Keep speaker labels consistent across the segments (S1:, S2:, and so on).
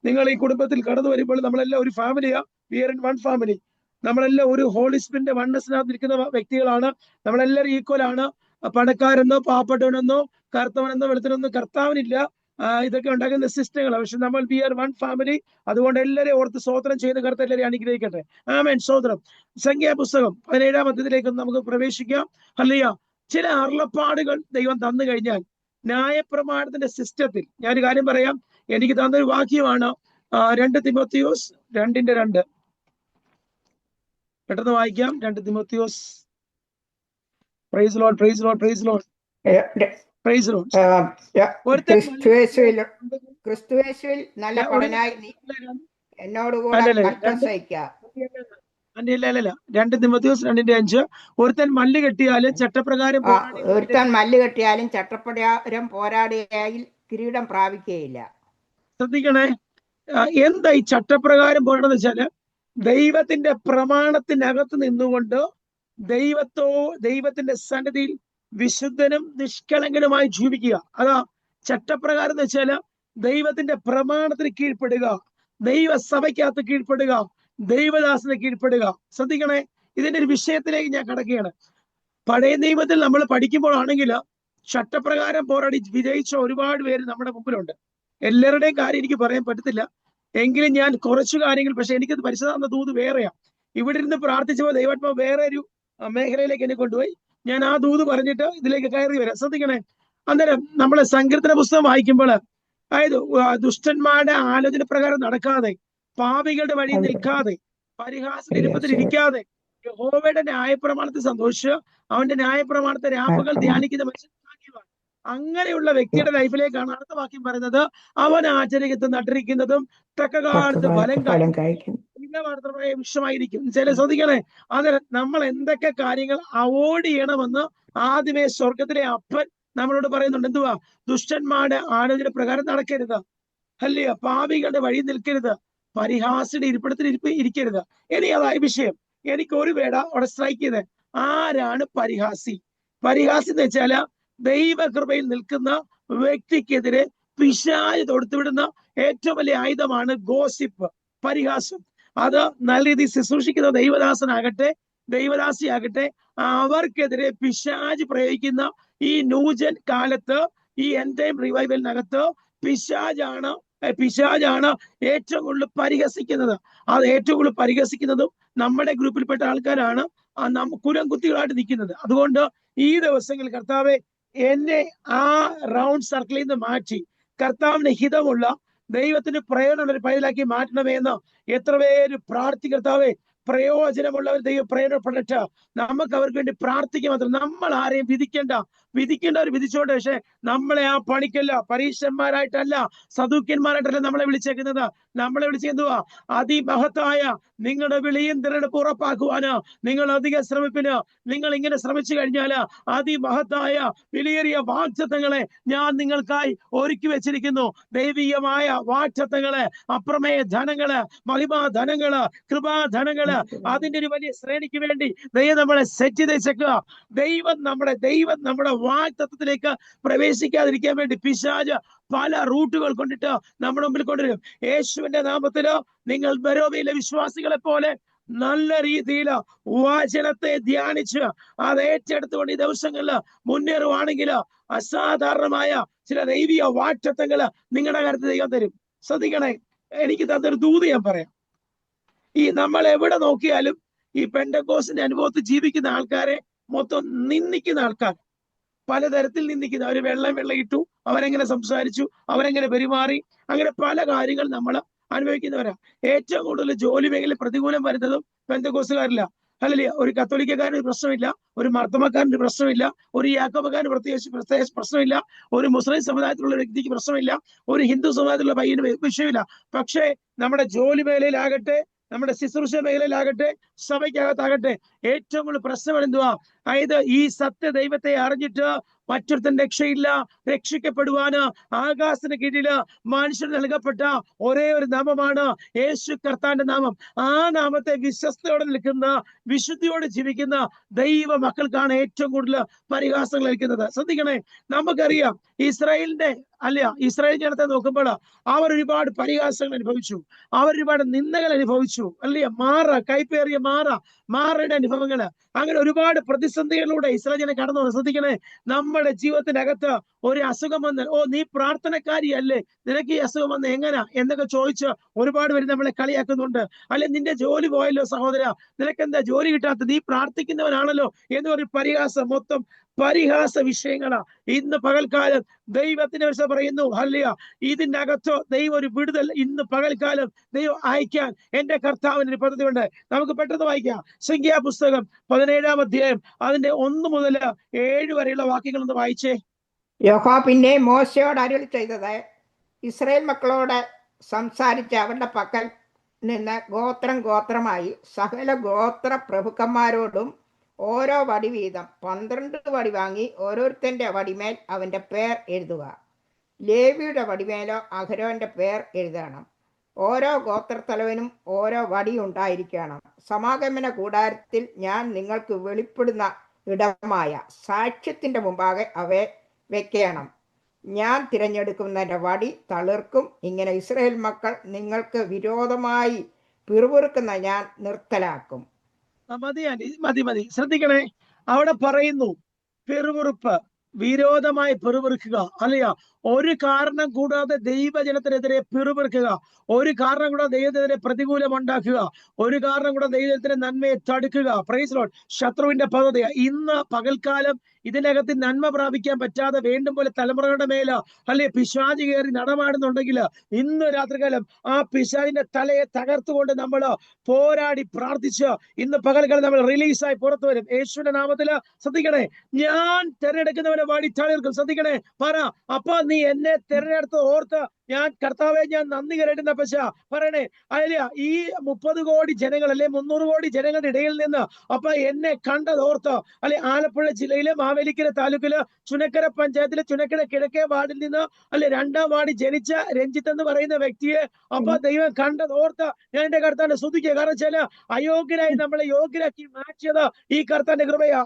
S1: നിങ്ങൾ ഈ കുടുംബത്തിൽ കടന്നു വരുമ്പോൾ നമ്മളെല്ലാം ഒരു ഫാമിലിയാ. We are in one family. നമ്മളെല്ലാം ഒരു ഹോളി സ്പിരിറ്റിന്റെ വണ്ണസിനകത്ത് നിൽക്കുന്ന വ്യക്തികളാണ്. നമ്മളെല്ലാവരും ഈക്വൽ ആണ്. പണക്കാരെന്നോ പാവപ്പെട്ടവനെന്നോ കറുത്തവനെന്നോ വെളുത്തവനെന്നോ കർത്താവിനില്ല. ഇതൊക്കെ ഉണ്ടാക്കുന്ന സിസ്റ്റങ്ങളാണ്. പക്ഷെ നമ്മൾ വി ആർ വൺ ഫാമിലി. അതുകൊണ്ട് എല്ലാവരെയും ഓർത്ത് സ്തോത്രം ചെയ്യുന്ന കർത്താവ് എല്ലാവരെയും അനുഗ്രഹിക്കട്ടെ. ആമേൻ. സ്തോത്രം. സംഖ്യാപുസ്തകം 17-ാം അധ്യായത്തിലേക്ക് നമുക്ക് പ്രവേശിക്കാം. ഹല്ലേലൂയ. ചില അരുളപ്പാടുകൾ ദൈവം തന്നു കഴിഞ്ഞാൽ ന്യായപ്രമാണത്തിന്റെ സിസ്റ്റത്തിൽ ഞാനൊരു കാര്യം പറയാം. എനിക്ക് തന്നൊരു വാക്യമാണ് 2 തിമോത്തിയോസ് 2:2. പെട്ടെന്ന് വായിക്കാം. 2 തിമോത്തിയോസ്. Praise Lord, praise Lord, praise Lord, praise lord.
S2: ക്രിസ്തുയേശുവിൽ നല്ല പടനായി എന്നോടുകൂടെ കഷ്ടം സഹിക്കുക.
S1: 2 തിമോത്തിയോസ് 2:5. ഒരുത്തൻ മല്ല് കെട്ടിയാലും ചട്ടപ്രകാരം
S2: പോരാടിയാൽ കിരീടം പ്രാപിക്കുകയില്ല.
S1: ശ്രദ്ധിക്കണേ. എന്താ ഈ ചട്ടപ്രകാരം പോരാടെന്ന് വെച്ചാല് ദൈവത്തിന്റെ പ്രമാണത്തിനകത്ത് നിന്നുകൊണ്ട് ദൈവത്തിന്റെ സന്നിധിയിൽ വിശുദ്ധനും നിഷ്കളങ്കനുമായി ജീവിക്കുക. അതാ ചട്ടപ്രകാരം എന്ന് വെച്ചാല് ദൈവത്തിന്റെ പ്രമാണത്തിന് കീഴ്പ്പെടുക, ദൈവസഭയ്ക്കകത്ത് കീഴ്പ്പെടുക, ദൈവദാസന് കീഴ്പ്പെടുക. ശ്രദ്ധിക്കണേ. ഇതിന്റെ ഒരു വിഷയത്തിലേക്ക് ഞാൻ കടക്കുകയാണ്. പഴയ നിയമത്തിൽ നമ്മൾ പഠിക്കുമ്പോഴാണെങ്കിൽ ചട്ടപ്രകാരം പോരാടി വിജയിച്ച ഒരുപാട് പേര് നമ്മുടെ മുമ്പിലുണ്ട്. എല്ലാവരുടെയും കാര്യം എനിക്ക് പറയാൻ പറ്റത്തില്ല. എങ്കിലും ഞാൻ കുറച്ചു കാര്യങ്ങൾ, പക്ഷെ എനിക്കത് പരിശുദ്ധാത്മ ദൂത് വേറെയാ. ഇവിടെ ഇരുന്ന് പ്രാർത്ഥിച്ചപ്പോൾ ദൈവാത്മാവ് വേറെ ഒരു മേഖലയിലേക്ക് എന്നെ കൊണ്ടുപോയി. ഞാൻ ആ ദൂത് പറഞ്ഞിട്ട് ഇതിലേക്ക് കയറി വരാം. ശ്രദ്ധിക്കണേ. അന്നേരം നമ്മളെ സങ്കീർത്തന പുസ്തകം വായിക്കുമ്പോൾ, അതായത് ദുഷ്ടന്മാരുടെ ആലോചന പ്രകാരം നടക്കാതെ, പാപികളുടെ വഴി നിൽക്കാതെ, പരിഹാസ ഇരുപ്പത്തിൽ ഇരിക്കാതെ, യഹോവയുടെ ന്യായപ്രമാണത്തിൽ സന്തോഷിച്ച് അവന്റെ ന്യായപ്രമാണത്തെ രാപ്പകൽ ധ്യാനിക്കുന്ന മനുഷ്യൻ ഭാഗ്യവാൻ. അങ്ങനെയുള്ള വ്യക്തിയുടെ ലൈഫിലേക്കാണ് അടുത്ത വാക്യം പറയുന്നത്. അവൻ ആചരികത്ത് നട്ടിരിക്കുന്നതും തക്കകാലത്ത് ഫലം കഴിക്കും, വിഷമായിരിക്കും. ചില ശ്രദ്ധിക്കണേ. അത് നമ്മൾ എന്തൊക്കെ കാര്യങ്ങൾ അവോയ്ഡ് ചെയ്യണമെന്ന് ആദ്യമേ സ്വർഗത്തിലെ അപ്പൻ നമ്മളോട് പറയുന്നുണ്ട്. എന്തുവാ? ദുഷ്ടന്മാരുടെ ആലോചന പ്രകാരം നടക്കരുത്, അല്ലയോ? പാപികളുടെ വഴി നിൽക്കരുത്, പരിഹാസിയുടെ ഇരിപ്പിടത്തിൽ ഇരിക്കരുത്. ഇനി അതായ വിഷയം. എനിക്ക് ഒരു വേട അവിടെ സ്ട്രൈക്ക് ചെയ്തേ. ആരാണ് പരിഹാസി? പരിഹാസി എന്ന് വെച്ചാല് ദൈവകൃപയിൽ നിൽക്കുന്ന വ്യക്തിക്കെതിരെ പിശാച് തൊടുത്തുവിടുന്ന ഏറ്റവും വലിയ ആയുധമാണ് ഗോസിപ്പ്, പരിഹാസം. അത് നല്ല രീതിയിൽ ശുശ്രൂഷിക്കുന്ന ദൈവദാസിയാകട്ടെ, അവർക്കെതിരെ പിശാച് പ്രയോഗിക്കുന്ന ഈ നൂജൻ കാലത്ത്, ഈ എൻഡ് ടൈം റിവൈവലിനകത്ത് പിശാചാണ് ഏറ്റവും കൂടുതൽ പരിഹസിക്കുന്നത്. അത് ഏറ്റവും കൂടുതൽ പരിഹസിക്കുന്നതും നമ്മുടെ ഗ്രൂപ്പിൽപ്പെട്ട ആൾക്കാരാണ്, കുലം കുത്തികളായിട്ട് നിൽക്കുന്നത്. അതുകൊണ്ട് ഈ ദിവസങ്ങളിൽ കർത്താവെ എന്നെ ആ റൗണ്ട് സർക്കിളിൽ നിന്ന് മാറ്റി കർത്താവിന് ഹിതമുള്ള ദൈവത്തിന് പ്രയോജനമുള്ള ഒരു പൈതലാക്കി മാറ്റണമേ എന്ന് എത്ര പേര് പ്രാർത്ഥിക്കർത്താവേ. പ്രയോജനമുള്ളവർ ദൈവം പ്രയോജനപ്പെടട്ടെ. നമുക്ക് അവർക്ക് വേണ്ടി പ്രാർത്ഥിക്കുക മാത്രം. നമ്മൾ ആരെയും വിധിക്കേണ്ടവർ വിധിച്ചോട്ടെ. പക്ഷെ നമ്മളെ ആ പണിക്കല്ല, പരീക്ഷന്മാരായിട്ടല്ല, സദൂക്യന്മാരായിട്ടല്ല നമ്മളെ വിളിച്ചേക്കുന്നത്. നമ്മളെ വിളിച്ചെന്തുവാ? അതിമഹത്തായ നിങ്ങളുടെ വിളിയും തിരഞ്ഞെടുപ്പ് ഉറപ്പാക്കുവാന് നിങ്ങൾ അധികം ശ്രമിപ്പിന്. നിങ്ങൾ ഇങ്ങനെ ശ്രമിച്ചു കഴിഞ്ഞാൽ അതിമഹത്തായ വിലയേറിയ വാഗ്ദത്തങ്ങളെ ഞാൻ നിങ്ങൾക്കായി ഒരുക്കി വെച്ചിരിക്കുന്നു. ദൈവികമായ വാഗ്ദത്തങ്ങള്, അപ്രമേയ ധനങ്ങള്, മഹിമാ ധനങ്ങള്, കൃപാധനങ്ങള്, അതിന്റെ ഒരു വലിയ ശ്രേണിക്ക് വേണ്ടി ദൈവം നമ്മളെ സെറ്റ് ചെയ്ത് വെച്ചേക്കുക. ദൈവം നമ്മുടെ വാഗ്ദത്തത്തിലേക്ക് പ്രവേശിക്കാതിരിക്കാൻ വേണ്ടി പിശാച് പല റൂട്ടുകൾ കൊണ്ടിട്ട് നമ്മുടെ മുമ്പിൽ കൊണ്ടുവരും. യേശുവിന്റെ നാമത്തില് നിങ്ങൾ ബരോബയിലെ വിശ്വാസികളെ പോലെ നല്ല രീതിയിൽ വചനത്തെ ധ്യാനിച്ച് അത് ഏറ്റെടുത്തുകൊണ്ട് ഈ ദിവസങ്ങളിൽ മുന്നേറുവാണെങ്കിൽ അസാധാരണമായ ചില ദൈവിക വാഗ്ദത്തങ്ങള് നിങ്ങളുടെ കാര്യത്തിൽ ദൈവം തരും. ശ്രദ്ധിക്കണേ. എനിക്ക് തന്നൊരു ദൂത് ഞാൻ പറയാം. ഈ നമ്മൾ എവിടെ നോക്കിയാലും ഈ പെന്തക്കോസ്തിന്റെ അനുഭവത്തിൽ ജീവിക്കുന്ന ആൾക്കാരെ മൊത്തം നിന്ദിക്കുന്ന ആൾക്കാർ, പലതരത്തിൽ നിന്ദിക്കുന്ന. അവര് വെള്ളം ഇട്ടു, അവരെങ്ങനെ സംസാരിച്ചു, അവരെങ്ങനെ പെരുമാറി, അങ്ങനെ പല കാര്യങ്ങൾ നമ്മൾ അനുഭവിക്കുന്നവരാ. ഏറ്റവും കൂടുതൽ ജോലി മേഖലയിൽ പ്രതികൂലം വരുന്നതും പെന്തക്കോസ്തുകാരില്ല. അല്ലല്ലേ? ഒരു കത്തോലിക്കക്കാരന് പ്രശ്നമില്ല, ഒരു മർത്തമക്കാരന് പ്രശ്നമില്ല, ഒരു യാക്കോബക്കാരന് പ്രത്യേക പ്രശ്നമില്ല, ഒരു മുസ്ലിം സമുദായത്തിലുള്ള വ്യക്തിക്ക് പ്രശ്നമില്ല, ഒരു ഹിന്ദു സമുദായത്തിലുള്ള പയ്യന് വിഷയമില്ല. പക്ഷേ നമ്മുടെ ജോലി മേഖലയിലാകട്ടെ, നമ്മുടെ ശുശ്രൂഷ മേഖലയിലാകട്ടെ, സഭയ്ക്കകത്താകട്ടെ, ഏറ്റവും കൂടുതൽ പ്രശ്നം എന്തുവാ? അതായത് ഈ സത്യ ദൈവത്തെ അറിഞ്ഞിട്ട് മറ്റൊരുത്തൻ രക്ഷയില്ല. രക്ഷിക്കപ്പെടുവാന് ആകാശത്തിന് കീഴില് മനുഷ്യന് നൽകപ്പെട്ട ഒരേ ഒരു നാമമാണ് യേശു കർത്താവിന്റെ നാമം. ആ നാമത്തെ വിശ്വസ്തയോടെ നിൽക്കുന്ന, വിശുദ്ധിയോടെ ജീവിക്കുന്ന ദൈവ മക്കൾക്കാണ് ഏറ്റവും കൂടുതൽ പരിഹാസങ്ങൾ ഏൽക്കുന്നത്. ശ്രദ്ധിക്കണേ. നമുക്കറിയാം ഇസ്രായേലിന്റെ ഇസ്രായേൽ ജനത്തെ നോക്കുമ്പോൾ അവർ ഒരുപാട് പരിഹാസങ്ങൾ അനുഭവിച്ചു, അവർ ഒരുപാട് നിന്ദകൾ അനുഭവിച്ചു, കൈപ്പേറിയ മാറയുടെ അനുഭവങ്ങള്, അങ്ങനെ ഒരുപാട് പ്രതിസന്ധികളിലൂടെ ഇസ്രായേൽ ജനം കടന്നു. ശ്രദ്ധിക്കണേ, നമ്മുടെ ജീവിതത്തിന്റെ അകത്ത് ഒരു അസുഖം വന്ന്, നീ പ്രാർത്ഥനക്കാരിയല്ലേ, നിനക്ക് ഈ അസുഖം വന്ന് എങ്ങനാ എന്നൊക്കെ ചോദിച്ച് ഒരുപാട് പേര് നമ്മളെ കളിയാക്കുന്നുണ്ട്. അല്ലെ, നിന്റെ ജോലി പോയല്ലോ സഹോദര, നിനക്ക് എന്താ ജോലി കിട്ടാത്ത, നീ പ്രാർത്ഥിക്കുന്നവനാണല്ലോ എന്ന് പറഞ്ഞ് പരിഹാസം, മൊത്തം പരിഹാസ വിഷയങ്ങളാ. ഇന്ന് പകൽക്കാലം ദൈവത്തിന് പറയുന്നു, ഇതിന്റെ അകത്ത് ദൈവം ഒരു വിടുതൽ ഇന്ന് പകൽക്കാലം ദൈവം അയക്കാൻ എന്റെ കർത്താവിന് ഒരു പദ്ധതിയുണ്ട്. നമുക്ക് പെട്ടെന്ന് വായിക്കാം. സംഖ്യാപുസ്തകം 17-ാം അധ്യായം അതിന്റെ 1 മുതൽ 7 വരെയുള്ള വാക്യങ്ങൾ ഒന്ന് വായിച്ചേ.
S2: യഹോവ പിന്നെ മോശയോട് അരുളി ചെയ്തത്, ഇസ്രായേൽ മക്കളോട് സംസാരിച്ച് അവരുടെ പക്കൽ നിന്ന് ഗോത്രമായി സകല ഗോത്ര പ്രഭുക്കന്മാരോടും ഓരോ വടി വീതം 12 വടി വാങ്ങി ഓരോരുത്തന്റെ വടിമേൽ അവന്റെ പേർ എഴുതുക. ലേവിയുടെ വടിമേലോ അഹരോന്റെ പേർ എഴുതണം. ഓരോ ഗോത്രത്തലവനും ഓരോ വടി ഉണ്ടായിരിക്കണം. സമാഗമന കൂടാരത്തിൽ ഞാൻ നിങ്ങൾക്ക് വെളിപ്പെടുന്ന ഇടമായ സാക്ഷ്യത്തിന്റെ മുമ്പാകെ അവയെ വെക്കണം. ഞാൻ തിരഞ്ഞെടുക്കുന്നതിന്റെ വടി തളിർക്കും. ഇങ്ങനെ ഇസ്രായേൽ മക്കൾ നിങ്ങൾക്ക് വിരോധമായി പിറുപിറുക്കുന്ന ഞാൻ നിർത്തലാക്കും.
S1: മതി. ശ്രദ്ധിക്കണേ, അവിടെ പറയുന്നു പിറുപിറുപ്പ്, വിരോധമായി പിറുപിറുക്കുക, ഒരു കാരണം കൂടാതെ ദൈവജനത്തിനെതിരെ പിറുപിറുക്കുക, ഒരു കാരണം കൂടാതെ ദൈവത്തിനെതിരെ പ്രതികൂലം ഉണ്ടാക്കുക, ഒരു കാരണം കൂടാതെ ദൈവത്തിന്റെ നന്മയെ തടുക്കുക. Praise Lord. ശത്രുവിന്റെ പദ്ധതി ഇന്ന് പകൽക്കാലം ഇതിനകത്ത് നന്മ പ്രാപിക്കാൻ പറ്റാതെ വേണ്ടും പോലെ തലമുറകളുടെ മേല പിശാച് കയറി നടമാടുന്നുണ്ടെങ്കിൽ ഇന്ന് രാത്രികാലം ആ പിശാചിന്റെ തലയെ തകർത്തുകൊണ്ട് നമ്മൾ പോരാടി പ്രാർത്ഥിച്ച് ഇന്ന് പകൽക്കാലം നമ്മൾ റിലീസായി പുറത്തു വരും യേശുവിന്റെ നാമത്തില്. ശ്രദ്ധിക്കണേ, ഞാൻ തിരഞ്ഞെടുക്കുന്നവനെ വാടി തളിർക്കും. ശ്രദ്ധിക്കണേ, അപ്പൊ നീ എന്നെ തിരഞ്ഞെടുത്ത് ഓർത്ത് ഞാൻ കർത്താവെ ഞാൻ നന്ദി കരട്ടുന്ന പശ പറയണേ. ഈ 30 കോടി ജനങ്ങൾ 300 കോടി ജനങ്ങളുടെ ഇടയിൽ നിന്ന് എന്നെ കണ്ടതോർത്ത് ആലപ്പുഴ ജില്ലയിലെ മാവേലിക്കര താലൂക്കില് ചുനക്കര പഞ്ചായത്തിലെ ചുനക്കര കിഴക്കേ വാർഡിൽ നിന്ന് 2-ാം വാർഡിൽ ജനിച്ച രഞ്ജിത്ത് എന്ന് പറയുന്ന വ്യക്തിയെ ദൈവം കണ്ടതോർത്ത് ഞാൻ എന്റെ കർത്താവിനെ സ്തുതിക്കുക. കാരണം വെച്ചാൽ അയോഗ്യരായി നമ്മളെ യോഗ്യരാക്കി മാറ്റിയത് ഈ കർത്താവിന്റെ കൃപയാ.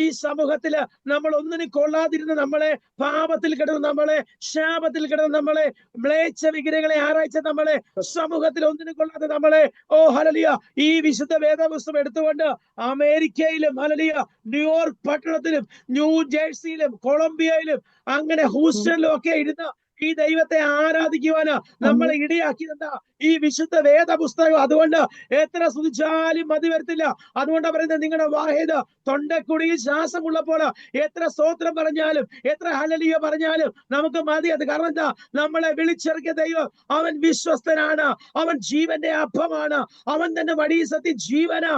S1: ഈ സമൂഹത്തില് നമ്മൾ ഒന്നിനും കൊള്ളാതിരുന്ന നമ്മളെ, പാപത്തിൽ കിടന്ന് നമ്മളെ, ശാപത്തിൽ കിടന്ന് നമ്മളെ, മ്ലേച്ഛ വിഗ്രഹങ്ങളെ ആരായിച്ച നമ്മളെ, സമൂഹത്തിൽ ഒന്നിനും കൊള്ളാതെ നമ്മളെ, ഈ വിശുദ്ധ വേദപുസ്തകം എടുത്തുകൊണ്ട് അമേരിക്കയിലും ന്യൂയോർക്ക് പട്ടണത്തിലും ന്യൂ ജേഴ്സിയിലും കൊളംബിയയിലും അങ്ങനെ ഹൂസ്റ്റണിലും ഒക്കെ ഇരുന്ന് ഈ ദൈവത്തെ ആരാധിക്കുവാന് നമ്മളെ ഇടയാക്കിയതെന്താ? ഈ വിശുദ്ധ വേദ പുസ്തകം. അതുകൊണ്ട് എത്ര സ്തുതിച്ചാലും മതി വരത്തില്ല. അതുകൊണ്ടാ പറയുന്നത്, നിങ്ങളുടെ വാഹേത് തൊണ്ടക്കുടിയിൽ ശ്വാസമുള്ളപ്പോൾ എത്ര സ്തോത്രം പറഞ്ഞാലും എത്ര ഹല്ലേലൂയ പറഞ്ഞാലും നമുക്ക് മതി. അത് കാരണം എന്താ? നമ്മളെ വിളിച്ചിറക്കിയ ദൈവം അവൻ വിശ്വസ്തനാണ്, അവൻ ജീവന്റെ അപ്പമാണ്, അവൻ തന്നെ വഴി സത്യം ജീവനാ.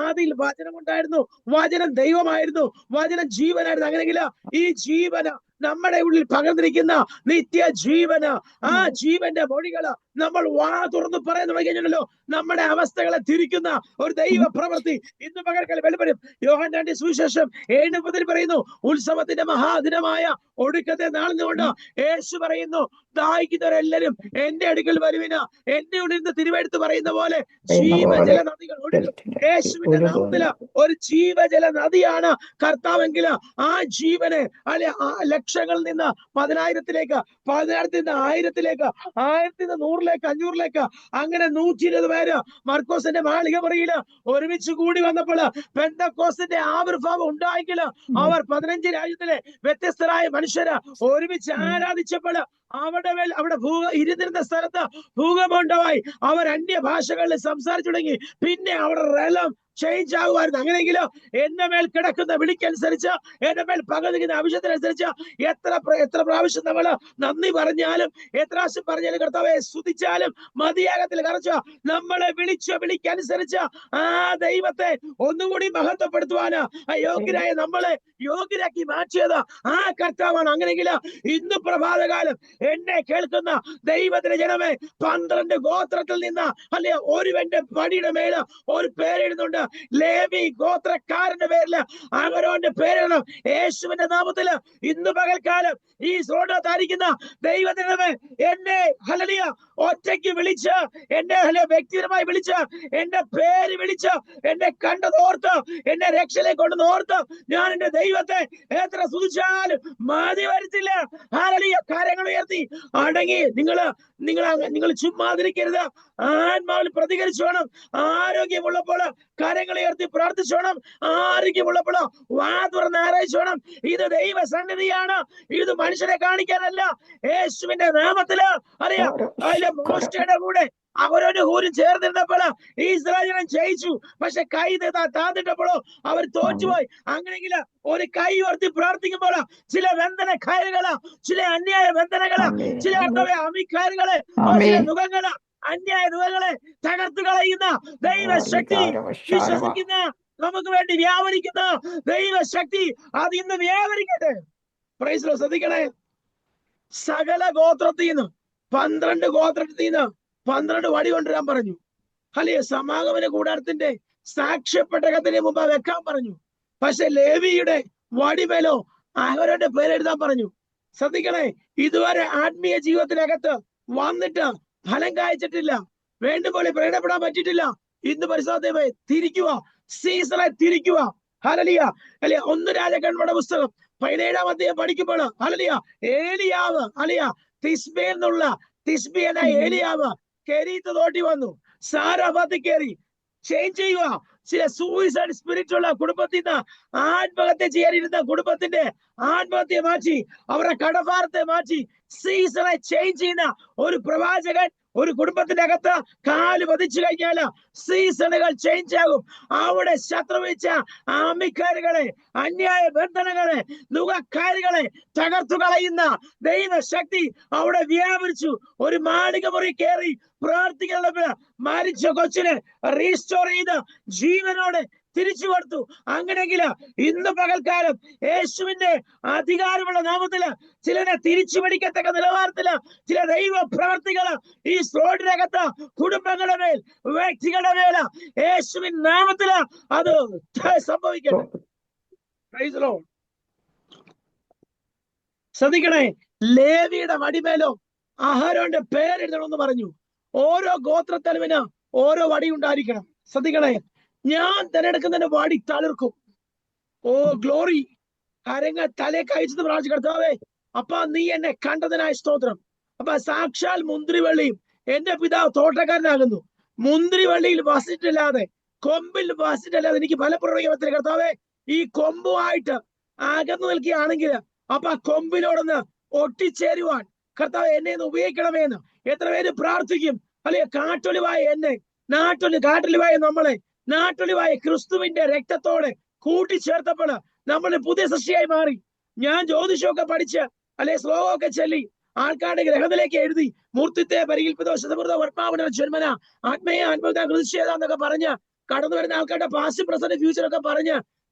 S1: ആദിയിൽ വചനം ഉണ്ടായിരുന്നു, വചനം ദൈവമായിരുന്നു, വചനം ജീവനായിരുന്നു. അങ്ങനെയെങ്കിൽ ഈ ജീവന നമ്മുടെ ഉള്ളിൽ പകർന്നിരിക്കുന്ന നിത്യ ജീവന, ആ ജീവന്റെ മൊഴികള് നമ്മൾ വാ തുറന്ന് പറയുന്ന കഴിഞ്ഞല്ലോ നമ്മുടെ അവസ്ഥകളെ തിരിക്കുന്ന ഒരു ദൈവ പ്രവൃത്തി ഇന്ന് പകർക്കാലം വെളിപ്പെടും. യോഹന്നാന്റെ സുവിശേഷം 7:30 പറയുന്നു, ഉത്സവത്തിന്റെ മഹാദിനമായ ഒടുക്കത്തെ നാളിനുകൊണ്ട് യേശു പറയുന്നു, ദാഹിക്കുന്നവരെല്ലാരും എന്റെ അടുക്കൽ വരുവിന, എന്റെ ഉള്ളിൽ നിന്ന് തിരുവെടുത്ത് പറയുന്ന പോലെ ജീവജല നദികൾ ഒഴുകും. യേശുവിന്റെ നാമത്തില് ഒരു ജീവജല നദിയാണ് കർത്താവെങ്കിൽ ആ ജീവനെ ലക്ഷങ്ങളിൽ നിന്ന് 10,000-ലേക്ക്, 10,000-ൽ നിന്ന് 1,000-ലേക്ക്, 1,000-ൽ നിന്ന് 100-ലേക്ക്, 500-ലേക്ക്, അങ്ങനെ 120 പേര് മർക്കോസിന്റെ മാളിക മുറിയില് ഒരുമിച്ച് കൂടി വന്നപ്പോൾ പെന്തക്കോസ്തിന്റെ ആവിർഭാവം ഉണ്ടായെങ്കിൽ അവർ 15 രാജ്യത്തിലെ വ്യത്യസ്തരായ മനുഷ്യര് ഒരുമിച്ച് ആരാധിച്ചപ്പോൾ അവിടെ ഇരുന്നിരുന്ന സ്ഥലത്ത് ഭൂകമ്പം ഉണ്ടായി. അവർ അന്യ ഭാഷകളിൽ സംസാരിച്ചു തുടങ്ങി. പിന്നെ അവിടെ റെലം ചേഞ്ച് ആകുമായിരുന്നു. അങ്ങനെയെങ്കിലും എന്റെ മേൽ കിടക്കുന്ന വിളിക്കനുസരിച്ച്, എന്റെ മേൽ പകരുന്ന അഭിഷേകത്തിനനുസരിച്ച് എത്ര പ്രാവശ്യം നമ്മൾ നന്ദി പറഞ്ഞാലും, എത്ര പ്രാവശ്യം പറഞ്ഞാലും കർത്താവെ സ്തുതിച്ചാലും മതിയാകത്തില്ല. കാരണം നമ്മളെ വിളിച്ച വിളിക്കനുസരിച്ച് ആ ദൈവത്തെ ഒന്നുകൂടി മഹത്വപ്പെടുത്തുവാന് യോഗ്യരായ നമ്മളെ യോഗ്യരാക്കി മാറ്റിയത് ആ കർത്താവാണ്. അങ്ങനെയെങ്കിൽ ഇന്ന് പ്രഭാതകാലം എന്നെ കേൾക്കുന്ന ദൈവത്തിന്റെ ജനമേ, 12 ഗോത്രത്തിൽ നിന്ന് അല്ലെ ഒരുവന്റെ പടിയുടെ മേല് ഒരു പേരെഴുതുന്നുണ്ട്. ലേവി ഗോത്രക്കാരന്റെ പേരില് അവരോന്റെ പേരെഴുതണം. യേശുവിന്റെ നാമത്തില് ഇന്ന് പകൽക്കാലം ഈ ശ്രോതായിരിക്കുന്ന ദൈവത്തിനമേ, എന്നെ ഹല്ലേലൂയ ഒറ്റയ്ക്ക് വിളിച്ച്, എന്നെ വ്യക്തിപരമായി വിളിച്ച്, എന്റെ പേര് വിളിച്ച്, എന്നെ കണ്ടതോർത്ത്, എന്നെ രക്ഷയിലേക്ക് കൊണ്ടുവന്നോർത്ത് ഞാൻ എന്റെ ദൈവത്തെ എത്ര സ്തുതിച്ചാലും മതി വരത്തില്ല. ഹല്ലേലൂയ. കാര്യങ്ങൾ ഉയർത്തി അടങ്ങി നിങ്ങൾ ചുമ്മാതിരിക്കരുത്. ആത്മാവിൽ പ്രതികരിച്ചു വേണം. ആരോഗ്യമുള്ളപ്പോൾ കാര്യങ്ങൾ ഉയർത്തി പ്രാർത്ഥിച്ചു വേണം. ആരോഗ്യമുള്ളപ്പോൾ വാ തുറന്ന് ആരായിച്ചു വേണം. ഇത് ദൈവസന്നിധിയാണ്. ഇത് മനുഷ്യരെ കാണിക്കാനല്ല. യേശുവിന്റെ നാമത്തില് അറിയാം. മോശയുടെ കൂടെ അവരൊരു ഊരും ചേർന്നിരുന്നപ്പോൾ ഇസ്രായേലിനെ ജയിച്ചു. പക്ഷെ കൈ താന്നിട്ടപ്പോഴോ അവർ തോറ്റുപോയി. അങ്ങനെയെങ്കിൽ ഒരു കൈ ഉയർത്തി പ്രാർത്ഥിക്കുമ്പോൾ ചില ബന്ധന കയറുകള്, ചില അന്യായ ബന്ധനകള്, ചില അമിക്കാരുകള്, ചില നുഖങ്ങള്, അന്യായ നുഖങ്ങളെ തകർത്തു കളയുന്ന ദൈവശക്തി വിശ്വസിക്കുന്ന നമുക്ക് വേണ്ടി വ്യാപരിക്കുന്ന ദൈവശക്തി അത് ഇന്ന് വ്യാപരിക്കട്ടെ. Praise the Lord. ശ്രദ്ധിക്കണേ, സകല ഗോത്രത്തിൽ നിന്ന് 12 ഗോത്രത്തിൽ നിന്ന് 12 വടി കൊണ്ടുവരാൻ പറഞ്ഞു. അല്ലേ, സമാഗമന കൂടാരത്തിന്റെ സാക്ഷ്യപ്പെട്ടകത്തിന് മുമ്പ് വെക്കാൻ പറഞ്ഞു. പക്ഷെ ലേവിയുടെ വടിമേലോ അവരുടെ പേരെഴുതാൻ പറഞ്ഞു. ശ്രദ്ധിക്കണേ, ഇതുവരെ ആത്മീയ ജീവിതത്തിനകത്ത് വന്നിട്ട് ഫലം കായ്ച്ചിട്ടില്ല, വേണ്ടുപോലെ പ്രകടപ്പെടാൻ പറ്റിയിട്ടില്ല. ഇന്ന് പരിശോധന തിരിക്കുക, സീസണെ തിരിക്കുക. ഹല്ലേലൂയ. അല്ലെ, 1 രാജാക്കന്മാരുടെ പുസ്തകം 17-ാം അധ്യായം പഠിക്കുമ്പോൾ ഹല്ലേലൂയ, ഏലിയാവ് ഹല്ലേലൂയ തിസ്ബിയനായ ഏലിയാവ് കെരീത്ത് തോട്ടി വന്നു, സാരാഭാത്തിൽ കയറി ചേഞ്ച് ചെയ്യുക. ചില സൂയിസൈഡ് സ്പിരിറ്റ് ഉള്ള കുടുംബത്തിൽ നിന്ന് ആത്മഹത്യ ചെയ്യാനിരുന്ന കുടുംബത്തിന്റെ ആത്മഹത്യ മാറ്റി, അവരുടെ കടഭാരത്തെ മാറ്റി, സീസണെ ചേഞ്ച് ചെയ്യുന്ന ഒരു പ്രവാചകൻ ഒരു കുടുംബത്തിന്റെ അകത്ത് കാല് പതിച്ചു കഴിഞ്ഞാല് സീസണുകൾ ചേഞ്ച് ആകും. അവിടെ ശത്രുവിച്ച ആമിക്കാരുകളെ, അന്യായ ബന്ധനങ്ങളെ, നുകക്കാരുകളെ തകർത്തു കളയുന്ന ദൈവശക്തി അവിടെ വ്യാപരിച്ചു. ഒരു മാളിക മുറി കയറി പ്രാർത്ഥിക്കുന്നത് മരിച്ച കൊച്ചിനെ റീസ്റ്റോർ ചെയ്ത് ജീവനോടെ തിരിച്ചു കൊടുത്തു. അങ്ങനെയെങ്കിൽ ഇന്ന് പകൽക്കാലം യേശുവിന്റെ അധികാരമുള്ള നാമത്തില് ചിലരെ തിരിച്ചു പിടിക്കത്തക്ക നിലവാരത്തില് ചില ദൈവ പ്രവർത്തികള് ഈ റോഡിനകത്ത് കുടുംബങ്ങളുടെ മേൽ, വ്യക്തികളുടെ മേല് യേശുവിൻ നാമത്തില് അത് സംഭവിക്കട്ടെ. Praise the Lord. ശ്രദ്ധിക്കണേ, ലേവിയുടെ വടിമേലോ അഹരോന്റെ പേരെഴുതണമെന്ന് പറഞ്ഞു. ഓരോ ഗോത്രത്തലവിന് ഓരോ വടി ഉണ്ടായിരിക്കണം. ശ്രദ്ധിക്കണേ, ഞാൻ തിരഞ്ഞെടുക്കുന്നതിന്റെ വടി തളിർക്കും. ഓ ഗ്ലോറി. കരങ്ങൾ തലേ കഴിച്ചത് പ്രാർത്ഥിച്ചു, കർത്താവേ അപ്പ നീ എന്നെ കണ്ടതിനായ സ്തോത്രം. അപ്പൊ സാക്ഷാൽ മുന്തിരിവള്ളിയും എന്റെ പിതാവ് തോട്ടക്കാരനാകുന്നു. മുന്തിരിവള്ളിയിൽ വസിച്ചിട്ടില്ലാതെ, കൊമ്പിൽ വസിച്ചിട്ടില്ലാതെ എനിക്ക് ഫലപ്രയോഗിക്കാൻ പറ്റില്ല. കർത്താവേ, ഈ കൊമ്പുമായിട്ട് അകന്നു നിൽക്കുകയാണെങ്കിൽ അപ്പൊ ആ കൊമ്പിനോടൊന്ന് ഒട്ടിച്ചേരുവാൻ കർത്താവ് എന്നെ ഒന്ന് ഉപയോഗിക്കണമേന്ന് എത്ര പേര് പ്രാർത്ഥിക്കും. അല്ലെ, കാട്ടൊലിവായ എന്നെ, കാട്ടൊലിവായ നമ്മളെ, നാട്ടൊലിവായ ക്രിസ്തുവിന്റെ രക്തത്തോടെ കൂട്ടിച്ചേർത്തപ്പോൾ നമ്മൾ പുതിയ സൃഷ്ടിയായി മാറി. ഞാൻ ജ്യോതിഷമൊക്കെ പഠിച്ച് അല്ലെ ശ്ലോകമൊക്കെ ചൊല്ലി ആൾക്കാരുടെ ഗ്രഹത്തിലേക്ക് എഴുതി മൂർത്തിത്തെ പരികൽപ്പിതോ ശതമൃതോ വർമാവന ജന്മന ആത്മീയ അനുഭവത്തെ കൃഷിയെന്നൊക്കെ പറഞ്ഞ് കടന്നു വരുന്ന ആൾക്കാരുടെ പാസ്റ്റ് പ്രസന്റ് ഫ്യൂച്ചറൊക്കെ പറഞ്ഞ്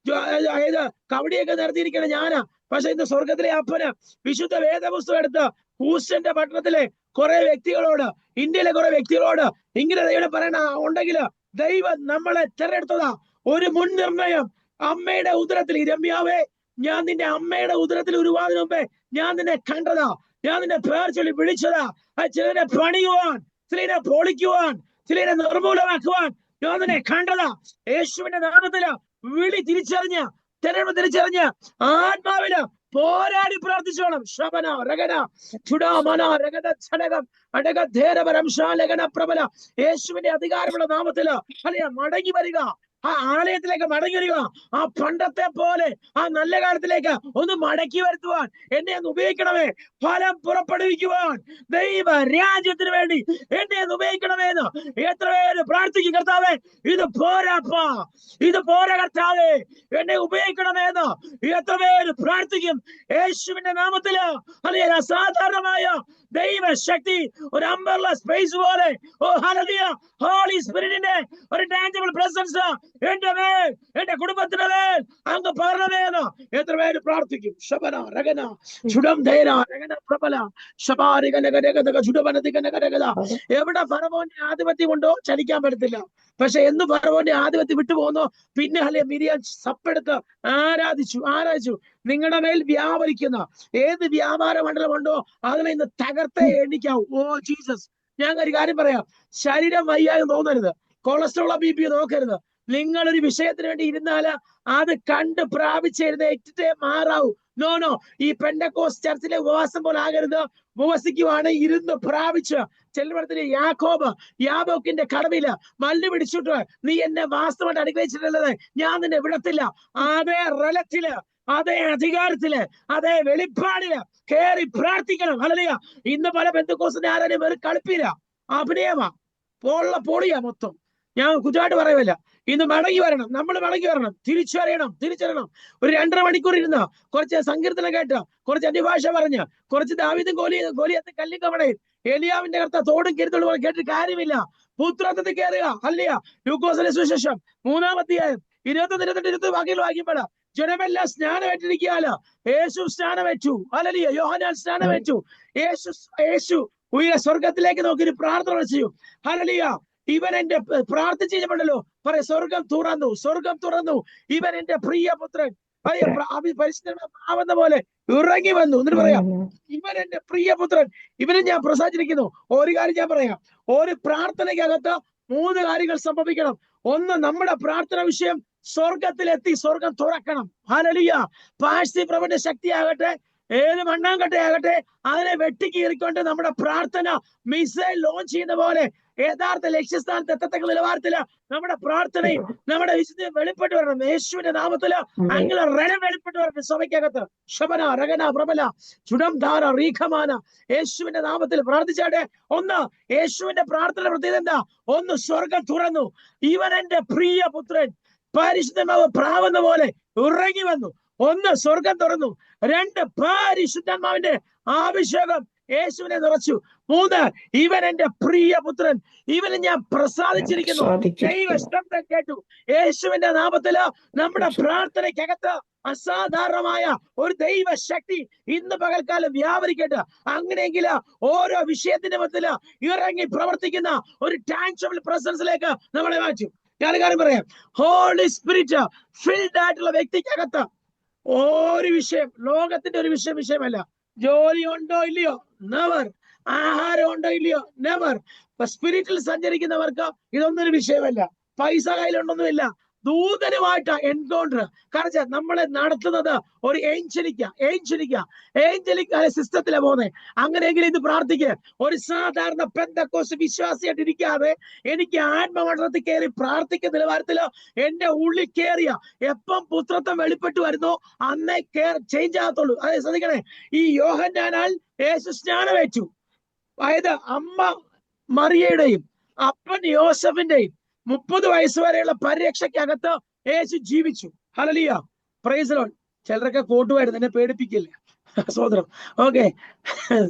S1: അതായത് കവടിയൊക്കെ നടത്തിയിരിക്കണ ഞാനാ. പക്ഷെ ഇന്ന് സ്വർഗത്തിലെ അപ്പന് വിശുദ്ധ വേദപുസ്തകം എടുത്ത് ഹൂസ്റ്റന്റെ പട്ടണത്തിലെ കുറെ വ്യക്തികളോട്, ഇന്ത്യയിലെ കുറെ വ്യക്തികളോട് ഇങ്ങനെ ദൈവം പറയണ ഉണ്ടെങ്കിൽ ദൈവം നമ്മളെ തെരഞ്ഞെടുത്തതാ. ഒരു മുൻനിർണയം. അമ്മയുടെ ഉദരത്തിൽ ഇരമ്യാവേ, ഞാൻ നിന്റെ അമ്മയുടെ ഉദരത്തിൽ ഉരുവാതിന് മുമ്പേ ഞാൻ നിന്നെ കണ്ടതാ, ഞാൻ നിന്നെ പേർ ചൊല്ലി വിളിച്ചതാ. ചിലരെ പണിയുവാൻ, ചിലരെ പൊളിക്കുവാൻ, ചിലരെ നിർമൂലമാക്കുവാൻ ഞാൻ നിന്നെ കണ്ടതാ. യേശുവിന്റെ നാമത്തില് വിളി തിരിച്ചറിഞ്ഞ്, തെരഞ്ഞെടുപ്പ് തിരിച്ചറിഞ്ഞ് ആത്മാവില് പോരാടി പ്രാർത്ഥിച്ചോണം. ശബന രഗന ചുടാമന രഗത ഛടകം അടകധേരപരം ശാലഗന പ്രബല. യേശുവിന്റെ അധികാരമുള്ള നാമത്തില് അല്ലെ മടങ്ങി വരിക, ആ ആലയത്തിലേക്ക് മടങ്ങി വരിക. ആ പണ്ടത്തെ പോലെ ആ നല്ല കാലത്തിലേക്ക് ഒന്ന് മടക്കി വരുത്തുവാൻ എന്നെ ഒന്ന് ഉപയോഗിക്കണമേ. ഫലം പുറപ്പെടുവിക്കുവാൻ ദൈവ രാജ്യത്തിന് വേണ്ടി എന്നെ ഒന്ന് ഉപയോഗിക്കണമേന്ന് എത്ര പേര് പ്രാർത്ഥിക്കും. കർത്താവേ, ഇത് പോരാപ്പാ, ഇത് പോരാ കർത്താവേ, എന്നെ ഉപയോഗിക്കണമേന്ന് എത്ര പേര് പ്രാർത്ഥിക്കും. യേശുവിന്റെ നാമത്തില് അല്ലെങ്കിൽ അസാധാരണമായ ദൈവശക്തി ഒരു അംബർല സ്പേസ് പോലെ, ഓ ഹല്ലേലൂയ, ഹോളി സ്പിരിറ്റിന്റെ ഒരു ടാഞ്ചിബിൾ പ്രസൻസ് എന്റെ മേൽ, എന്റെ കുടുംബത്തിന്റെ മേൽ അങ്ങ് പകരണമേന്ന് എത്ര പേര് പ്രാർത്ഥിക്കും? ശബന രഗന ചുടം ധൈര രഗന പ്രബല ശബാരികനഗരഗത ചുടവനദികനഗരഗത. എവിടെ ഫറവോന്റെ ആധിപത്യം കൊണ്ടോ ചലിക്കാൻ പറ്റത്തില്ല. പക്ഷെ എന്ന് ഫറവോന്റെ ആധിപത്യം വിട്ടുപോകുന്നോ പിന്നെ അല്ലെ മിരിയാൻ സപ്പെടുത്ത് ആരാധിച്ചു. നിങ്ങളുടെ മേൽ വ്യാപരിക്കുന്ന ഏത് വ്യാപാര മണ്ഡലമുണ്ടോ അതിനെ ഇന്ന് തകർത്തേ എണ്ണിക്കാവൂ. ഓ ജീസസ്, ഞാൻ ഒരു കാര്യം പറയാം. ശരീരം വയ്യാതെ തോന്നരുത്, കൊളസ്ട്രോളോ BP നോക്കരുത്. നിങ്ങളൊരു വിഷയത്തിന് വേണ്ടി ഇരുന്നാല് അത് കണ്ട് പ്രാപിച്ചെഴുന്നേറ്റേ മാറാവൂ. നോ, ഈ പെന്തക്കോസ്റ്റ് ചർച്ചിലെ ഉപവാസം പോലെ ആകരുത്. ഉപവസിക്കുവാണ് ഇരുന്ന് പ്രാപിച്ച്. ചെല്ലുപടത്തില് യാബോക്കിന്റെ കടവില് മല്ല് പിടിച്ചിട്ട് നീ എന്നെ വാസ്തവമായിട്ട് അനുഗ്രഹിച്ചിട്ടുള്ളത്, ഞാൻ നിന്നെ വിടത്തില്ല. അതേ റലത്തില്, അതേ അധികാരത്തില്, അതേ വെളിപ്പാടില് കേറി പ്രാർത്ഥിക്കണം. ഹല്ലേലൂയ. ഇന്ന് പല പെന്തക്കോസ്റ്റിന്റെ ആരാധന വെറും കളിപ്പില്ല, അഭിനയമാ, പൊളിയാ മൊത്തം. ഞാൻ കുറ്റമായിട്ട് പറയുമല്ല. ഇന്ന് മടങ്ങി വരണം, നമ്മൾ മടങ്ങി വരണം, തിരിച്ചറിയണം. ഒരു 2.5 മണിക്കൂർ ഇരുന്ന് കുറച്ച് സങ്കീർത്തനം കേട്ട്, കുറച്ച് അന്യഭാഷ പറഞ്ഞ്, കുറച്ച് ദാവീദും ഗോലിയത്തും കല്ലിക്കവണയും ഏലിയാവിന്റെ കർത്ത തോടും കരുത്തുള്ള പോലെ കേട്ടിട്ട് കാര്യമില്ല. പുത്രത്വത്തിൽ കയറുക. ഹല്ലേലൂയ. ലൂക്കോസിന്റെ സുവിശേഷം 3-ാം അധ്യായം 21-22 വാക്യങ്ങൾ ജനമെല്ലാം സ്നാനമേറ്റിരിക്കാലോ. യേശു സ്നാനമേറ്റു. ഹല്ലേലൂയ. യോഹന്നാൻ സ്നാനമേറ്റു. യേശു ഉയര സ്വർഗത്തിലേക്ക് നോക്കി ഒരു പ്രാർത്ഥന ചെയ്യൂ. ഹല്ലേലൂയ. ഇവൻ എന്റെ പ്രാർത്ഥിച്ചു കഴിഞ്ഞപ്പോഴല്ലോ പറയാം, സ്വർഗം തുറന്നു. ഇവൻ എന്റെ പ്രിയപുത്രൻ, പരിശുദ്ധമാവുന്ന പോലെ ഇറങ്ങി വന്നു. എന്നിട്ട് പറയാം, ഇവൻ എന്റെ പ്രിയപുത്രൻ, ഇവനെ ഞാൻ പ്രസാദിച്ചിരിക്കുന്നു. ഒരു കാര്യം ഞാൻ പറയാം, ഒരു പ്രാർത്ഥനയ്ക്കകത്ത് 3 കാര്യങ്ങൾ സംഭവിക്കണം. ഒന്ന്, നമ്മുടെ പ്രാർത്ഥന വിഷയം സ്വർഗത്തിലെത്തി സ്വർഗം തുറക്കണം. ഹല്ലേലൂയ. പാഴ്സി പ്രഭുവിന്റെ ശക്തിയാകട്ടെ, ഏത് മണ്ണാങ്കട്ടയാകട്ടെ, അതിനെ വെട്ടിക്കീറിക്കൊണ്ട് നമ്മുടെ പ്രാർത്ഥന മിസൈൽ ലോഞ്ച് ചെയ്യുന്ന പോലെ യഥാർത്ഥ ലക്ഷ്യസ്ഥാനത്ത് എത്തത്തക്ക നിലവാരത്തില് നമ്മുടെ പ്രാർത്ഥനയും നമ്മുടെ വിശുദ്ധിയും വെളിപ്പെട്ട് വരണം. യേശുവിന്റെ നാമത്തില് അങ്ങനെ രണം വെളിപ്പെട്ട് വരണം സഭയ്ക്കകത്ത്. ശബന രഗന പ്രബല ചുടം ധാര റീഖമാന. യേശുവിന്റെ നാമത്തിൽ പ്രാർത്ഥിച്ചാട്ടെ. ഒന്ന്, യേശുവിന്റെ പ്രാർത്ഥന പ്രത്യേകത എന്താ? ഒന്ന്, സ്വർഗം തുറന്നു. ഇവൻ എന്റെ പ്രിയ പുത്രൻ, പരിശുദ്ധമാവ് പ്രാവുന്ന പോലെ ഇറങ്ങി വന്നു. ഒന്ന്, സ്വർഗം തുറന്നു. 2, പരിശുദ്ധാത്മാവിന്റെ അഭിഷേകം യേശുവിനെ നിറച്ചു. 3, ഇവൻ എന്റെ പ്രിയപുത്രൻ, ഇവനെ ഞാൻ പ്രസാദിച്ചിരിക്കുന്നു. ദൈവശബ്ദം കേട്ടു. യേശുവിന്റെ നാമത്തില് നമ്മുടെ പ്രാർത്ഥനയ്ക്കകത്ത് അസാധാരണമായ ഒരു ദൈവശക്തി ഇന്ന് പകൽക്കാലം വ്യാപരിക്കട്ടെ. അങ്ങനെയെങ്കിൽ ഓരോ വിഷയത്തിന്റെ മധ്യത്തില് ഇറങ്ങി പ്രവർത്തിക്കുന്ന ഒരു ടാൻജിബിൾ പ്രസൻസിലേക്ക് നമ്മളെ മാറ്റും. ഞാൻ കാര്യം പറയാം, ഹോളി സ്പിരിറ്റ് ഫിൽഡ് ആയിട്ടുള്ള വ്യക്തിക്കകത്ത് ഒരു വിഷയം, ലോകത്തിന്റെ ഒരു വിഷയമല്ല. ജോലി ഉണ്ടോ ഇല്ലയോ, നെവർ. ആഹാരം ഉണ്ടോ ഇല്ലയോ, നെവർ. സ്പിരിറ്റിൽ സഞ്ചരിക്കുന്നവർക്ക് ഇതൊന്നും ഒരു വിഷയമല്ല. പൈസ കയ്യിലുണ്ടൊന്നുമില്ല. ദൂതനുമായിട്ട് എൻകൗണ്ടർ. കാരണം നമ്മളെ നടത്തുന്നത് ഒരു ഏഞ്ചലിക് സിസ്റ്റത്തിലാ പോകുന്നത്. അങ്ങനെയെങ്കിലും ഇത് പ്രാർത്ഥിക്കുക. ഒരു സാധാരണ പെന്തക്കോസ്റ്റ് വിശ്വാസിയായിട്ട് ഇരിക്കാതെ എനിക്ക് ആത്മമണ്ഡലത്തിൽ കയറി പ്രാർത്ഥിക്കുന്ന നിലവാരത്തില് എന്റെ ഉള്ളിൽ കയറിയ എപ്പം പുത്രത്വം വെളിപ്പെട്ട് വരുന്നോ അന്നേ ചേഞ്ച് ആകത്തുള്ളൂ. അതെ, ശ്രദ്ധിക്കണേ. ഈ യോഹന്നാനാൽ യേശു സ്നാനമേറ്റു. അതായത് അമ്മ മറിയയുടെയും അപ്പൻ യോസഫിന്റെയും 30 വയസ്സ് വരെയുള്ള പരിരക്ഷയ്ക്കകത്ത് യേശു ജീവിച്ചു. Hallelujah, praise the Lord. ചിലരൊക്കെ കോട്ടുമായിരുന്നു, എന്നെ പേടിപ്പിക്കില്ല. സോദരം. ഓക്കെ,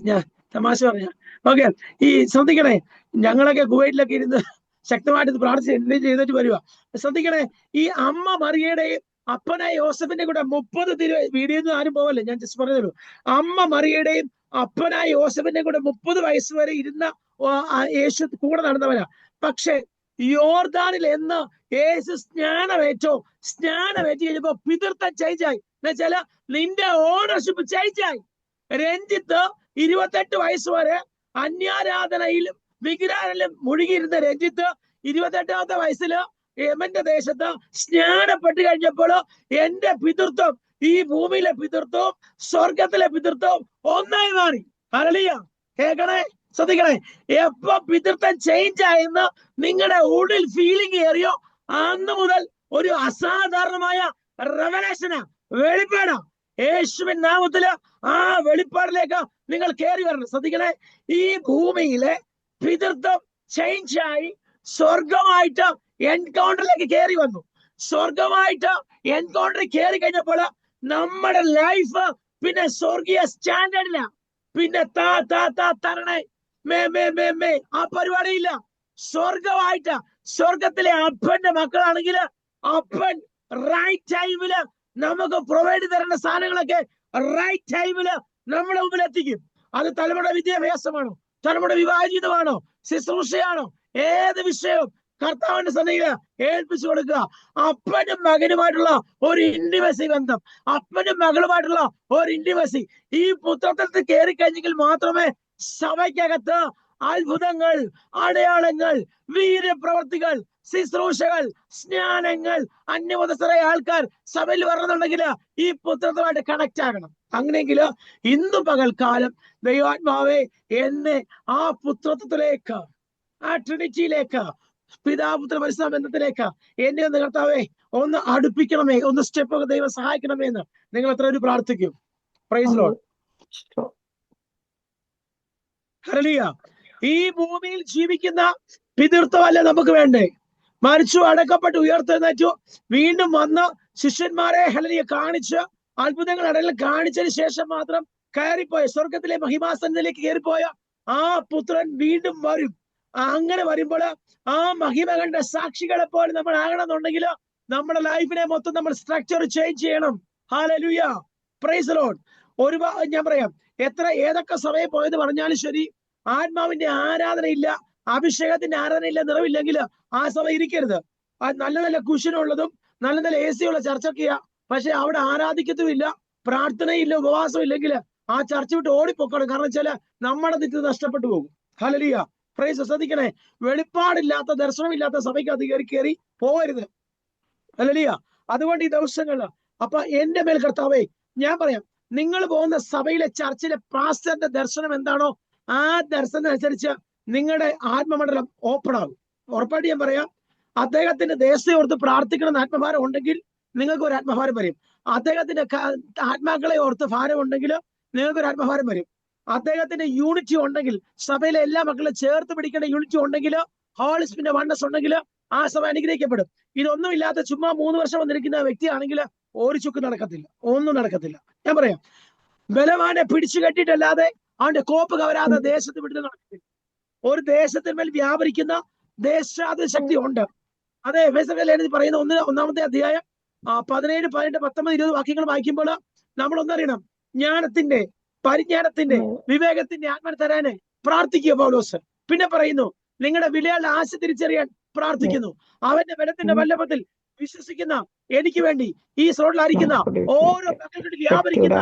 S1: ഞാൻ തമാശ പറഞ്ഞ. ഓക്കെ, ഈ ശ്രദ്ധിക്കണേ, ഞങ്ങളൊക്കെ കുവൈറ്റിലൊക്കെ ഇരുന്ന് ശക്തമായിട്ട് പ്രാർത്ഥിച്ച് എന്തെങ്കിലും ചെയ്തിട്ട് വരിക. ശ്രദ്ധിക്കണേ, ഈ അമ്മ മറിയയുടെയും അപ്പനായ യോസഫിന്റെ കൂടെ 30 വീഡിയോ ഒന്നും ആരും പോവല്ലേ, ഞാൻ ജസ്റ്റ് പറഞ്ഞു. അമ്മ മറിയയുടെയും അപ്പനായ യോസഫിന്റെ കൂടെ 30 വയസ്സ് വരെ ഇരുന്ന യേശു കൂടെ നടന്നവരാ. പക്ഷെ യോർദാനിൽ എന്ന് യേശു സ്നാനമേറ്റു കഴിഞ്ഞപ്പോ പിതൃത്വം ചേഞ്ചായി. എന്നുവെച്ചാല് നിന്റെ ഓണർഷിപ്പ് ചേഞ്ചായി. രഞ്ജിത്ത് 28 വയസ്സ് വരെ അന്യാരാധനയിലും വിഗ്രഹാലും മുഴുകിയിരുന്ന രഞ്ജിത്ത് 28ാമത്തെ വയസ്സില് യമന്റെ ദേശത്ത് സ്നാനപ്പെട്ട് കഴിഞ്ഞപ്പോൾ എന്റെ പിതൃത്വം, ഈ ഭൂമിയിലെ പിതൃത്വം സ്വർഗത്തിലെ പിതൃത്വം ഒന്നായി മാറി. ഹല്ലേലൂയ. കേൾക്കണേ, ശ്രദ്ധിക്കണേ. എപ്പോ പിതൃത്വം ചേഞ്ച് ആയെന്ന് നിങ്ങളുടെ ഉള്ളിൽ ഫീലിംഗ് ഏറിയോ അന്ന് മുതൽ ഒരു അസാധാരണമായ റെവലേഷനാ, വെളിപ്പാടാ. യേശുവിൻ നാമത്തില് ആ വെളിപ്പാടിലേക്ക് നിങ്ങൾ കയറി വരണം. ശ്രദ്ധിക്കണേ, ഈ ഭൂമിയിലെ പിതൃത്വം ചേഞ്ച് ആയി സ്വർഗമായിട്ട് എൻകൗണ്ടറിലേക്ക് കയറി വന്നു. സ്വർഗമായിട്ട് എൻകൗണ്ടറിൽ കയറി കഴിഞ്ഞപ്പോൾ നമ്മുടെ ലൈഫ് പിന്നെ സ്വർഗീയ സ്റ്റാൻഡേർഡിലാണ്. പിന്നെ തരണേ, മേ ആ പരിപാടിയില്ല. സ്വർഗമായിട്ട് സ്വർഗത്തിലെ അപ്പന്റെ മക്കളാണെങ്കിൽ അപ്പൻ റൈറ്റ് ടൈമില് നമുക്ക് പ്രൊവൈഡ് തരേണ്ട സാധനങ്ങളൊക്കെ റൈറ്റ് ടൈമില് നമ്മുടെ മുമ്പിൽ എത്തിക്കും. അത് തലമുറ വിദ്യാഭ്യാസമാണോ, തലമുറ വിവാഹിതമാണോ, ശുശ്രൂഷയാണോ, ഏത് വിഷയവും കർത്താവിന്റെ സന്നിധിയിൽ ഏൽപ്പിച്ചു കൊടുക്കുക. അപ്പനും മകനുമായിട്ടുള്ള ഒരു ഇന്റിമസി ബന്ധം, അപ്പനും മകളുമായിട്ടുള്ള ഒരു ഇന്റിമസി ഈ പുത്രത്വത്തിൽ കയറി കഴിഞ്ഞെങ്കിൽ മാത്രമേ സഭയ്ക്കകത്ത് അത്ഭുതങ്ങൾ, അടയാളങ്ങൾ, വീര്യപ്രവർത്തികൾ, ശുശ്രൂഷകൾ, സ്നാനങ്ങൾ, അന്യമതസ്ഥരായ ആൾക്കാർ സഭയിൽ വരണമെന്നുണ്ടെങ്കിൽ ഈ പുത്രത്വമായിട്ട് കണക്ട് ആകണം. അങ്ങനെയെങ്കിൽ ഇന്ന് പകൽക്കാലം ദൈവാത്മാവെ എന്നെ ആ പുത്രത്വത്തിലേക്ക്, ആ ട്രിനിറ്റിയിലേക്ക്, പിതാപുത്ര പരിശുദ്ധ ബന്ധത്തിലേക്ക് എന്നെ ഒന്ന് കർത്താവേ ഒന്ന് അടുപ്പിക്കണമേ, ഒന്ന് സ്റ്റെപ്പ് ദൈവം സഹായിക്കണമേ എന്ന് നിങ്ങൾ എത്ര ഒരു പ്രാർത്ഥിക്കും. Praise Lord. ഹല്ലേലൂയ. ഈ ഭൂമിയിൽ ജീവിക്കുന്ന പിതൃത്വമല്ല നമുക്ക് വേണ്ടേ. മരിച്ചു, അടക്കപ്പെട്ടു, ഉയർത്തെഴുന്നേറ്റു, വീണ്ടും വന്ന് ശിഷ്യന്മാരെ ഹല്ലേലൂയ കാണിച്ച് അത്ഭുതങ്ങൾ അടയാളം കാണിച്ചതിന് ശേഷം മാത്രം കയറിപ്പോയ സ്വർഗത്തിലെ മഹിമാസനത്തിലേക്ക് കയറിപ്പോയ ആ പുത്രൻ വീണ്ടും വരും. അങ്ങനെ വരുമ്പോൾ ആ മഹിമ കണ്ട സാക്ഷികളെ പോലെ നമ്മൾ ആകണമെന്നുണ്ടെങ്കിൽ നമ്മുടെ ലൈഫിനെ മൊത്തം നമ്മൾ സ്ട്രക്ചർ ചേഞ്ച് ചെയ്യണം. ഹല്ലേലൂയ. Praise Lord. ഞാൻ പറയാം, ഏതൊക്കെ സഭയിൽ പോയത് പറഞ്ഞാലും ശരി, ആത്മാവിന്റെ ആരാധന ഇല്ല, അഭിഷേകത്തിന്റെ ആരാധന ഇല്ല, നിറവില്ലെങ്കിൽ ആ സഭ ഇരിക്കരുത്. നല്ല നല്ല കുശനുള്ളതും നല്ല നല്ല AC ഉള്ള ചർച്ചൊക്കെയാ, പക്ഷെ അവിടെ ആരാധിക്കത്തുമില്ല, പ്രാർത്ഥനയില്ല, ഉപവാസം ഇല്ലെങ്കിൽ ആ ചർച്ച വിട്ട് ഓടിപ്പോക്കണം. കാരണം വെച്ചാല് നമ്മുടെ നിത്യം നഷ്ടപ്പെട്ടു പോകും. ഹല്ലേലൂയ. പ്രൈസ്. ശ്രദ്ധിക്കണേ, വെളിപ്പാടില്ലാത്ത, ദർശനമില്ലാത്ത സഭയ്ക്ക് കയറി പോകരുത്. ഹല്ലേലൂയ. അതുകൊണ്ട് ഈ ദിവസങ്ങളില് അപ്പൊ എന്റെ മേൽ കർത്താവേ, ഞാൻ പറയാം, നിങ്ങൾ പോകുന്ന സഭയിലെ ചർച്ചിലെ പാസ്റ്ററിന്റെ ദർശനം എന്താണോ ആ ദർശനം അനുസരിച്ച് നിങ്ങളുടെ ആത്മമണ്ഡലം ഓപ്പൺ ആകും. ഉറപ്പായിട്ട് ഞാൻ പറയാം, അദ്ദേഹത്തിന്റെ ദേശത്തെ ഓർത്ത് പ്രാർത്ഥിക്കണം ആത്മഭാരം ഉണ്ടെങ്കിൽ നിങ്ങൾക്ക് ഒരു ആത്മഭാരം വരും. അദ്ദേഹത്തിന്റെ ആത്മാക്കളെ ഓർത്ത് ഭാരം ഉണ്ടെങ്കിൽ നിങ്ങൾക്ക് ഒരു ആത്മഭാരം വരും. അദ്ദേഹത്തിന്റെ യൂണിറ്റി ഉണ്ടെങ്കിൽ, സഭയിലെ എല്ലാ മക്കളെ ചേർത്ത് പിടിക്കേണ്ട യൂണിറ്റി ഉണ്ടെങ്കിൽ, ഹോളി സ്പിരിറ്റിന്റെ വണ്ണസ് ഉണ്ടെങ്കിൽ ആ സഭ അനുഗ്രഹിക്കപ്പെടും. ഇതൊന്നും ഇല്ലാത്ത ചുമ്മാ 3 വർഷം വന്നിരിക്കുന്ന വ്യക്തിയാണെങ്കിൽ ഒരു ചുക്ക് നടക്കത്തില്ല, ഒന്നും നടക്കത്തില്ല. ഞാൻ പറയാം, ബലവാനെ പിടിച്ചു കെട്ടിയിട്ടല്ലാതെ അവന്റെ കോപ്പ് കവരാതെ ദേശത്ത് വിടുന്ന നടക്കത്തില്ല. ഒരു ദേശത്തിന്മേൽ വ്യാപരിക്കുന്ന ദേശാത ശക്തി ഉണ്ട്. അത് എഫേസ്യർക്കാരിൽ പറയുന്ന 1-ാമത്തെ അധ്യായം 17, 18, 19, 20 വാക്യങ്ങൾ വായിക്കുമ്പോൾ നമ്മൾ ഒന്നറിയണം, ജ്ഞാനത്തിന്റെ, പരിജ്ഞാനത്തിന്റെ, വിവേകത്തിന്റെ ആത്മാവിനെ തരാന് പ്രാർത്ഥിക്കുക പൗലോസ്. പിന്നെ പറയുന്നു, നിങ്ങളുടെ വിലയുള്ള ആശ തിരിച്ചറിയാൻ പ്രാർത്ഥിക്കുന്നു. അവന്റെ ബലത്തിന്റെ വല്ലഭത്തിൽ വിശ്വസിക്കുന്ന എനിക്ക് വേണ്ടി ഈ സ്രോട്ടിലായിരിക്കുന്ന ഓരോ മക്കൾക്കും വ്യാപരിക്കുന്ന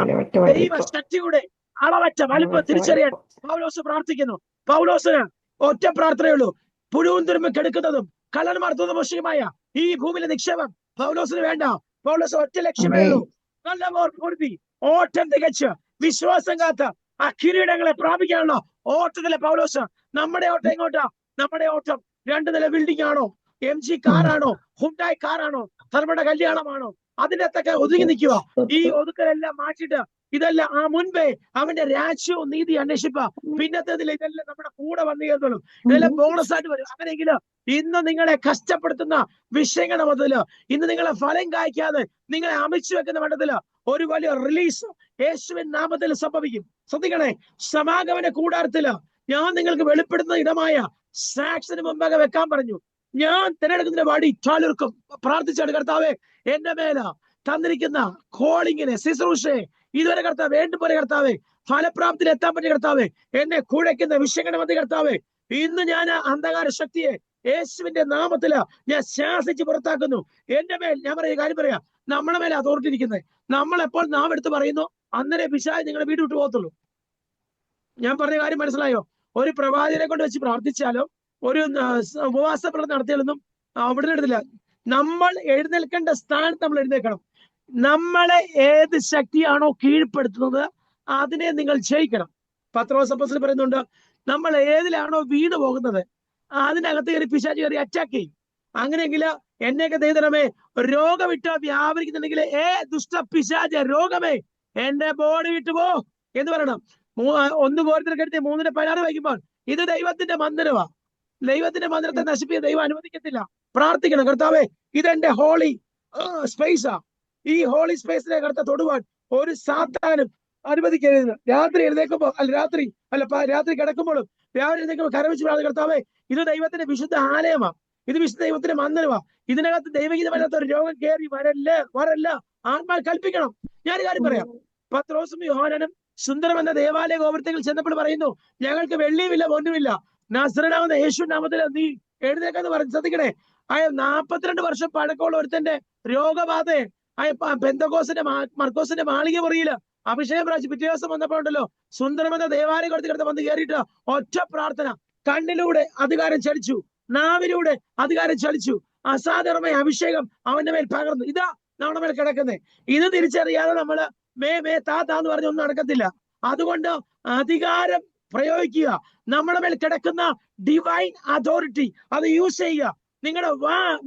S1: ദൈവശക്തിയുടെ അളവറ്റ വലുപ്പം തിരിച്ചറിയാൻ പൗലോസ് പ്രാർത്ഥിക്കുന്നു. പൗലോസിന് ഒറ്റ പ്രാർത്ഥനയുള്ളൂ, പുഴുവും തുരുമ്പും കെടുക്കുന്നതും കള്ളന്മാർ ദുർദോഷമായ ഈ ഭൂമിയിലെ നിക്ഷേപം പൗലോസിന് വേണ്ട. പൗലോസ് ഒറ്റ ലക്ഷ്യമേ ഉള്ളൂ, നല്ല പൊരുതി ഓട്ടം തികച്ച് വിശ്വാസം കാത്ത ആ കിരീടങ്ങളെ പ്രാപിക്കാനുള്ള ഓട്ടത്തിലെ പൗലോസ്. നമ്മുടെ ഓട്ടം എങ്ങോട്ടാ? നമ്മുടെ ഓട്ടം 2 നില ബിൽഡിംഗ് ആണോ, MG കാറാണോ, ഹുണ്ടായി കാറാണോ, തലമുറ കല്യാണമാണോ, അതിനകത്തൊക്കെ ഒതുങ്ങി നിൽക്കുക. ഈ ഒതുക്കലെല്ലാം മാറ്റിയിട്ട് ഇതെല്ലാം ആ മുൻപേ അവന്റെ രാജ്യവും നീതി അന്വേഷിപ്പ. പിന്നത്തേതിൽ ഇതെല്ലാം നമ്മുടെ കൂടെ വന്നു ചേർന്നോളും. ഇതെല്ലാം ബോണസ് ആയിട്ട് വരും. അങ്ങനെയെങ്കിൽ ഇന്ന് നിങ്ങളെ കഷ്ടപ്പെടുത്തുന്ന വിഷയങ്ങളുടെ മൊത്തത്തില്, ഇന്ന് നിങ്ങളെ ഫലം കായ്ക്കാതെ നിങ്ങളെ അമിച്ചു വെക്കുന്ന മണ്ഡലത്തില് ഒരു വലിയ റിലീസ് യേശുവിൻ നാമത്തിൽ സംഭവിക്കും. ശ്രദ്ധിക്കണേ, സമാഗമന കൂടാരത്തില് ഞാൻ നിങ്ങൾക്ക് വെളിപ്പെടുത്തുന്ന ഇടമായ സാക്ഷിന് മുമ്പാകെ വെക്കാൻ പറഞ്ഞു. ഞാൻ തിരഞ്ഞെടുക്കുന്ന വാടി ചാലുർക്കും പ്രാർത്ഥിച്ചാണ്, കർത്താവേ എന്റെ മേല തന്നിരിക്കുന്ന കോളിങ്ങിനെ, ശുശ്രൂഷയെ ഇതുവരെ കർത്താവ് വേണ്ടും പോലെ കർത്താവേ ഫലപ്രാപ്തിയിൽ എത്താൻ പറ്റിയ കർത്താവേ എന്നെ കുഴയ്ക്കുന്ന വിഷയങ്ങളുടെ മധ്യ കർത്താവേ, ഇന്ന് ഞാൻ അന്ധകാര ശക്തിയെ യേശുവിന്റെ നാമത്തില് ഞാൻ ശാസിച്ച് പുറത്താക്കുന്നു. എന്റെ മേൽ ഞാൻ പറയുക കാര്യം പറയാ, നമ്മളെ മേലെ അതോറിറ്റി ഇരിക്കുന്നത്. നമ്മളെപ്പോൾ നാം എടുത്ത് പറയുന്നു അന്നേരം പിശാച് നിങ്ങളുടെ വീട് വിട്ടു പോകത്തുള്ളൂ. ഞാൻ പറഞ്ഞ കാര്യം മനസ്സിലായോ? ഒരു പ്രവാചകനെ കൊണ്ട് വെച്ച് പ്രാർത്ഥിച്ചാലോ ഒരു ഉപവാസ പ്രവർത്തനം നടത്തിയാലൊന്നും അവിടെ എടുത്തില്ല. നമ്മൾ എഴുന്നേൽക്കേണ്ട സ്ഥാനത്ത് നമ്മൾ എഴുന്നേൽക്കണം. നമ്മളെ ഏത് ശക്തിയാണോ കീഴ്പ്പെടുത്തുന്നത് അതിനെ നിങ്ങൾ ജയിക്കണം. പത്രോസ് അപ്പോസ്തലൻ പറയുന്നുണ്ട്, നമ്മൾ ഏതിലാണോ വീണ് പോകുന്നത് അതിനകത്ത് കയറി പിശാച് കയറി അറ്റാക്ക് ചെയ്യും. അങ്ങനെയെങ്കിൽ എന്നെയൊക്കെ ദൈവമേ, രോഗം വിട്ട് വ്യാപരിക്കുന്നുണ്ടെങ്കിൽ ദുഷ്ട പിശാച രോഗമേ എന്റെ ബോഡി വിട്ടു പോ എന്ന് പറയണം. 1 കൊരിന്ത്യർ 3:16 വായിക്കുമ്പോൾ ഇത് ദൈവത്തിന്റെ മന്ദിരമാ. ദൈവത്തിന്റെ മന്ദിരത്തെ നശിപ്പിക്കാൻ ദൈവം അനുവദിക്കത്തില്ല. പ്രാർത്ഥിക്കണം, കർത്താവേ ഇതെന്റെ ഹോളി സ്പേസാ, ഈ ഹോളി സ്പേസിനെ കർത്താവ് തൊടുവാൻ ഒരു സാത്താനും അനുവദിക്കരുത്. രാത്രി എഴുന്നേൽക്കുമ്പോൾ രാത്രി കിടക്കുമ്പോഴും രാവിലെ എഴുന്നേൽക്കുമ്പോൾ കരവിച്ച് പ്രാർത്ഥന, കർത്താവേ ഇത് ദൈവത്തിന്റെ വിശുദ്ധ ആലയമാണ്, ഇത് വിശുദ്ധ ദൈവത്തിന്റെ മന്ദിരമാണ്, ഇതിനകത്ത് ദൈവഗീതമല്ലാത്ത ഒരു രോഗം കയറി വരല്ല. ആത്മാവ് കൽപ്പിക്കണം. ഞാൻ കാര്യം പറയാം. പത്രോസും യോഹന്നാനും സുന്ദരം എന്ന ദേവാലയ ഗോപുരത്തിൽ ചെന്നപ്പോൾ പറയുന്നു, ഞങ്ങൾക്ക് വെള്ളിയുമില്ല പൊന്നുമില്ല, നസറേനാകുന്ന യേശു നാമത്തിൽ നീ എഴുന്നേക്കെന്ന് പറഞ്ഞു. ശ്രദ്ധിക്കണേ, 42 വർഷം പഴക്കമുള്ള ഒരുത്തന്റെ രോഗബാധയെ പെന്തക്കോസിന്റെ മർക്കോസിന്റെ മാളിക മുറിയില് അഭിഷേകം പ്രാപിച്ച് പിറ്റേ ദിവസം വന്നപ്പോഴുണ്ടല്ലോ, സുന്ദരമെന്ന ദേവാലയ കൊടുത്ത് വന്ന് കയറിയിട്ട് ഒറ്റ പ്രാർത്ഥന. കണ്ണിലൂടെ അധികാരം ചലിച്ചു, നാവിലൂടെ അധികാരം ചലിച്ചു, അസാധാരണമായ അഭിഷേകം അവന്റെ മേൽ പകർന്നു. ഇതാ നമ്മുടെ മേൽ കിടക്കുന്നേ. ഇത് തിരിച്ചറിയാതെ നമ്മള് മേ താന്ന് പറഞ്ഞൊന്നും നടക്കത്തില്ല. അതുകൊണ്ട് അധികാരം പ്രയോഗിക്കുക. നമ്മുടെ മേൽ കിടക്കുന്ന ഡിവൈൻ അതോറിറ്റി അത് യൂസ് ചെയ്യുക. നിങ്ങളുടെ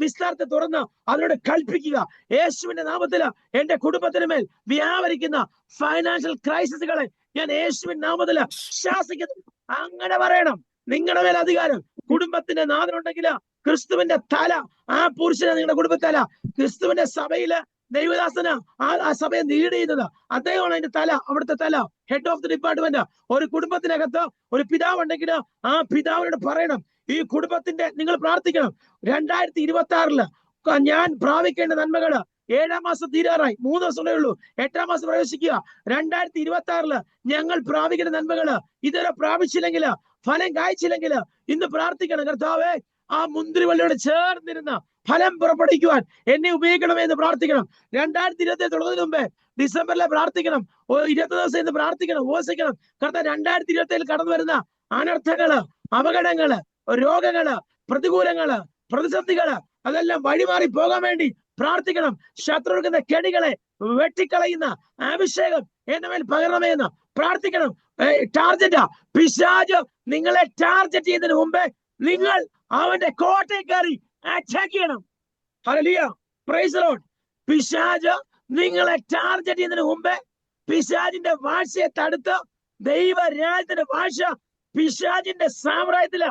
S1: വിസ്താരത്തെ തുറന്ന് അതിനോട് കൽപ്പിക്കുക, യേശുവിന്റെ നാമത്തില് എന്റെ കുടുംബത്തിന് മേൽ വ്യാപരിക്കുന്ന ഫൈനാൻഷ്യൽ ക്രൈസിസുകളെ ഞാൻ യേശുവിന്റെ നാമത്തില് ശാസിക്കുന്നു. അങ്ങനെ പറയണം. നിങ്ങളുടെ മേൽ അധികാരം. കുടുംബത്തിന്റെ നാഥനുണ്ടെങ്കിൽ ക്രിസ്തുവിന്റെ തല, ആ പുരുഷനെ നിങ്ങളുടെ കുടുംബത്തല. ക്രിസ്തുവിന്റെ സഭയില് ദൈവദാസന് ആ സഭയെ ലീഡ് ചെയ്യുന്നത് അദ്ദേഹമാണ്. അതിന്റെ തല, അവിടുത്തെ തല, ഹെഡ് ഓഫ് ദി ഡിപ്പാർട്ട്മെന്റ്. ഒരു കുടുംബത്തിനകത്ത് ഒരു പിതാവ് ഉണ്ടെങ്കിൽ ആ പിതാവിനോട് പറയണം, ഈ കുടുംബത്തിന്റെ നിങ്ങൾ പ്രാർത്ഥിക്കണം. 2026 ഞാൻ പ്രാപിക്കേണ്ട നന്മകള് 7-ാം മാസം തീരാറായി, 3 ദിവസമേ ഉള്ളൂ, 8-ാം മാസം പ്രവേശിക്കുക. 2026 ഞങ്ങൾ പ്രാപിക്കേണ്ട നന്മകള് ഇതുവരെ പ്രാപിച്ചില്ലെങ്കിൽ, ഫലം കായ്ച്ചില്ലെങ്കിൽ ഇന്ന് പ്രാർത്ഥിക്കണം. കർത്താവേ, ആ മുന്തിരിവള്ളിയോട് ചേർന്നിരുന്ന ഫലം പുറപ്പെടുവിക്കുവാൻ എന്നെ ഉപയോഗിക്കണമെന്ന് പ്രാർത്ഥിക്കണം. 2027 തുടങ്ങുന്നതിന് മുമ്പേ ഡിസംബറിലെ പ്രാർത്ഥിക്കണം. 20 ദിവസം ഇന്ന് പ്രാർത്ഥിക്കണം, ഉപവസിക്കണം. കർത്താവ് 2027 കടന്നു വരുന്ന അനർത്ഥങ്ങള്, അപകടങ്ങള്, രോഗങ്ങള്, പ്രതികൂലങ്ങള്, പ്രതിസന്ധികള് അതെല്ലാം വഴിമാറി പോകാൻ വേണ്ടി പ്രാർത്ഥിക്കണം. ശത്രുവിന്റെ കെണികളെ വെട്ടിക്കളയുന്ന അഭിഷേകം എന്റെ മേൽ പകരണമെന്ന് പ്രാർത്ഥിക്കണം. ടാർജറ്റാ പിശാച് നിങ്ങളെ ടാർജറ്റ് ചെയ്യുന്നതിന് മുമ്പേ നിങ്ങൾ അവന്റെ കോട്ടയിൽ കയറി അറ്റാക്ക് ചെയ്യണം. Hallelujah, praise the Lord. പിശാച് നിങ്ങളെ ടാർജറ്റ് ചെയ്യുന്നതിന് മുമ്പേ പിശാചിന്റെ വാഴ്ചയെ തടുത്ത് ദൈവരാജ്യത്തിന്റെ വാഴ്ച പിശാചിന്റെ സാമ്രാജ്യത്തില്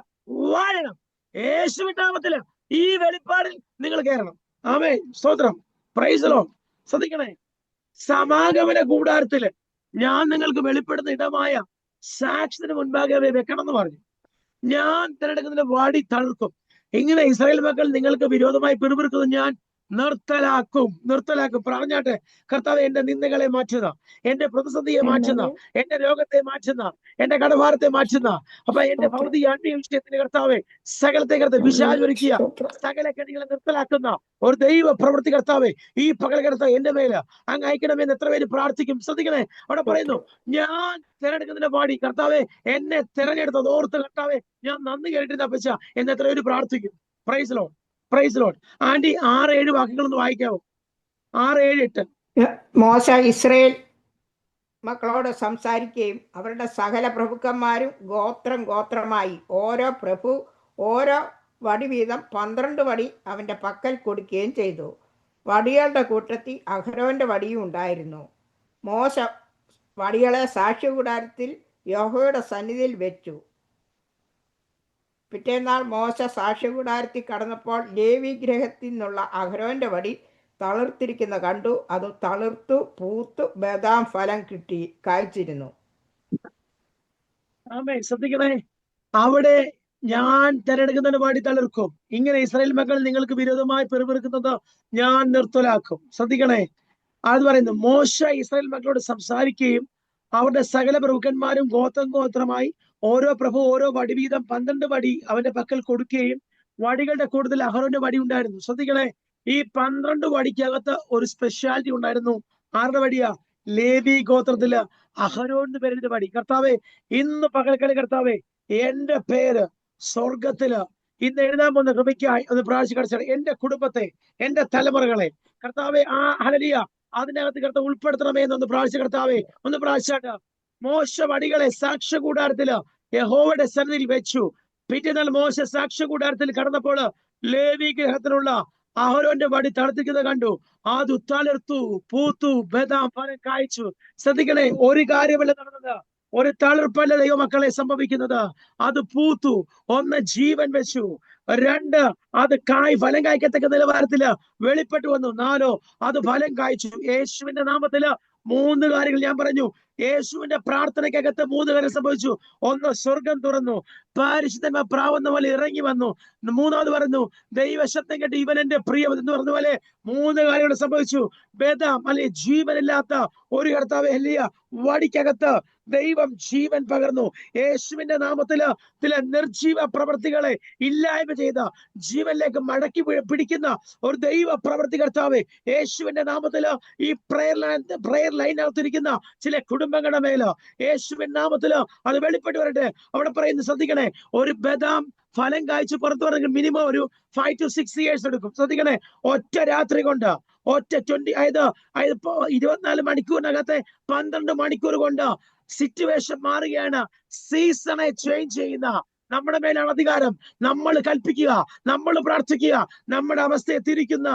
S1: വാഴണം. യേശുവിന്റെ നാമത്തില് ഈ വെളിപ്പാടിൽ നിങ്ങൾ കയറണം. ആമേൻ, സ്തോത്രം, പ്രൈസ് ദി ലോർഡ്. ശ്രദ്ധിക്കണേ, സമാഗമന കൂടാരത്തില് ഞാൻ നിങ്ങൾക്ക് വെളിപ്പെടുന്ന ഇടമായ സാക്ഷ്യത്തിന് മുൻപാകെ വെക്കണം എന്ന് പറഞ്ഞു. ഞാൻ തിരഞ്ഞെടുക്കുന്നതിന്റെ വാടി തളർക്കും. ഇങ്ങനെ ഇസ്രായേൽ മക്കൾ നിങ്ങൾക്ക് വിരോധമായി പിറുപിറുക്കുന്നത് ഞാൻ നിർത്തലാക്കും. പറഞ്ഞാട്ടെ, കർത്താവ് എന്റെ നിന്ദകളെ മാറ്റുന്ന, എന്റെ പ്രതിസന്ധിയെ മാറ്റുന്ന, എന്റെ രോഗത്തെ മാറ്റുന്ന, എന്റെ കടഭാരത്തെ മാറ്റുന്ന, അപ്പൊ എന്റെ ഭൗതിക അന്യ വിഷയത്തിന് കർത്താവെ സകലത്തെ കർത്താവ് വിശാലൊരുക്കിയ സകല കെണികളെ നിർത്തലാക്കുന്ന ഒരു ദൈവ പ്രവൃത്തി കർത്താവെ ഈ പകൽ കർത്താവ് എന്റെ മേല് അങ്ങ് അയക്കണമെന്ന് എത്ര പേര് പ്രാർത്ഥിക്കും. ശ്രദ്ധിക്കണേ, അവിടെ പറയുന്നു, ഞാൻ തിരഞ്ഞെടുക്കുന്നതിന്റെ പാടി കർത്താവെ എന്നെ തിരഞ്ഞെടുത്തത് ഓർത്ത് കർത്താവെ ഞാൻ നന്ദി കേട്ടിരുന്ന പച്ച എന്ന് എത്ര പേര് പ്രാർത്ഥിക്കും. Praise Lord, praise Lord. Aunty 6-7 വാക്യങ്ങളൊന്ന് വായിക്കാവോ? 6-7-8.
S2: മോശ ഇസ്രായേൽ മക്കളോട് സംസാരിക്കുകയും അവരുടെ സകല പ്രഭുക്കന്മാരും ഗോത്രമായി ഓരോ വടി വീതം 12 വടി അവന്റെ പക്കൽ കൊടുക്കുകയും ചെയ്തു. വടികളുടെ കൂട്ടത്തിൽ അഹരോന്റെ വടിയും ഉണ്ടായിരുന്നു. മോശ വടികളെ സാക്ഷ്യകൂടാരത്തിൽ യഹോവയുടെ സന്നിധിയിൽ വെച്ചു. പിറ്റേന്നാൾ മോശ സാക്ഷ്യകൂടാരത്തിൽ കടന്നപ്പോൾ ലേവി ഗൃഹത്തിൽ നിന്നുള്ള അഹരോന്റെ വടി തളിർത്തിരിക്കുന്ന കണ്ടു. അത് തളിർത്തു പൂത്തു ബദാം ഫലം കായ്ച്ചിരുന്നു.
S1: ശ്രദ്ധിക്കണേ, അവിടെ ഞാൻ തിരഞ്ഞെടുക്കുന്നതിന് പാടി തളിർക്കും. ഇങ്ങനെ ഇസ്രായേൽ മക്കൾ നിങ്ങൾക്ക് വിരോധമായി പിറുപിറുക്കുന്നത് ഞാൻ നിർത്തലാക്കും. ശ്രദ്ധിക്കണേ, അത് പറയുന്നു, മോശ ഇസ്രായേൽ മക്കളോട് സംസാരിക്കുകയും അവരുടെ സകല പ്രഭുക്കന്മാരും ഗോത്രമായി ഓരോ പ്രഭു ഓരോ വടി വീതം 12 വടി അവന്റെ പക്കൽ കൊടുക്കുകയും വടികളുടെ കൂടുതൽ അഹരോന്റെ വടി ഉണ്ടായിരുന്നു. ശ്രദ്ധിക്കണേ, ഈ 12 വടിക്കകത്ത് ഒരു സ്പെഷ്യാലിറ്റി ഉണ്ടായിരുന്നു. ആരുടെ വടിയാ? ലേവി ഗോത്രത്തില് അഹരോന്റെ പേരിന്റെ വടി. കർത്താവെ, ഇന്ന് പകൽക്കളി കർത്താവെ എന്റെ പേര് സ്വർഗത്തില് ഇന്ന് എഴുതാൻ പോകുന്ന കൃപയ്ക്കായി ഒന്ന് പ്രാർത്ഥിച്ച് കടച്ചാൽ എന്റെ കുടുംബത്തെ, എന്റെ തലമുറകളെ കർത്താവെ ആ ഹല്ലേലൂയ അതിനകത്ത് കർത്താവ് ഉൾപ്പെടുത്തണമേ എന്നൊന്ന് പ്രാർത്ഥിച്ച കർത്താവെ ഒന്ന് പ്രാർത്ഥിച്ചാട്ട്. മോശ വടികളെ സാക്ഷ്യകൂടാരത്തില് യഹോവയുടെ സന്നിധിയിൽ വെച്ചു. പിറ്റേന്നാൾ മോശ സാക്ഷ്യകൂടാരത്തിൽ കടന്നപ്പോൾ ലേവി ഗൃഹത്തിലുള്ള അഹരോന്റെ വടി തളർത്തിക്കുന്നത് കണ്ടു. അത് തളിർത്തു പൂത്തു ബദാം ഫലം കായ്ച്ചു. ശ്രദ്ധിക്കണേ, ഒരു കാര്യമല്ല നടന്നത്, ഒരു തളിർപ്പല്ല ദൈവമക്കളെ സംഭവിക്കുന്നത്. അത് പൂത്തു, 1 ജീവൻ വെച്ചു, 2 അത് ഫലം കായ്ക്കത്തക്ക നിലവാരത്തില് വെളിപ്പെട്ടു വന്നു, 4 അത് ഫലം കായ്ച്ചു. യേശുവിന്റെ നാമത്തില് 3 കാര്യങ്ങൾ ഞാൻ പറഞ്ഞു. യേശുവിന്റെ പ്രാർത്ഥനയ്ക്കകത്ത് 3 കാര്യം സംഭവിച്ചു. ഒന്ന്, സ്വർഗം തുറന്നു, പരിശുദ്ധന്മാർ പ്രാവുന്ന പോലെ ഇറങ്ങി വന്നു. മൂന്നാമത് പറഞ്ഞു, ദൈവശബ്ദം കേട്ട് ഇവൻ എന്റെ പ്രിയം എന്ന് പറഞ്ഞ പോലെ 3 കാര്യങ്ങൾ സംഭവിച്ചു. ബേദാം അല്ലെ ജീവനില്ലാത്ത ഒരു കർത്താവ് എലിയ വടിക്കകത്ത് ദൈവം ജീവൻ പകർന്നു. യേശുവിന്റെ നാമത്തില് ചില നിർജീവ പ്രവൃത്തികളെ ഇല്ലായ്മ ചെയ്ത ജീവനിലേക്ക് മടക്കി പിടിക്കുന്ന ഒരു ദൈവ പ്രവൃത്തി കർത്താവ് യേശുവിന്റെ നാമത്തില് ഈ പ്രയർ ലൈനകത്തിരിക്കുന്ന ചില കുടുംബങ്ങളുടെ മേല് യേശുവിന്റെ നാമത്തില് അത് വെളിപ്പെട്ട് വരട്ടെ. അവിടെ പറയുന്നത് ശ്രദ്ധിക്കണേ, ഒരു ബദാം ഫലം കായ്ച്ച് പുറത്തു വരണമെങ്കിൽ മിനിമം ഒരു 5 to 6 years എടുക്കും. ശ്രദ്ധിക്കണേ, ഒറ്റ രാത്രി കൊണ്ട്, ഒറ്റ 24 മണിക്കൂറിനകത്തെ 12 മണിക്കൂർ കൊണ്ട് സിറ്റുവേഷൻ മാറുകയാണ്. സീസണെ ചേഞ്ച് ചെയ്യുന്ന നമ്മുടെ മേലാണ് അധികാരം. നമ്മൾ കൽപ്പിക്കുക, നമ്മൾ പ്രാർത്ഥിക്കുക, നമ്മുടെ അവസ്ഥയെ തിരിക്കുന്ന,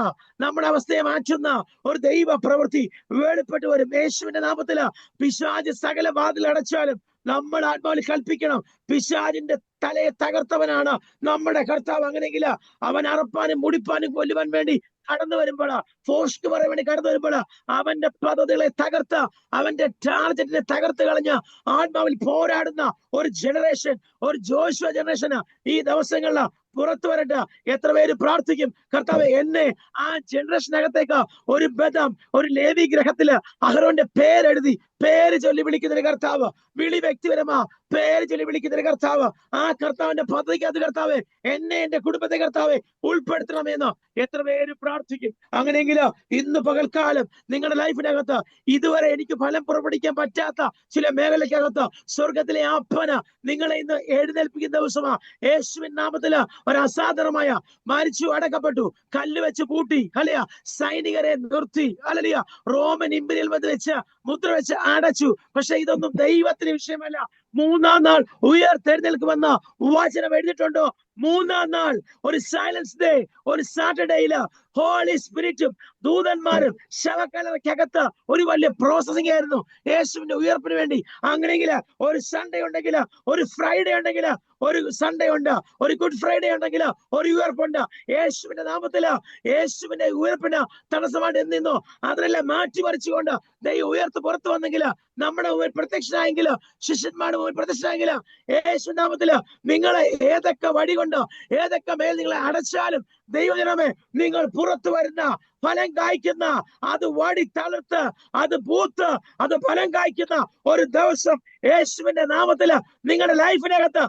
S1: നമ്മുടെ അവസ്ഥയെ മാറ്റുന്ന ഒരു ദൈവ പ്രവൃത്തി വെളിപ്പെട്ട് വരും. യേശുവിന്റെ നാമത്തില് പിശാച് സകല വാതിൽ അടച്ചാലും നമ്മൾ ആത്മാവിൽ കൽപ്പിക്കണം. പിശാചിന്റെ തലയെ തകർത്തവനാണ് നമ്മുടെ കർത്താവ്. അങ്ങനെയെങ്കിൽ അവൻ അറപ്പാനും മുടിപ്പാനും കൊല്ലുവാൻ വേണ്ടി കടന്നു വരുമ്പോൾ, ഫോഷ്ക്ക് പറയാൻ വേണ്ടി കടന്നു വരുമ്പോൾ അവന്റെ പദ്ധതികളെ തകർത്ത്, അവന്റെ ടാർഗറ്റിനെ തകർത്ത് കളഞ്ഞ് ആത്മാവിൽ പോരാടുന്ന ഒരു ജനറേഷൻ, ഒരു ജോഷുവ ജനറേഷന് ഈ ദിവസങ്ങളിൽ പുറത്തു വരട്ടെ. എത്ര പേര് പ്രാർത്ഥിക്കും, കർത്താവ് എന്നെ ആ ജനറേഷനകത്തേക്ക് ഒരു ബദാം, ഒരു ലേവി ഗ്രഹത്തില് അഹരോന്റെ പേരെഴുതി പേര് ചൊല്ലി വിളിക്കുന്നതിന് കർത്താവ്, വിളി വ്യക്തിപരമാ പേര് ചൊല്ലി വിളിക്കുന്നതിന് കർത്താവ്, ആ കർത്താവിന്റെ പദ്ധതിക്കകത്ത് കർത്താവ് എന്നെ എന്റെ കുടുംബത്തെ കർത്താവ് ഉൾപ്പെടുത്തണമെന്ന് എത്ര പേര് പ്രാർത്ഥിക്കും. അങ്ങനെയെങ്കിൽ ഇന്ന് പകൽക്കാലം നിങ്ങളുടെ ലൈഫിനകത്ത് ഇതുവരെ എനിക്ക് ഫലം പുറപ്പെടുവിക്കാൻ പറ്റാത്ത ചില മേഖലയ്ക്കകത്ത് സ്വർഗത്തിലെ അപ്പന നിങ്ങളെ ഇന്ന് എഴുന്നേൽപ്പിക്കുന്ന ദിവസമാ. യേശുവിൻ നാമത്തില് ഒരു അസാധാരണമായ മരിച്ചു അടക്കപ്പെട്ടു, കല്ല് വെച്ച് പൂട്ടി, അല്ലയ സൈനികരെ നിർത്തി, അല്ലയ റോമൻ ഇമ്പീരിയൽ വെച്ച് മുദ്ര വെച്ച് അടച്ചു. പക്ഷെ ഇതൊന്നും ദൈവത്തിന് വിഷയമല്ല. 3-ാം നാൾ ഉയർത്തെഴുന്നേൽക്കുമെന്ന് വചനം എഴുതിയിട്ടുണ്ടോ? 3-ാം നാൾ ഒരു സൈലൻസ് ഡേ, ഒരു സാറ്റർഡേയില് ഹോളി സ്പിരിറ്റും ദൂതന്മാരും ശവക്കലറയ്ക്കകത്ത് ഒരു വലിയ പ്രോസസിംഗ് ആയിരുന്നു യേശുവിന്റെ ഉയർപ്പിന് വേണ്ടി. അങ്ങനെയെങ്കിൽ ഒരു സൺഡേ ഉണ്ടെങ്കിൽ, ഒരു ഫ്രൈഡേ ഉണ്ടെങ്കിൽ, ഒരു സൺഡേ ഉണ്ട്, ഒരു ഗുഡ് ഫ്രൈഡേ ഉണ്ടെങ്കിൽ ഒരു ഉയർപ്പുണ്ട്. യേശുവിന്റെ നാമത്തില് യേശുവിന്റെ ഉയർപ്പിന് തടസ്സമായിട്ട് നിന്നോ അതിനെല്ലാം മാറ്റിമറിച്ചുകൊണ്ട് ദൈവം ഉയർത്ത് പുറത്തു വന്നെങ്കിൽ, നമ്മുടെ മുമ്പിൽ പ്രത്യക്ഷനായെങ്കിൽ, ശിഷ്യന്മാരുടെ മുമ്പിൽ പ്രത്യക്ഷനായെങ്കിൽ, യേശു നാമത്തില് നിങ്ങളെ ഏതൊക്കെ വഴി കൊണ്ട്, ഏതൊക്കെ മേൽ നിങ്ങളെ അടച്ചാലും ദൈവജനമേ, നിങ്ങൾ പുറത്തു വരുന്ന ഫലം കായ്ക്കുന്ന, അത് വടി തളർത്ത്, അത് പൂത്ത്, അത് ഫലം കായ്ക്കുന്ന ഒരു ദിവസം യേശുവിന്റെ നാമത്തില് നിങ്ങളുടെ ലൈഫിനകത്ത്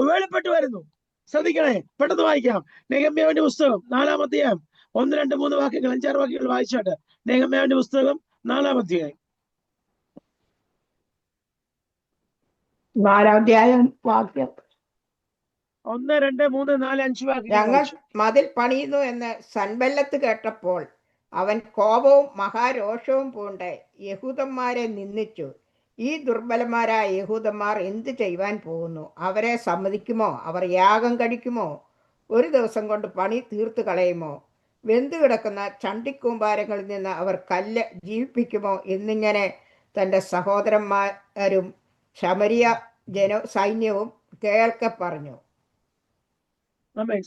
S1: വെളിപ്പെട്ടു വരുന്നു. ശ്രദ്ധിക്കണേ, പെട്ടെന്ന് വായിക്കാം. നെഹമ്യാവിന്റെ പുസ്തകം 4-ാം അധ്യായം 1, 2, 3 വാക്യങ്ങൾ, 5-6 വാക്യങ്ങൾ വായിച്ചാട്ട്. നെഹമ്യാവിന്റെ പുസ്തകം 4-ാം അധ്യായം
S2: 4-ാം അധ്യായം വാക്യം
S1: 1, 2, 3, 4, 5 വാക്യങ്ങൾ.
S2: ഞങ്ങൾ മതിൽ പണിയുന്നു എന്ന് സൻബല്ലത്ത് കേട്ടപ്പോൾ അവൻ കോപവും മഹാരോഷവും പൂണ്ട് യഹൂദന്മാരെ നിന്ദിച്ചു. ഈ ദുർബലന്മാരായ യഹൂദന്മാർ എന്ത് ചെയ്യുവാൻ പോകുന്നു? അവരെ സമ്മതിക്കുമോ? അവർ യാഗം കഴിക്കുമോ? ഒരു ദിവസം കൊണ്ട് പണി തീർത്തു കളയുമോ? വെന്തു കിടക്കുന്ന ചണ്ടിക്കൂമ്പാരങ്ങളിൽ നിന്ന് അവർ കല്ല് ജീവിപ്പിക്കുമോ? എന്നിങ്ങനെ തൻ്റെ സഹോദരന്മാരും ശമരിയ സൈന്യവും കേൾക്കെ പറഞ്ഞു.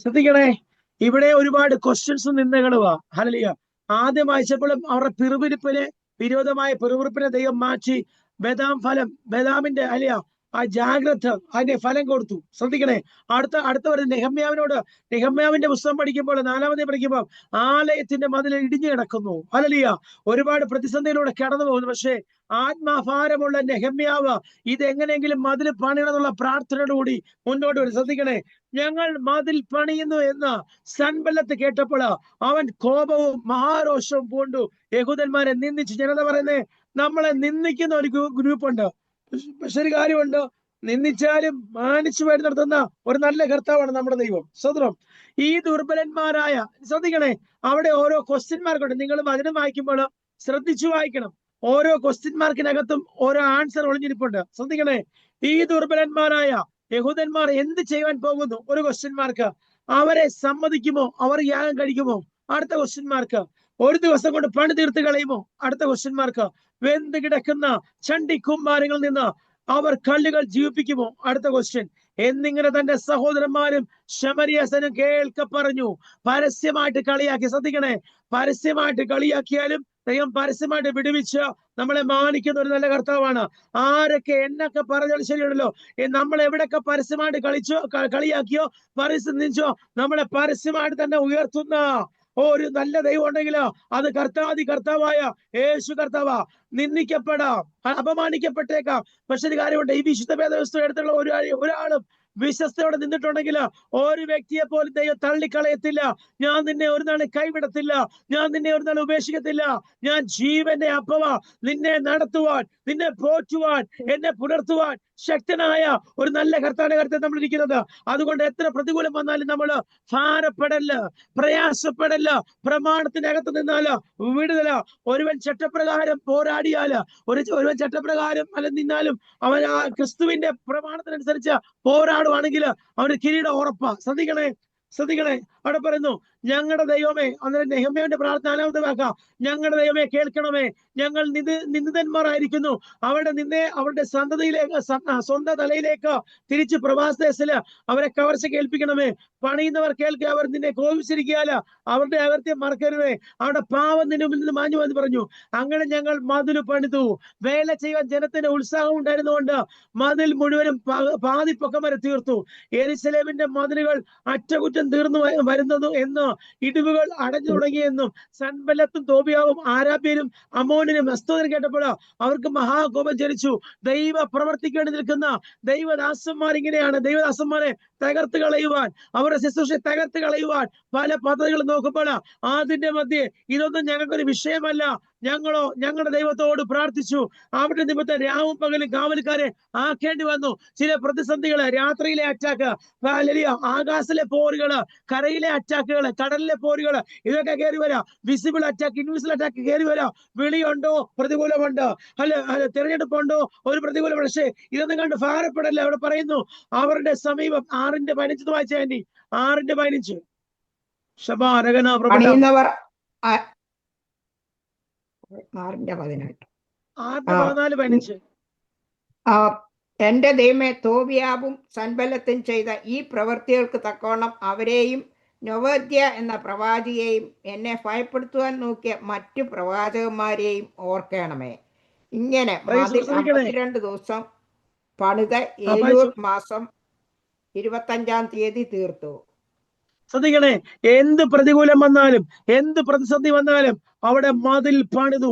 S1: ശ്രദ്ധിക്കണേ, ഇവിടെ ഒരുപാട് ക്വസ്റ്റ്യൻസും നിന്ദകളുവാ. ഹല്ലേലൂയ. ആദ്യം വായിച്ചപ്പോഴും അവരുടെ പിറുപിരിപ്പിന് വിരോധമായ പിറുപിരിപ്പിനെ ദൈവം മാറ്റി ബദാമിന്റെ അല്ലയ ആ ജാഗ്രത അതിന്റെ ഫലം കൊടുത്തു. ശ്രദ്ധിക്കണേ, അടുത്ത വരുന്ന നെഹമ്യാവിന്റെ പുസ്തകം പഠിക്കുമ്പോൾ, 4-ാമത്തെ പഠിക്കുമ്പോൾ ആലയത്തിന്റെ മതിൽ ഇടിഞ്ഞു കിടക്കുന്നു. ഹല്ലേലൂയ. ഒരുപാട് പ്രതിസന്ധിയിലൂടെ കടന്നു പോകുന്നു. പക്ഷേ ആത്മാഭാരമുള്ള നെഹമ്യാവ് ഇതെങ്ങനെയെങ്കിലും മതിൽ പണിയണമെന്നുള്ള പ്രാർത്ഥനയോടുകൂടി മുന്നോട്ട് വരും. ശ്രദ്ധിക്കണേ, ഞങ്ങൾ മതിൽ പണിയുന്നു എന്ന് സൻബല്ലത്ത് കേട്ടപ്പോൾ അവൻ കോപവും മഹാരോഷവും പൂണ്ടു യഹൂദന്മാരെ നിന്ദിച്ചു. ജനത പറയുന്നേ, നമ്മളെ നിന്ദിക്കുന്ന ഒരു ഗ്രൂപ്പുണ്ട്. പക്ഷെ ഒരു കാര്യമുണ്ട്, നിന്ദിച്ചാലും മാനിച്ചു വഴി നടത്തുന്ന ഒരു നല്ല കർത്താവാണ് നമ്മുടെ ദൈവം. സ്വതന്ത്രം. ഈ ദുർബലന്മാരായ, ശ്രദ്ധിക്കണേ, അവിടെ ഓരോ ക്വസ്റ്റ്യൻ മാർക്കുണ്ട്. നിങ്ങൾ വചനം വായിക്കുമ്പോൾ ശ്രദ്ധിച്ചു വായിക്കണം. ഓരോ ക്വസ്റ്റ്യൻ മാർക്കിനകത്തും ഓരോ ആൻസർ ഒളിഞ്ഞിരിപ്പുണ്ട്. ശ്രദ്ധിക്കണേ, ഈ ദുർബലന്മാരായ യഹൂദന്മാർ എന്ത് ചെയ്യാൻ പോകുന്നു? ഒരു ക്വസ്റ്റ്യൻ മാർക്ക്. അവരെ സമ്മതിക്കുമോ? അവർ യാഗം കഴിക്കുമോ? അടുത്ത ക്വസ്റ്റ്യൻ മാർക്ക്. ഒരു ദിവസം കൊണ്ട് പണി തീർത്ത് കളയുമോ? അടുത്ത ക്വസ്റ്റ്യൻ മാർക്ക്. വെന്ത് കിടക്കുന്ന ചണ്ടിക്കുമ്പാരങ്ങളിൽ നിന്ന് അവർ കല്ലുകൾ ജീവിപ്പിക്കുമോ? അടുത്ത ക്വസ്റ്റ്യൻ. എന്നിങ്ങനെ തന്റെ സഹോദരന്മാരും ശമരിയസനും കേൾക്കെ പറഞ്ഞു. പരസ്യമായിട്ട് കളിയാക്കി. ശ്രദ്ധിക്കണേ, പരസ്യമായിട്ട് കളിയാക്കിയാലും ദൈവം പരസ്യമായിട്ട് വിടുവിച്ച് നമ്മളെ മാനിക്കുന്ന ഒരു നല്ല കർത്താവാണ്. ആരൊക്കെ എന്നൊക്കെ പറഞ്ഞാലും ശരിയുണ്ടല്ലോ, നമ്മൾ എവിടെയൊക്കെ പരസ്യമായിട്ട് കളിയാക്കിയോ പരിസ്ഥിതിച്ചോ നമ്മളെ പരസ്യമായിട്ട് തന്നെ ഉയർത്തുന്ന ഒരു നല്ല ദൈവം ഉണ്ടെങ്കിൽ അത് കർത്താവായ യേശു കർത്താവാ. നിന്ദിക്കപ്പെടാം, അപമാനിക്കപ്പെട്ടേക്കാം, പക്ഷെ ഒരു കാര്യമുണ്ട്, ഈ വിശുദ്ധ വേദപുസ്തകം എടുത്തുള്ള ഒരാളും വിശ്വസ്തയോടെ നിന്നിട്ടുണ്ടെങ്കിൽ ഒരു വ്യക്തിയെ പോലും ദൈവം തള്ളിക്കളയത്തില്ല. ഞാൻ നിന്നെ ഒരു നാൾ കൈവിടത്തില്ല, ഞാൻ നിന്നെ ഒരു നാൾ ഉപേക്ഷിക്കത്തില്ല. ഞാൻ ജീവന്റെ അപ്പവാ, നിന്നെ നടത്തുവാൻ, നിന്നെ പോറ്റുവാൻ, എന്നെ പുലർത്തുവാൻ ശക്തനായ ഒരു നല്ല കർത്താവിന്റെ കരുത്തിൽ നമ്മൾ ഇരിക്കുന്നത്. അതുകൊണ്ട് എത്ര പ്രതികൂലം വന്നാലും നമ്മൾ ഭാരപ്പെടല്ല, പ്രയാസപ്പെടല്ല. പ്രമാണത്തിനകത്ത് നിന്നാല് വിടുതല. ഒരുവൻ ചട്ടപ്രകാരം പോരാടിയാല്, ഒരുവൻ ചട്ടപ്രകാരം നിന്നാലും അവൻ ആ ക്രിസ്തുവിന്റെ പ്രമാണത്തിനനുസരിച്ച് പോരാടുവാണെങ്കിൽ അവന് കിരീടം ഉറപ്പാ. ശ്രദ്ധിക്കണേ. അവിടെ പറയുന്നു, ഞങ്ങളുടെ ദൈവമേ, അന്നേരം നെഹമ്യാവിന്റെ പ്രാർത്ഥന 4-ാമത്തെ വാക്കം, ഞങ്ങളുടെ ദൈവമേ കേൾക്കണമേ, ഞങ്ങൾ നിന്ദിതന്മാരായിരിക്കുന്നു. അവരുടെ സന്തതിയിലേക്ക്, സ്വന്തം തലയിലേക്ക് തിരിച്ച് പ്രവാസദേശത്തില് അവരെ കവർച്ച കേൾപ്പിക്കണമേ. പണിയുന്നവർ കേൾക്കുക, അവർ നിന്നെ കോപിച്ചിരിക്കാല് അവരുടെ അകൃത്യം മറക്കരുതേ. അവരുടെ പാവം നിന്റെ മുമ്പിൽ നിന്ന് മാഞ്ഞു എന്ന് പറഞ്ഞു. അങ്ങനെ ഞങ്ങൾ മതിൽ പണിതു. വേല ചെയ്യാൻ ജനത്തിന് ഉത്സാഹം ഉണ്ടായിരുന്നുകൊണ്ട് മതിൽ മുഴുവനും പാതി പൊക്കം വരെ തീർത്തു. യെരൂശലേമിന്റെ മതിലുകൾ അറ്റകുറ്റം തീർന്നു വരുന്നതും എന്ന് ഇടിവുകൾ അടഞ്ഞു തുടങ്ങിയെന്നും സൻബല്ലത്തും തോബിയാവും ആരാബ്യരും അമ്മോനിനും അസ്തോദനും കേട്ടപ്പോൾ അവർക്ക് മഹാകോപം ജനിച്ചു. ദൈവ പ്രവർത്തിക്കേണ്ടി നിൽക്കുന്ന ദൈവദാസന്മാർ ഇങ്ങനെയാണ്. ദൈവദാസന്മാരെ തകർത്ത് കളയുവാൻ, അവരുടെ ശുശ്രൂഷയെ തകർത്ത് കളയുവാൻ പല പദ്ധതികൾ നോക്കുമ്പോൾ അതിന്റെ മധ്യേ ഇതൊന്നും ഞങ്ങൾക്കൊരു വിഷയമല്ല, ഞങ്ങളോ ഞങ്ങളുടെ ദൈവത്തോട് പ്രാർത്ഥിച്ചു. അവരുടെ നിമിത്തം രാവും പകലും കാവൽക്കാരെ ആക്കേണ്ടി വന്നു. ചില പ്രതിസന്ധികള്, രാത്രിയിലെ അറ്റാക്ക്, ആകാശത്തിലെ പോരുകള്, കരയിലെ അറ്റാക്കുകള്, കടലിലെ പോരുകള്, ഇതൊക്കെ കയറി വരാം. വിസിബിൾ അറ്റാക്ക്, ഇൻവിസിബിൾ അറ്റാക്ക് കയറി വരാം. വിളിയുണ്ടോ പ്രതികൂലമുണ്ട്, തിരഞ്ഞെടുപ്പുണ്ടോ ഒരു പ്രതികൂലം. പക്ഷേ ഇതൊന്നും കണ്ട് ഭാരപ്പെടല്ല. അവിടെ പറയുന്നു, അവരുടെ സമീപം 6:15 വായിച്ച ആന്റി, 6:15
S2: പണിയുന്നവർ 6:14 എന്റെ ദൈവമേ, തോബിയാവും സൻബല്ലത്തും ചെയ്ത ഈ പ്രവൃത്തികൾക്ക് തക്കവണ്ണം അവരെയും നൊവദ്യ എന്ന പ്രവാചിയെയും എന്നെ ഭയപ്പെടുത്തുവാൻ നോക്കിയ മറ്റു പ്രവാചകന്മാരെയും ഓർക്കണമേ. ഇങ്ങനെ 52 ദിവസം പണിത ഏലൂർ മാസം 25-ാം തീയതി തീർത്തു.
S1: ശ്രദ്ധിക്കണേ, എന്ത് പ്രതികൂലം വന്നാലും, എന്ത് പ്രതിസന്ധി വന്നാലും അവിടെ മതിൽ പണിതു.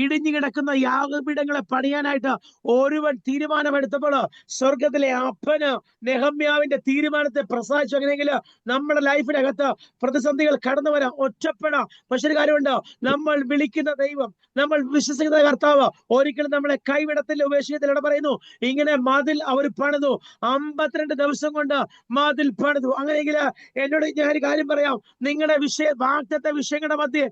S1: ഇടിഞ്ഞു കിടക്കുന്ന യാഗപീഠങ്ങളെ പണിയാനായിട്ട് ഒരുവൻ തീരുമാനമെടുത്തപ്പോൾ സ്വർഗത്തിലെ അപ്പന് നെഹമ്യാവിന്റെ തീരുമാനത്തെ പ്രസാദിച്ചു. അങ്ങനെയെങ്കിൽ നമ്മുടെ ലൈഫിനകത്ത് പ്രതിസന്ധികൾ കടന്നു വരാം, ഒറ്റപ്പെടാം. പക്ഷെ ഒരു കാര്യമുണ്ട്, നമ്മൾ വിളിക്കുന്ന ദൈവം, നമ്മൾ വിശ്വസിക്കുന്ന കർത്താവ് ഒരിക്കലും നമ്മളെ കൈവിടത്തില്ല, ഉപേക്ഷിക്കത്തില്ല. ഇവിടെ പറയുന്നു, ഇങ്ങനെ മതിൽ അവർ പണിതു. 52 ദിവസം കൊണ്ട് മതിൽ പണിതു. അങ്ങനെയെങ്കിൽ എന്നോട് ഞാൻ ഒരു കാര്യം പറയാം, നിങ്ങളുടെ വാഗ്ദത്ത വിഷയങ്ങളുടെ മധ്യേ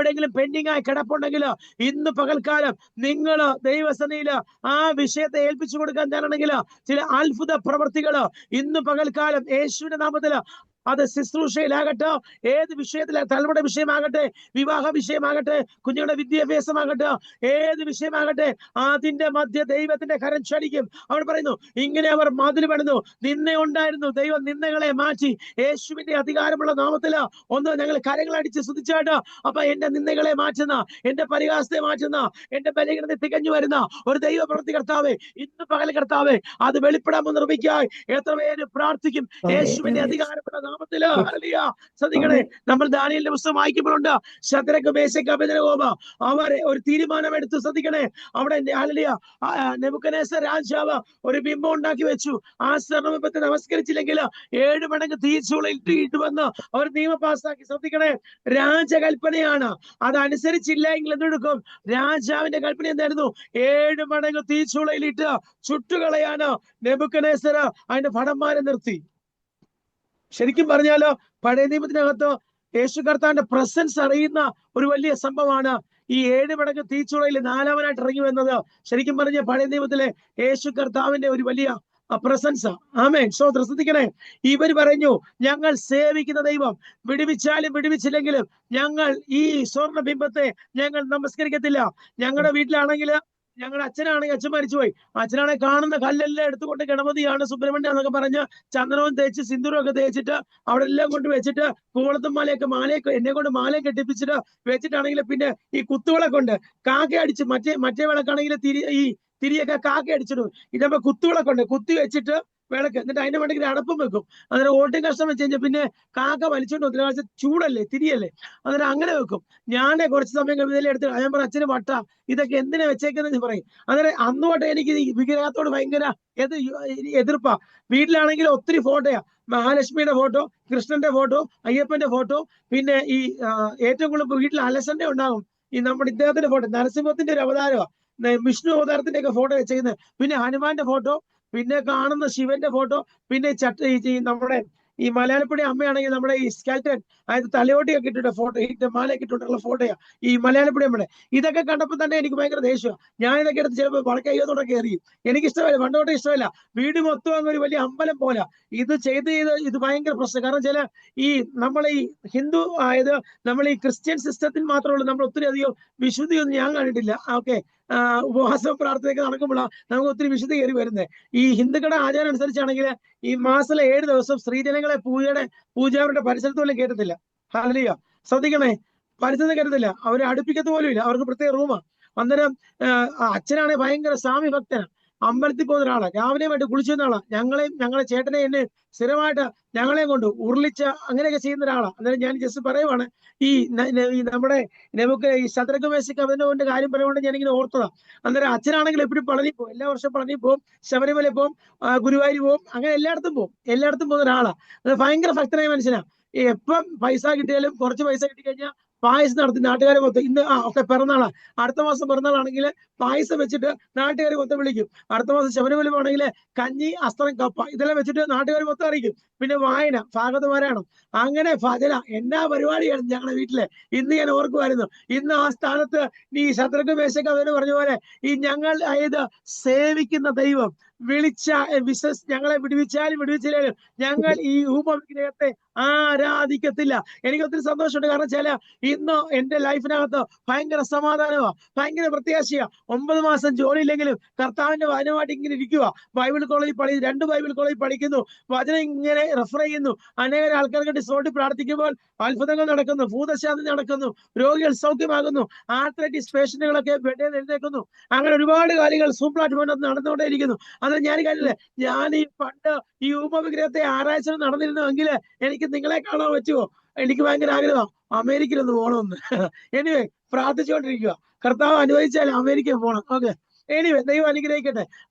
S1: എവിടെയെങ്കിലും പെൻഡിങ് ആയി കിടപ്പുണ്ടെങ്കിൽ ഇന്ന് പകൽക്കാലം നിങ്ങൾ ദൈവസന്നിധിയില് ആ വിഷയത്തെ ഏൽപ്പിച്ചു കൊടുക്കാൻ തരണമെങ്കിൽ ചില അത്ഭുത പ്രവർത്തികൾ ഇന്ന് പകൽക്കാലം യേശുവിന്റെ നാമത്തില്, അത് ശുശ്രൂഷയിലാകട്ടെ, ഏത് വിഷയത്തിലെ, തലമുറ വിഷയമാകട്ടെ, വിവാഹ വിഷയമാകട്ടെ, കുഞ്ഞുങ്ങളുടെ വിദ്യാഭ്യാസമാകട്ടെ, ഏത് വിഷയമാകട്ടെ, അതിന്റെ മധ്യ ദൈവത്തിന്റെ കരം ചടിക്കും. അവിടെ പറയുന്നു, ഇങ്ങനെ അവർ മതിൽ പണിതു. നിന്ന ഉണ്ടായിരുന്നു, ദൈവം നിന്നകളെ മാറ്റി. യേശുവിന്റെ അധികാരമുള്ള നാമത്തില് ഒന്ന് ഞങ്ങൾ കരങ്ങളടിച്ച് സ്തുതിച്ചാട്ട്. അപ്പൊ എന്റെ നിന്നകളെ മാറ്റുന്ന, എന്റെ പരിഹാസത്തെ മാറ്റുന്ന, എന്റെ ബലഹീനത തികഞ്ഞു വരുന്ന ഒരു ദൈവ പ്രവൃത്തി കർത്താവേ, ഇന്ന് പകൽ കർത്താവേ, അത് വെളിപ്പെടാമെന്ന് നിർമ്മിക്കായി എത്ര പേര് പ്രാർത്ഥിക്കും യേശുവിന്റെ അധികാരമുള്ള നാമത്തില്. ശ്രദ്ധിക്കണേ, നമ്മൾ ദാനിയേലിന്റെ പുസ്തകം വായിക്കുമ്പോഴുണ്ട്, ശദ്രക്ക്, മേശക്ക്, അബേദ്നെഗോവ് അവരെ ഒരു തീരുമാനമെടുത്തു. ശ്രദ്ധിക്കണേ, അവിടെ നെബൂഖദ്നേസർ രാജാവ് ഒരു ബിംബം ഉണ്ടാക്കി വെച്ചു. ആ സ്വർണ്ണബിംബത്തെ നമസ്കരിച്ചില്ലെങ്കിൽ 7 മടങ്ങ് തീച്ചൂളയിൽ ഇട്ടുവന്ന് അവർ നിയമം പാസ്സാക്കി. ശ്രദ്ധിക്കണേ, രാജകൽപ്പനയാണ്. അതനുസരിച്ചില്ല എങ്കിൽ എന്തെടുക്കും? രാജാവിന്റെ കൽപ്പന എന്തായിരുന്നു? 7 മടങ്ങ് തീച്ചൂളയിലിട്ട് ചുട്ടുകളയാന് നെബൂഖദ്നേസർ അതിന്റെ ഭടന്മാരെ നിർത്തി. ശരിക്കും പറഞ്ഞാലോ, പഴയ നിയമത്തിനകത്ത് യേശു കർത്താവിന്റെ പ്രസൻസ് അറിയുന്ന ഒരു വലിയ സംഭവമാണ് ഈ 7 മടങ്ങ് തീച്ചുളയിൽ 4-മനായിട്ട് ഇറങ്ങി വന്നത്. ശരിക്കും പറഞ്ഞ പഴയ നിയമത്തിലെ യേശു കർത്താവിന്റെ ഒരു വലിയ പ്രസൻസ്. ആമേൻ. ശ്രദ്ധിക്കണേ, ഇവർ പറഞ്ഞു, ഞങ്ങൾ സേവിക്കുന്ന ദൈവം വിടുവിച്ചാലും വിടുവിച്ചില്ലെങ്കിലും ഞങ്ങൾ ഈ സ്വർണ്ണ ബിംബത്തെ ഞങ്ങൾ നമസ്കരിക്കത്തില്ല. ഞങ്ങളുടെ വീട്ടിലാണെങ്കിൽ ഞങ്ങളുടെ അച്ഛനാണെങ്കിൽ അച്ഛൻ മരിച്ചുപോയി. അച്ഛനാണെങ്കിൽ കാണുന്ന കല്ലെല്ലാം എടുത്തുകൊണ്ട് ഗണപതിയാണ് സുബ്രഹ്മണ്യം എന്നൊക്കെ പറഞ്ഞ് ചന്ദനവും തേച്ച് സിന്ദൂരം ഒക്കെ തേച്ചിട്ട് അവിടെ എല്ലാം കൊണ്ട് വെച്ചിട്ട് കൂവളത്തും മാലയൊക്കെ എന്നെ കൊണ്ട് മാലയും കെട്ടിപ്പിച്ചിട്ട് വെച്ചിട്ടാണെങ്കിൽ പിന്നെ ഈ കുത്തുവിളക്ക് കൊണ്ട് കാക്ക അടിച്ച് മറ്റേ വിളക്കാണെങ്കിൽ തിരിയൊക്കെ കാക്ക അടിച്ചിടും. ഇതപ്പോ കുത്തുവിളക്കുണ്ട്, കുത്തി വെച്ചിട്ട് വിളക്ക്, എന്നിട്ട് അതിന്റെ വേണ്ടെങ്കിൽ അടപ്പും വെക്കും. അന്നേരം ഓട്ടും കഷ്ടം വെച്ച് കഴിഞ്ഞാൽ പിന്നെ കാക്ക വലിച്ചോണ്ട് ഒത്തിരി ചൂടല്ലേ, തിരിയല്ലേ, അന്നേരം അങ്ങനെ വെക്കും. ഞാൻ കുറച്ച് സമയം കഴിഞ്ഞാൽ എടുത്ത് ഞാൻ പറഞ്ഞ അച്ഛന് വട്ട ഇതൊക്കെ എന്തിനാ വെച്ചേക്കുന്നത് പറയും. അന്നേരം അന്ന് തൊട്ട് എനിക്ക് ഈ വിഗ്രഹത്തോട് ഭയങ്കര എതിർപ്പാ. വീട്ടിലാണെങ്കിൽ ഒത്തിരി ഫോട്ടോയാ, മഹാലക്ഷ്മിയുടെ ഫോട്ടോ, കൃഷ്ണന്റെ ഫോട്ടോ, അയ്യപ്പന്റെ ഫോട്ടോ, പിന്നെ ഈ ഏറ്റവും കൂടുതൽ വീട്ടിൽ അലസന്റെ ഉണ്ടാകും ഈ നമ്മുടെ ഇദ്ദേഹത്തിന്റെ ഫോട്ടോ, നരസിംഹത്തിന്റെ ഒരു അവതാരമാണ്, വിഷ്ണു അവതാരത്തിന്റെ ഒക്കെ ഫോട്ടോ വെച്ചേക്കുന്നത്, പിന്നെ ഹനുമാന്റെ ഫോട്ടോ, പിന്നെ കാണുന്ന ശിവന്റെ ഫോട്ടോ, പിന്നെ നമ്മുടെ ഈ മലയാളപ്പുഴ അമ്മയാണെങ്കിൽ നമ്മുടെ ഈ സ്കാൽറ്റൻ, അതായത് തലയോട്ടിയൊക്കെ ഇട്ടിട്ട് ഫോട്ടോ, മാലയൊക്കെ ഇട്ടിട്ടുള്ള ഫോട്ടോയാ ഈ മലയാളപ്പുഴ അമ്മയുടെ. ഇതൊക്കെ കണ്ടപ്പോൾ തന്നെ എനിക്ക് ഭയങ്കര ദേഷ്യമാണ്. ഞാൻ ഇതൊക്കെ എടുത്ത് ചിലപ്പോൾ വളക്കയ്യോടൊക്കെ എറിയും. എനിക്ക് ഇഷ്ടമല്ല, പണ്ടോട്ടെ ഇഷ്ടമല്ല. വീട് മൊത്തം അങ്ങ് ഒരു വലിയ അമ്പലം പോലെ ഇത് ഇത് ഭയങ്കര പ്രശ്നം. കാരണം ചില ഈ നമ്മൾ ഈ ഹിന്ദു ആയത് നമ്മൾ ഈ ക്രിസ്ത്യൻ സിസ്റ്റത്തിൽ മാത്രമേ ഉള്ളൂ നമ്മൾ ഒത്തിരി അധികം വിശുദ്ധിയൊന്നും ഞാൻ കണ്ടിട്ടില്ല. ഓക്കെ, ഉപവാസവും പ്രാർത്ഥനയൊക്കെ നടക്കുമ്പോഴാണ് നമുക്ക് ഒത്തിരി വിശുദ്ധി കയറി വരുന്നത്. ഈ ഹിന്ദുക്കളുടെ ആചാരം അനുസരിച്ചാണെങ്കിൽ ഈ മാസത്തിലെ 7 ദിവസം സ്ത്രീജനങ്ങളെ പൂജാവരുടെ പരിസരത്ത് പോലും കയറ്റത്തില്ല. ഹല്ലേലൂയ, ശ്രദ്ധിക്കണേ, പരിസരത്ത് കയറ്റത്തില്ല. അവരെ അടുപ്പിക്കത്ത് പോലും ഇല്ല, അവർക്ക് പ്രത്യേക റൂമാ. അന്നേരം അച്ഛനാണെങ്കിൽ ഭയങ്കര സ്വാമി ഭക്തനാണ്, അമ്പലത്തിൽ പോകുന്ന ഒരാളാണ്, രാവിലെ ആയിട്ട് കുളിച്ചു വന്ന ആളാണ്. ഞങ്ങളെ ചേട്ടനെ എന്നെ സ്ഥിരമായിട്ട് ഞങ്ങളെ കൊണ്ട് ഉരുളിച്ച അങ്ങനെയൊക്കെ ചെയ്യുന്ന ഒരാളാണ്. അന്നേരം ഞാൻ ജസ്റ്റ് പറയുവാണ്, ഈ നമ്മുടെ നമുക്ക് ഈ ശത്രുഘ്ന മേശയ്ക്ക് അവന്റെ കാര്യം പറയുകൊണ്ട് ഞാനിങ്ങനെ ഓർത്തതാ. അന്നേരം അച്ഛനാണെങ്കിൽ എപ്പോഴും പളനി പോകും, എല്ലാ വർഷവും പളനി പോകും, ശബരിമല പോകും, ഗുരുവായൂർ പോകും, അങ്ങനെ എല്ലായിടത്തും പോകുന്ന ഒരാളാണ്. അത് ഭയങ്കര ഭക്തനായ മനുഷ്യനാണ്. എപ്പം പൈസ കിട്ടിയാലും കുറച്ച് പൈസ കിട്ടിക്കഴിഞ്ഞാൽ പായസം നടത്തി നാട്ടുകാരെ മൊത്തം, ഇന്ന് ഒക്കെ പിറന്നാളാ, അടുത്ത മാസം പിറന്നാളാണെങ്കിൽ പായസം വെച്ചിട്ട് നാട്ടുകാർ മൊത്തം വിളിക്കും. അടുത്ത മാസം ശബരിമല ആണെങ്കിൽ കഞ്ഞി, അസ്ത്രം, കപ്പ ഇതെല്ലാം വെച്ചിട്ട് നാട്ടുകാർ മൊത്തം അറിയിക്കും. പിന്നെ വായന, ഭാഗവതപാരായണം, അങ്ങനെ ഭജന, എന്നാ പരിപാടിയാണ് ഞങ്ങളുടെ വീട്ടിലെ. ഇന്ന് ഞാൻ ഓർക്കുമായിരുന്നു, ഇന്ന് ആ സ്ഥാനത്ത് ഈ ശത്രുഘ്ന മേശയ്ക്ക് അവര് പറഞ്ഞ പോലെ ഈ ഞങ്ങൾ അതായത് സേവിക്കുന്ന ദൈവം ഞങ്ങളെ വിടുവിച്ചാലും ഞങ്ങൾ ഈ ഉപവിഗ്രഹത്തെ ആരാധിക്കത്തില്ല. എനിക്ക് ഒത്തിരി സന്തോഷമുണ്ട്. കാരണം വെച്ചാൽ ഇന്ന് എന്റെ ലൈഫിനകത്ത് ഭയങ്കര സമാധാനമാണ്, ഭയങ്കര പ്രത്യാശയാ. 9 മാസം ജോലി ഇല്ലെങ്കിലും കർത്താവിന്റെ വചനമായിട്ട് ഇങ്ങനെ ഇരിക്കുക. ബൈബിൾ കോളേജിൽ 2 ബൈബിൾ കോളേജിൽ പഠിക്കുന്നു, വചനം ഇങ്ങനെ റെഫർ ചെയ്യുന്നു, അനേക ആൾക്കാർക്ക് ഡിസോർട്ട് പ്രാർത്ഥിക്കുമ്പോൾ അത്ഭുതങ്ങൾ നടക്കുന്നു, ഭൂതശാന്തി നടക്കുന്നു, രോഗികൾ സൗഖ്യമാകുന്നു, ആർത്രൈറ്റിസ് പേഷ്യന്റുകളൊക്കെ ബെഡിൽ എഴുന്നേൽക്കുന്നു. അങ്ങനെ ഒരുപാട് കാര്യങ്ങൾ സൂം പ്ലാറ്റ്ഫോമിൽ നടന്നുകൊണ്ടേയിരിക്കുന്നു. അന്നേരം ഞാൻ കണ്ടില്ലേ, ഞാൻ ഈ പണ്ട് ഈ ഉപവിഗ്രഹത്തെ ആരാഴ്ച നടന്നിരുന്നുവെങ്കിൽ എനിക്ക് നിങ്ങളെ കാണാൻ പറ്റുമോ? എനിക്ക് ഭയങ്കര ആഗ്രഹം അമേരിക്കയിൽ ഒന്ന് പോകണമെന്ന്. എനിവേ, പ്രാർത്ഥിച്ചുകൊണ്ടിരിക്കുക, കർത്താവ് അനുവദിച്ചാൽ അമേരിക്കയിൽ പോകണം. ഓക്കെ, എനിവേ, ദൈവം അനുഗ്രഹിക്കട്ടെ.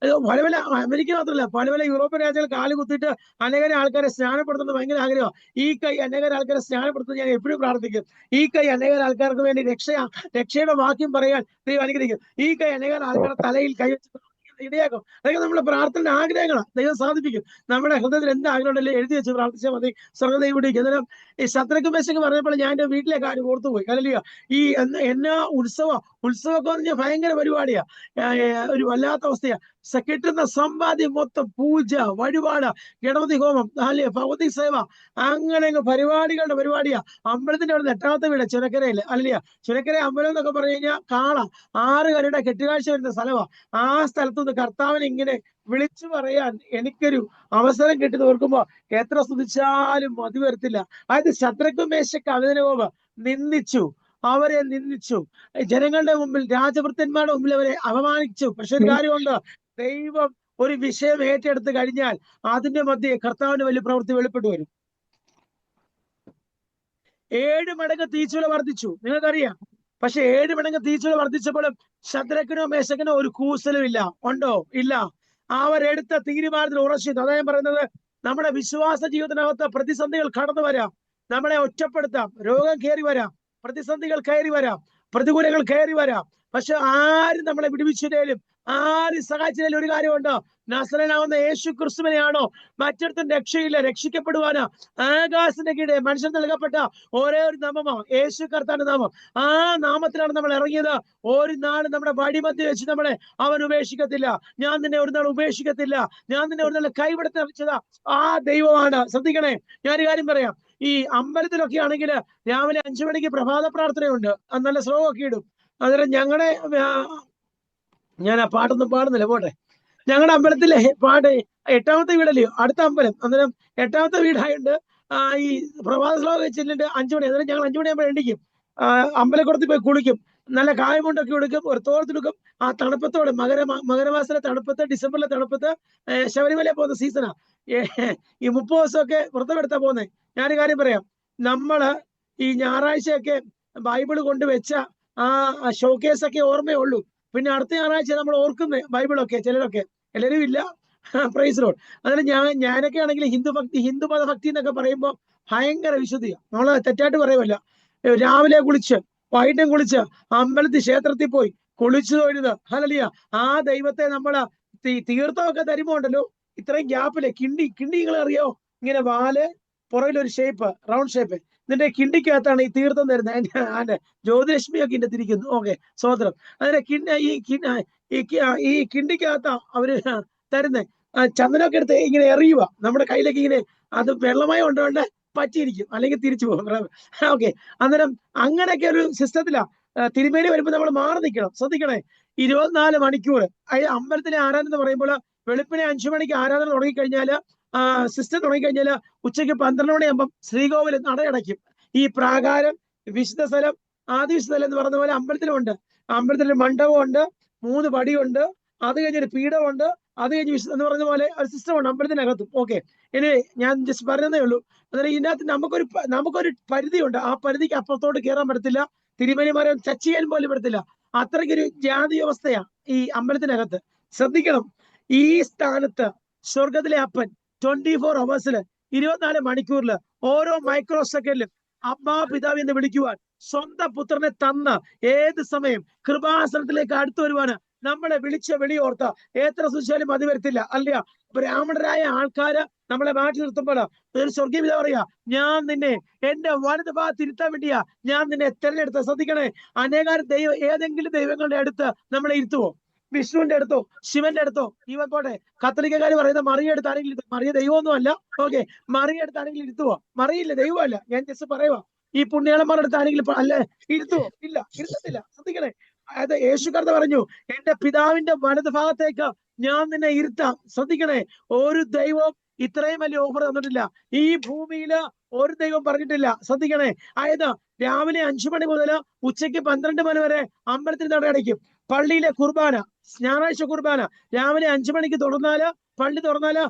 S1: പല അമേരിക്ക മാത്രമല്ല, പല യൂറോപ്യൻ രാജ്യങ്ങൾ കാല് കുത്തിയിട്ട് അനേകം ആൾക്കാരെ സ്നാനപ്പെടുത്തുന്നത് ഭയങ്കര ആഗ്രഹം. ഈ കൈ അനേകം ആൾക്കാരെ സ്നാനപ്പെടുത്തുന്നത് ഞാൻ എപ്പോഴും പ്രാർത്ഥിക്കും. ഈ കൈ അനേകം ആൾക്കാർക്ക് വേണ്ടി രക്ഷയുടെ വാക്യം പറയാൻ ദൈവം അനുഗ്രഹിക്കും. ഈ കൈ അനേകം ആൾക്കാരുടെ തലയിൽ കൈവച്ച് ഇടയാക്കും. അതൊക്കെ നമ്മുടെ പ്രാർത്ഥന ആഗ്രഹങ്ങളാണ്, ദൈവം സാധിപ്പിക്കും. നമ്മുടെ ഹൃദയത്തിൽ എന്ത് ആഗ്രഹം ഉണ്ടല്ലോ എഴുതി വെച്ച് പ്രാർത്ഥിച്ചാൽ മതി, സ്വർഗ്ഗദൈവം വിടിക്കും. അന്നേരം ഈ ശത്രുഘ്ന മേശയ്ക്ക് പറഞ്ഞപ്പോൾ ഞാൻ എന്റെ വീട്ടിലെ കാര്യം ഓർത്തുപോയി. ഹല്ലേലൂയ. ഈ എന്നാ ഉത്സവമൊക്കെ പറഞ്ഞാൽ ഭയങ്കര പരിപാടിയാ, ഒരു വല്ലാത്ത അവസ്ഥയാ. കിട്ടുന്ന സമ്പാദ്യം മൊത്തം പൂജ, വഴിപാട്, ഗണപതി ഹോമം, അല്ലെ ഭഗവതി സേവ, അങ്ങനെ പരിപാടികളുടെ പരിപാടിയാ. അമ്പലത്തിന്റെ അവിടെ 8ാമത്തെ വീട് ചുരക്കരയില്, അല്ലല്ല, ചുരക്കര അമ്പലം എന്നൊക്കെ പറഞ്ഞു കഴിഞ്ഞാൽ 6 കരയുടെ കെട്ടുകാഴ്ച വരുന്ന സ്ഥലമാണ്. ആ സ്ഥലത്തുനിന്ന് കർത്താവിനെ ഇങ്ങനെ വിളിച്ചു പറയാൻ എനിക്കൊരു അവസരം കിട്ടുന്ന ഓർക്കുമ്പോ എത്ര സ്തുതിച്ചാലും മതി വരത്തില്ല. അതായത് ശത്രുഘ്ന മേശയ്ക്ക് അഭിനവോപ അവരെ നിന്ദിച്ചു, ജനങ്ങളുടെ മുമ്പിൽ, രാജഭൃത്യന്മാരുടെ മുമ്പിൽ അവരെ അപമാനിച്ചു. പക്ഷെ ഒരു കാര്യമുണ്ട്, ദൈവം ഒരു വിഷയം ഏറ്റെടുത്ത് കഴിഞ്ഞാൽ അതിന്റെ മധ്യേ കർത്താവിന്റെ വലിയ പ്രവൃത്തി വെളിപ്പെട്ടു വരും. 7 മടങ്ങ് തീച്ചുള വർദ്ധിച്ചു, നിങ്ങൾക്കറിയാം. പക്ഷെ 7 മടങ്ങ് തീച്ചുള വർദ്ധിച്ചപ്പോഴും ശദ്രക്കിനോ മേശക്കിനോ ഒരു കൂസലും ഇല്ല. ഉണ്ടോ? ഇല്ല. അവരെടുത്ത തീരുമാനത്തിൽ ഉറച്ചു. അതാ ഞാൻ പറയുന്നത്, നമ്മുടെ വിശ്വാസ ജീവിതത്തിനകത്ത് പ്രതിസന്ധികൾ കടന്നു വരാം, നമ്മളെ ഒറ്റപ്പെടുത്താം, രോഗം കയറി വരാം, പ്രതിസന്ധികൾ കയറി വരാം, പ്രതികൂലങ്ങൾ കയറി വരാം. പക്ഷെ ആരും നമ്മളെ വിടുവിച്ചില്ലേലും, ആരും സഹായിച്ചില്ലേലും ഒരു കാര്യമുണ്ട്, നസറേനാവുന്ന യേശു ക്രിസ്തുവിനെയാണോ മറ്റൊരുത്തും രക്ഷയില്ല. രക്ഷിക്കപ്പെടുവാനാ ആകാശത്തിന്റെ കീഴെ മനുഷ്യൻ നൽകപ്പെട്ട ഒരേ ഒരു നാമമാണ് യേശു കർത്താവിന്റെ നാമം. ആ നാമത്തിലാണ് നമ്മൾ ഇറങ്ങിയത്. ഒരു നാളും നമ്മുടെ വഴിമധ്യ വെച്ച് നമ്മളെ അവൻ ഉപേക്ഷിക്കത്തില്ല. ഞാൻ നിന്നെ ഒരു നാൾ ഉപേക്ഷിക്കത്തില്ല, ഞാൻ നിന്നെ ഒരു നാൾ കൈവിടത്തി വെച്ചതാ ആ ദൈവമാണ്. ശ്രദ്ധിക്കണേ, ഞാനൊരു കാര്യം പറയാം. ഈ അമ്പലത്തിലൊക്കെ ആണെങ്കിൽ രാവിലെ 5 മണിക്ക് പ്രഭാത പ്രാർത്ഥനയുണ്ട്, നല്ല ശ്ലോകമൊക്കെ ഇടും. അന്നേരം ഞങ്ങളുടെ ഞാൻ ആ പാട്ടൊന്നും പാടുന്നില്ല, പോട്ടെ. ഞങ്ങളുടെ അമ്പലത്തിലെ പാട്ട് 8ാമത്തെ വീടല്ലയോ അടുത്ത അമ്പലം, അന്നേരം 8ാമത്തെ വീടായോണ്ട് ഈ പ്രഭാത ശ്ലോകം ചെല്ലിട്ട് 5 മണി, അന്നേരം ഞങ്ങൾ 5 മണിയാകുമ്പോൾ എണ്ണിക്കും. അമ്പലക്കുളത്തിൽ പോയി കുളിക്കും, നല്ല കായമുണ്ടൊക്കെ എടുക്കും, ഒരു തോർത്തെടുക്കും. ആ തണുപ്പത്തോടെ മകരമാസത്തിലെ തണുപ്പത്ത്, ഡിസംബറിലെ തണുപ്പത്ത്, ശബരിമല പോകുന്ന സീസണാ. ഈ 30 ദിവസമൊക്കെ വ്രതമെടുത്താ പോകുന്നത്. ഞാനൊരു കാര്യം പറയാം, നമ്മള് ഈ ഞായറാഴ്ചയൊക്കെ ബൈബിള് കൊണ്ടുവച്ച ആ ഷോക്കേസൊക്കെ ഓർമ്മയുള്ളൂ. പിന്നെ അടുത്ത ഞായറാഴ്ച നമ്മൾ ഓർക്കുന്നത് ബൈബിളൊക്കെ, ചിലരൊക്കെ, എല്ലാവരും ഇല്ല. Praise Lord. അതിന് ഞാനൊക്കെ ആണെങ്കിൽ ഹിന്ദു മതഭക്തി എന്നൊക്കെ പറയുമ്പോൾ ഭയങ്കര വിശുദ്ധിയാണ്. നമ്മള് തെറ്റായിട്ട് പറയുമല്ല. രാവിലെ കുളിച്ച് വൈകിട്ടും കുളിച്ച് അമ്പലത്തിൽ ക്ഷേത്രത്തിൽ പോയി കുളിച്ചു തൊഴുത്, ഹല്ലേലൂയ, ആ ദൈവത്തെ നമ്മള് തീർത്ഥമൊക്കെ തരുമ്പോ ഉണ്ടല്ലോ, ഇത്രയും ഗ്യാപ്പില് കിണ്ടി നിങ്ങൾ അറിയോ, ഇങ്ങനെ വാല് പുറകിലൊരു ഷേപ്പ്, റൗണ്ട് ഷേപ്പ്, ഇതിന്റെ കിണ്ടിക്കകത്താണ് ഈ തീർത്ഥം തരുന്നത്. അതിന്റെ ജ്യോതിലക്ഷ്മിയൊക്കെ ഇന്റെ തിരിക്കുന്നു. ഓക്കെ, സ്വോത്രം. അതിന്റെ ഈ കിണ്ടിക്കകത്താ അവര് തരുന്നത്. ചന്ദനമൊക്കെ എടുത്ത് ഇങ്ങനെ എറിയുക നമ്മുടെ കയ്യിലേക്ക്, ഇങ്ങനെ അത് വെള്ളമയം ഉണ്ടോണ്ട് പറ്റിയിരിക്കും, അല്ലെങ്കിൽ തിരിച്ചു പോകും. ഓക്കെ, അന്നേരം അങ്ങനെയൊക്കെ ഒരു സിസ്റ്റത്തിലാ. തിരുമേനി വരുമ്പോൾ നമ്മൾ മാറി നിൽക്കണം. ശ്രദ്ധിക്കണേ, 24 മണിക്കൂർ അമ്പലത്തിലെ ആരാധന എന്ന് പറയുമ്പോൾ വെളുപ്പിനെ 5 മണിക്ക് ആരാധന തുടങ്ങിക്കഴിഞ്ഞാല്, സിസ്റ്റം തുടങ്ങിക്കഴിഞ്ഞാല് ഉച്ചയ്ക്ക് 12 മണിയാകുമ്പം ശ്രീകോവിൽ നടയടയ്ക്കും. ഈ പ്രാകാരം, വിശുദ്ധ സ്ഥലം, ആദിവിശുദ്ധ സ്ഥലം എന്ന് പറഞ്ഞ പോലെ അമ്പലത്തിലുണ്ട്. അമ്പലത്തിൽ മണ്ഡപമുണ്ട്, 3 പടിയുണ്ട്, അത് കഴിഞ്ഞൊരു പീഠമുണ്ട്, അത് കഴിഞ്ഞ് എന്ന് പറഞ്ഞ പോലെ ഒരു സിസ്റ്റമുണ്ട് അമ്പലത്തിനകത്തും. ഓക്കെ, ഇനി ഞാൻ ജസ്റ്റ് പറഞ്ഞതേ ഉള്ളൂ. അന്നേരം ഇതിനകത്ത് നമുക്കൊരു പരിധിയുണ്ട്. ആ പരിധിക്ക് അപ്പുറത്തോട്ട് കയറാൻ പറ്റത്തില്ല. തിരുമേനിമാരെ ടച്ച് ചെയ്യാൻ പോലും പറ്റത്തില്ല. അത്രയ്ക്കൊരു ജാതി വ്യവസ്ഥയാ ഈ അമ്പലത്തിനകത്ത്. ശ്രദ്ധിക്കണം, ഈ സ്ഥാനത്ത് സ്വർഗത്തിലെ അപ്പൻ 24 hours 24 മണിക്കൂറില് ഓരോ മൈക്രോ സെക്കൻഡിലും അബ്ബാ പിതാവ് എന്ന് വിളിക്കുവാൻ സ്വന്തം പുത്രനെ തന്ന ഏത് സമയം കൃപാസനത്തിലേക്ക് അടുത്തു വരുവാന് നമ്മളെ വിളിച്ച വിളിയോർത്ത എത്ര സൂക്ഷിച്ചാലും മതി വരത്തില്ല. അല്ല, ബ്രാഹ്മണരായ ആൾക്കാര് നമ്മളെ മാറ്റി നിർത്തുമ്പോൾ ഒരു സ്വർഗീയ പിതാവ് പറയാ, ഞാൻ നിന്നെ എന്റെ വലത് ഭാഗത്ത് ഇരുത്താൻ വേണ്ടിയാ ഞാൻ നിന്നെ തെരഞ്ഞെടുത്ത. ശ്രദ്ധിക്കണേ, അനേകാരം ഏതെങ്കിലും ദൈവങ്ങളുടെ അടുത്ത് നമ്മളെ ഇരുത്തുവോ? വിഷ്ണുവിന്റെ അടുത്തോ, ശിവന്റെ അടുത്തോ, ഇവൻ പോട്ടെ കത്തോലിക്കക്കാർ പറയുന്ന മറിയ എടുത്താണെങ്കിൽ, മറിയ ദൈവമൊന്നും അല്ല. ഓക്കെ, മറിയ എടുത്താണെങ്കിൽ ഇരുത്തുവോ? മറിയില്ല, ദൈവമല്ല. ഞാൻ ജസ്റ്റ് പറയുവാ. ഈ പുണ്യാളന്മാരുടെ അടുത്താണെങ്കിൽ അല്ലെ ഇരുത്തുവോ? ഇല്ല, ഇരുത്തത്തില്ല. ശ്രദ്ധിക്കണേ, അതായത് യേശു കർത്ത പറഞ്ഞു, എന്റെ പിതാവിന്റെ വലത് ഭാഗത്തേക്ക് ഞാൻ നിന്നെ ഇരുത്താം. ശ്രദ്ധിക്കണേ, ഒരു ദൈവം ഇത്രയും വലിയ ഓഫർ തന്നിട്ടില്ല. ഈ ഭൂമിയില് ഒരു ദൈവം പറഞ്ഞിട്ടില്ല. ശ്രദ്ധിക്കണേ, അതായത് രാവിലെ 5 മണി മുതൽ ഉച്ചയ്ക്ക് 12 മണി വരെ അമ്പലത്തിൽ നടയടയ്ക്കും. പള്ളിയിലെ കുർബാന, ഞായറാഴ്ച കുർബാന രാവിലെ 5 മണിക്ക് തുറന്നാല്, പള്ളി തുറന്നാല്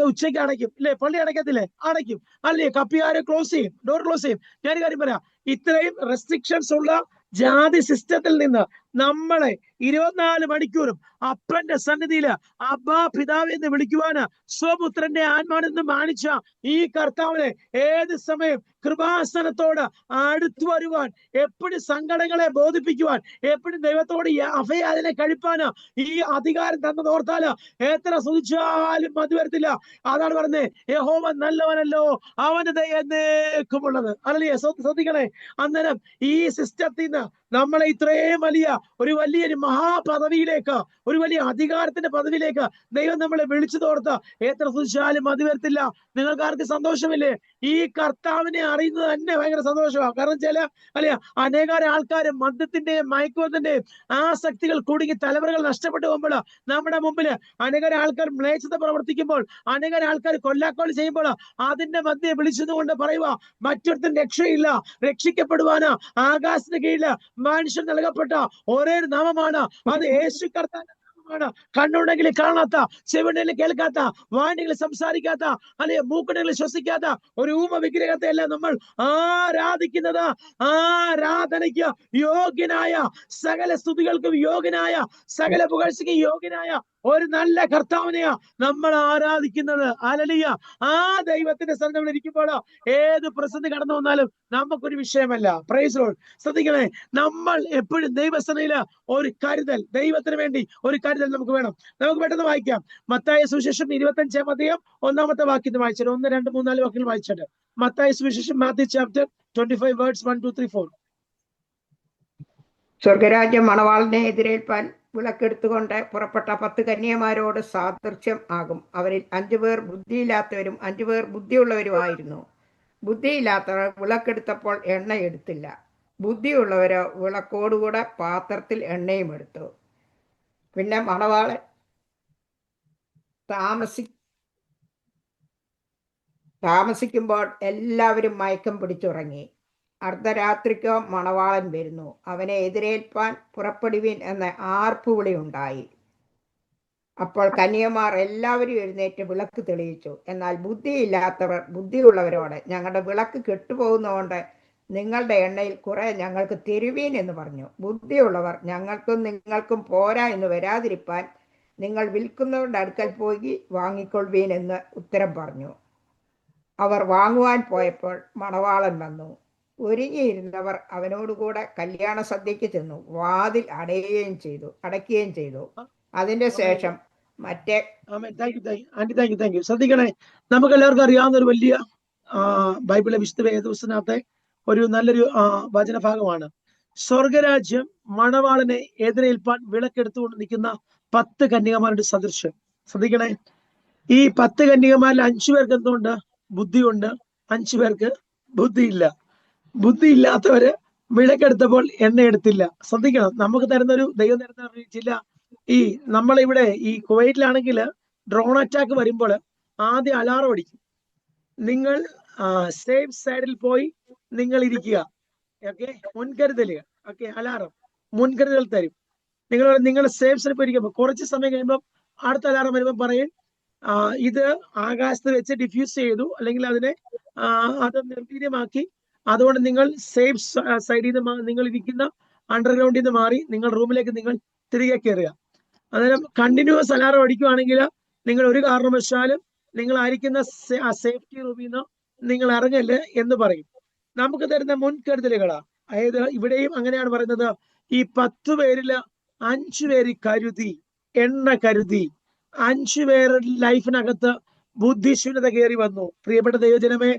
S1: ഉച്ചയ്ക്ക് അടയ്ക്കും. ഇല്ലേ? പള്ളി അടയ്ക്കത്തില്ലേ? അടയ്ക്കും. അല്ലേ? കപ്പിയാരെ ക്ലോസ് ചെയ്യും, ഡോർ ക്ലോസ് ചെയ്യും. ഞാനൊരു കാര്യം പറയാം, ഇത്രയും റെസ്ട്രിക്ഷൻസ് ഉള്ള ജാതി സിസ്റ്റത്തിൽ നിന്ന് നമ്മളെ 24 മണിക്കൂറും അപ്പന്റെ സന്നിധിയില് അബ്ബാ പിതാവ് എന്ന് വിളിക്കുവാന് സ്വപുത്രന്റെ ആത്മാവിൽ മാനിച്ച ഈ കർത്താവിനെ ഏത് സമയം കൃപാസനത്തോട് അടുത്തു വരുവാൻ, എപ്പോഴും സങ്കടങ്ങളെ ബോധിപ്പിക്കുവാൻ, എപ്പോഴും ദൈവത്തോട് അഭയാചന കഴിപ്പാന് ഈ അധികാരം തന്നതോർത്താല് എത്ര സ്തുതിച്ചാലും മതി വരത്തില്ല. അതാണ് പറഞ്ഞത്, യഹോവ നല്ലവനല്ലോ, അവന്റെ ദയ എന്നേക്കുമുള്ളത്. അല്ലല്ലേ? ശ്രദ്ധിക്കണേ, അന്നേരം ഈ സിസ്റ്റത്തിൽ നിന്ന് നമ്മളെ ഇത്രയും വലിയൊരു മഹാപദവിയിലേക്ക്, ഒരു വലിയ അധികാരത്തിന്റെ പദവിയിലേക്ക് ദൈവം നമ്മളെ വിളിച്ചു തോർത്ത് എത്ര സ്തുതിച്ചാലും മതി വരത്തില്ല. നിങ്ങൾക്കാർക്ക് സന്തോഷമില്ലേ? ഈ കർത്താവിനെ അറിയുന്നത് തന്നെ ഭയങ്കര സന്തോഷമാണ്. കാരണം അല്ലെ, അനേകാരം ആൾക്കാര് മദ്യത്തിന്റെയും മയക്കുമരുന്നിന്റെയും ആസക്തികൾ കുടുങ്ങി തലമുറകൾ നഷ്ടപ്പെട്ടു പോകുമ്പോൾ നമ്മുടെ മുമ്പില് അനേകാരം ആൾക്കാർ മ്ലേച്ഛത പ്രവർത്തിക്കുമ്പോൾ, അനേകാരം ആൾക്കാർ കൊല്ലാക്കൊല ചെയ്യുമ്പോൾ അതിന്റെ മധ്യേ വിളിച്ചതുകൊണ്ട് പറയുക, മറ്റൊരുത്തൻ രക്ഷയില്ല, രക്ഷിക്കപ്പെടുവാന് ആകാശത്തിന് കീഴില് മനുഷ്യൻ നൽകപ്പെട്ട ഒരേ നാമമാണ്, അത് യേശു കർത്താവിന്റെ നാമമാണ്. കണ്ണുണ്ടെങ്കിൽ കാണാത്ത, ചെവിണ്ടെങ്കിൽ കേൾക്കാത്ത, വാണികൾ സംസാരിക്കാത്ത, അല്ലെ മൂക്കുണ്ടെങ്കിൽ ശ്വസിക്കാത്ത ഒരു ഊമ വിഗ്രഹത്തെ അല്ല നമ്മൾ ആരാധിക്കുന്നത്. ആരാധനയ്ക്ക് യോഗ്യനായ, സകല സ്തുതികൾക്കും യോഗ്യനായ, സകല പുകഴ്ചയ്ക്ക് യോഗ്യനായ ഒരു നല്ല കർത്താവിനെയാ നമ്മൾ ആരാധിക്കുന്നത്. ഹല്ലേലൂയ. ആ ദൈവത്തിന്റെ സന്നിധിയിൽ ഇരിക്കുമ്പോൾ ഏത് പ്രതിസന്ധി കടന്നു വന്നാലും നമുക്കൊരു വിഷയമല്ല. Praise Lord. ശ്രദ്ധിക്കണേ, നമ്മൾ എപ്പോഴും ദൈവസന്നിധിയില് ഒരു കരുതൽ, ദൈവത്തിന് വേണ്ടി ഒരു കരുതൽ നമുക്ക് വേണം. നമുക്ക് പെട്ടെന്ന് വായിക്കാം. മത്തായി സുവിശേഷം 25-ാം അധ്യായം 1-ാമത്തെ വാക്യം വായിച്ചിട്ട് 1, 2, 3, 4 വാക്യങ്ങൾ വായിച്ചിട്ട്. മത്തായി സുവിശേഷം, മാത്യു ചാപ്റ്റർ 25 വേർഡ്സ് 1, 2, 3, 4.
S2: സ്വർഗരാജ്യം മണവാളിനെ എതിരേൽപ്പാൻ വിളക്കെടുത്തുകൊണ്ട് പുറപ്പെട്ട 10 കന്യകമാരോട് സാദൃശ്യം ആകും. അവരിൽ 5 പേർ ബുദ്ധിയില്ലാത്തവരും 5 പേർ ബുദ്ധിയുള്ളവരുമായിരുന്നു. ബുദ്ധിയില്ലാത്തവർ വിളക്കെടുത്തപ്പോൾ എണ്ണ എടുത്തില്ല. ബുദ്ധിയുള്ളവരോ വിളക്കോടുകൂടെ പാത്രത്തിൽ എണ്ണയും എടുത്തു. പിന്നെ മണവാളൻ താമസിക്കുമ്പോൾ എല്ലാവരും മയക്കം പിടിച്ചുറങ്ങി. അർദ്ധരാത്രിക്കോ മണവാളൻ വരുന്നു, അവനെ എതിരേൽപ്പാൻ പുറപ്പെടുവിൻ എന്ന ആർപ്പുവിളി ഉണ്ടായി. അപ്പോൾ കന്യകമാർ എല്ലാവരും എഴുന്നേറ്റ് വിളക്ക് തെളിയിച്ചു. എന്നാൽ ബുദ്ധിയില്ലാത്തവർ ബുദ്ധിയുള്ളവരോട്, ഞങ്ങളുടെ വിളക്ക് കെട്ടുപോകുന്നതുകൊണ്ട് നിങ്ങളുടെ എണ്ണയിൽ കുറെ ഞങ്ങൾക്ക് തരുവീൻ എന്ന് പറഞ്ഞു. ബുദ്ധിയുള്ളവർ, ഞങ്ങൾക്കും നിങ്ങൾക്കും പോരാ എന്ന് വരാതിരിപ്പാൻ നിങ്ങൾ വിൽക്കുന്നവരുടെ അടുക്കൽ പോയി വാങ്ങിക്കൊള്ളുവീൻ എന്ന് ഉത്തരം പറഞ്ഞു. അവർ വാങ്ങുവാൻ പോയപ്പോൾ മണവാളൻ വന്നു. ഒരുങ്ങിയിരുന്നവർ അവനോടുകൂടെ കല്യാണ സദ്യക്ക് ചെന്നു. വാതിൽ അടയ്ക്കുകയും ചെയ്തു. അതിന്റെ ശേഷം മറ്റേ
S1: താങ്ക് യു. ശ്രദ്ധിക്കണേ, നമുക്ക് എല്ലാവർക്കും അറിയാവുന്ന ഒരു വലിയ ബൈബിളിലെ വിശുദ്ധ വേദപുസ്തകത്തെ ഒരു നല്ലൊരു വചനഭാഗമാണ്. സ്വർഗരാജ്യം മണവാളനെ എതിരേൽപ്പാൻ വിളക്കെടുത്തുകൊണ്ട് നിൽക്കുന്ന 10 കന്യകമാരുടെ സദൃശ്യം. ശ്രദ്ധിക്കണേ, ഈ 10 കന്യകമാരിൽ 5 പേർക്ക് എന്തുകൊണ്ട്? ബുദ്ധിയുണ്ട്. 5 പേർക്ക് ബുദ്ധിയില്ല. ബുദ്ധിയില്ലാത്തവര് വിളക്കെടുത്തപ്പോൾ എണ്ണ എടുത്തില്ല. ശ്രദ്ധിക്കണം, നമുക്ക് തരുന്നൊരു ദൈവം തരുന്ന ചില ഈ നമ്മളിവിടെ ഈ കുവൈറ്റിലാണെങ്കിൽ ഡ്രോൺ അറ്റാക്ക് വരുമ്പോൾ ആദ്യം അലാറം അടിക്കും. നിങ്ങൾ സേഫ് സൈഡിൽ പോയി നിങ്ങൾ ഇരിക്കുക. ഓക്കെ, മുൻകരുതലുകൾ. ഓക്കെ, അലാറം മുൻകരുതൽ തരും. നിങ്ങൾ സേഫ് സൈഡിൽ പോയി ഇരിക്കുമ്പോൾ കുറച്ച് സമയം കഴിയുമ്പോൾ അടുത്ത അലാറം വരുമ്പോൾ പറയും ഇത് ആകാശത്ത് വെച്ച് ഡിഫ്യൂസ് ചെയ്തു, അല്ലെങ്കിൽ അത് നിർവീര്യമാക്കി. അതുകൊണ്ട് നിങ്ങൾ സേഫ് സൈഡിൽ നിന്ന് നിങ്ങൾ ഇരിക്കുന്ന അണ്ടർഗ്രൗണ്ടിൽ നിന്ന് മാറി നിങ്ങൾ റൂമിലേക്ക് നിങ്ങൾ തിരികെ കയറുക. അന്നേരം കണ്ടിന്യൂസ് അലാറം അടിക്കുകയാണെങ്കിൽ നിങ്ങൾ ഒരു കാരണവശാലും നിങ്ങൾ ആയിരിക്കുന്ന സേഫ്റ്റി റൂമിൽ നിന്ന് നിങ്ങൾ ഇറങ്ങല് എന്ന് പറയും. നമുക്ക് തരുന്ന മുൻകരുതലുകളാ. അതായത് ഇവിടെയും അങ്ങനെയാണ് പറയുന്നത്. ഈ 10 പേരില് 5 പേര് കരുതി, എണ്ണ കരുതി. 5 പേരുടെ ലൈഫിനകത്ത് ബുദ്ധിശൂന്യത കയറി വന്നു. പ്രിയപ്പെട്ട ദൈവജനമേ,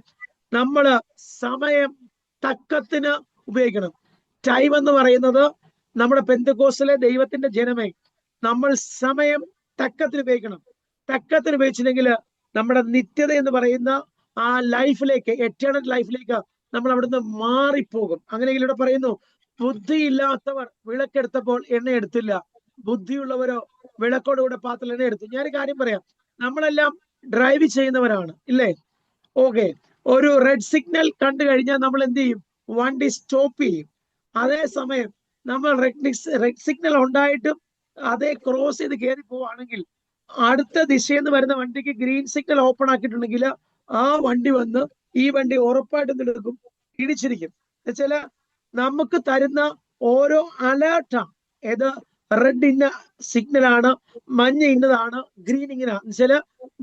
S1: നമ്മള് സമയം തക്കത്തിന് ഉപയോഗിക്കണം. ടൈം എന്ന് പറയുന്നത് നമ്മുടെ പെന്തക്കോസ്തിലെ ദൈവത്തിന്റെ ജനമേ, നമ്മൾ സമയം തക്കത്തിന് ഉപയോഗിക്കണം. തക്കത്തിന് ഉപയോഗിച്ചില്ലെങ്കിൽ നമ്മുടെ നിത്യത എന്ന് പറയുന്ന ആ ലൈഫിലേക്ക്, എറ്റേണൽ ലൈഫിലേക്ക് നമ്മൾ അവിടുന്ന് മാറിപ്പോകും. അങ്ങനെയെങ്കിൽ ഇവിടെ പറയുന്നു, ബുദ്ധിയില്ലാത്തവർ വിളക്കെടുത്തപ്പോൾ എണ്ണ എടുത്തില്ല, ബുദ്ധിയുള്ളവരോ വിളക്കോടുകൂടെ പാത്രത്തിൽ എണ്ണ എടുത്തു. ഞാനൊരു കാര്യം പറയാം, നമ്മളെല്ലാം ഡ്രൈവ് ചെയ്യുന്നവരാണ്, ഇല്ലേ? ഓക്കെ, ഒരു റെഡ് സിഗ്നൽ കണ്ടു കഴിഞ്ഞാൽ നമ്മൾ എന്ത് ചെയ്യും? വണ്ടി സ്റ്റോപ്പ് ചെയ്യും. അതേസമയം നമ്മൾ റെഡ് സിഗ്നൽ ഉണ്ടായിട്ടും അതേ ക്രോസ് ചെയ്ത് കയറി പോവാണെങ്കിൽ അടുത്ത ദിശയിൽ നിന്ന് വരുന്ന വണ്ടിക്ക് ഗ്രീൻ സിഗ്നൽ ഓപ്പൺ ആക്കിയിട്ടുണ്ടെങ്കിൽ ആ വണ്ടി വന്ന് ഈ വണ്ടി ഉറപ്പായിട്ടും എടുക്കും, ഇടിച്ചിരിക്കും. എന്നുവെച്ചാൽ നമുക്ക് തരുന്ന ഓരോ അലേർട്ടാണ്. ഏത്? റെഡ് ഇന്ന സിഗ്നലാണ്, മഞ്ഞ ഇന്നതാണ്, ഗ്രീൻ ഇങ്ങനെയാണ്. എന്നുവെച്ചാല്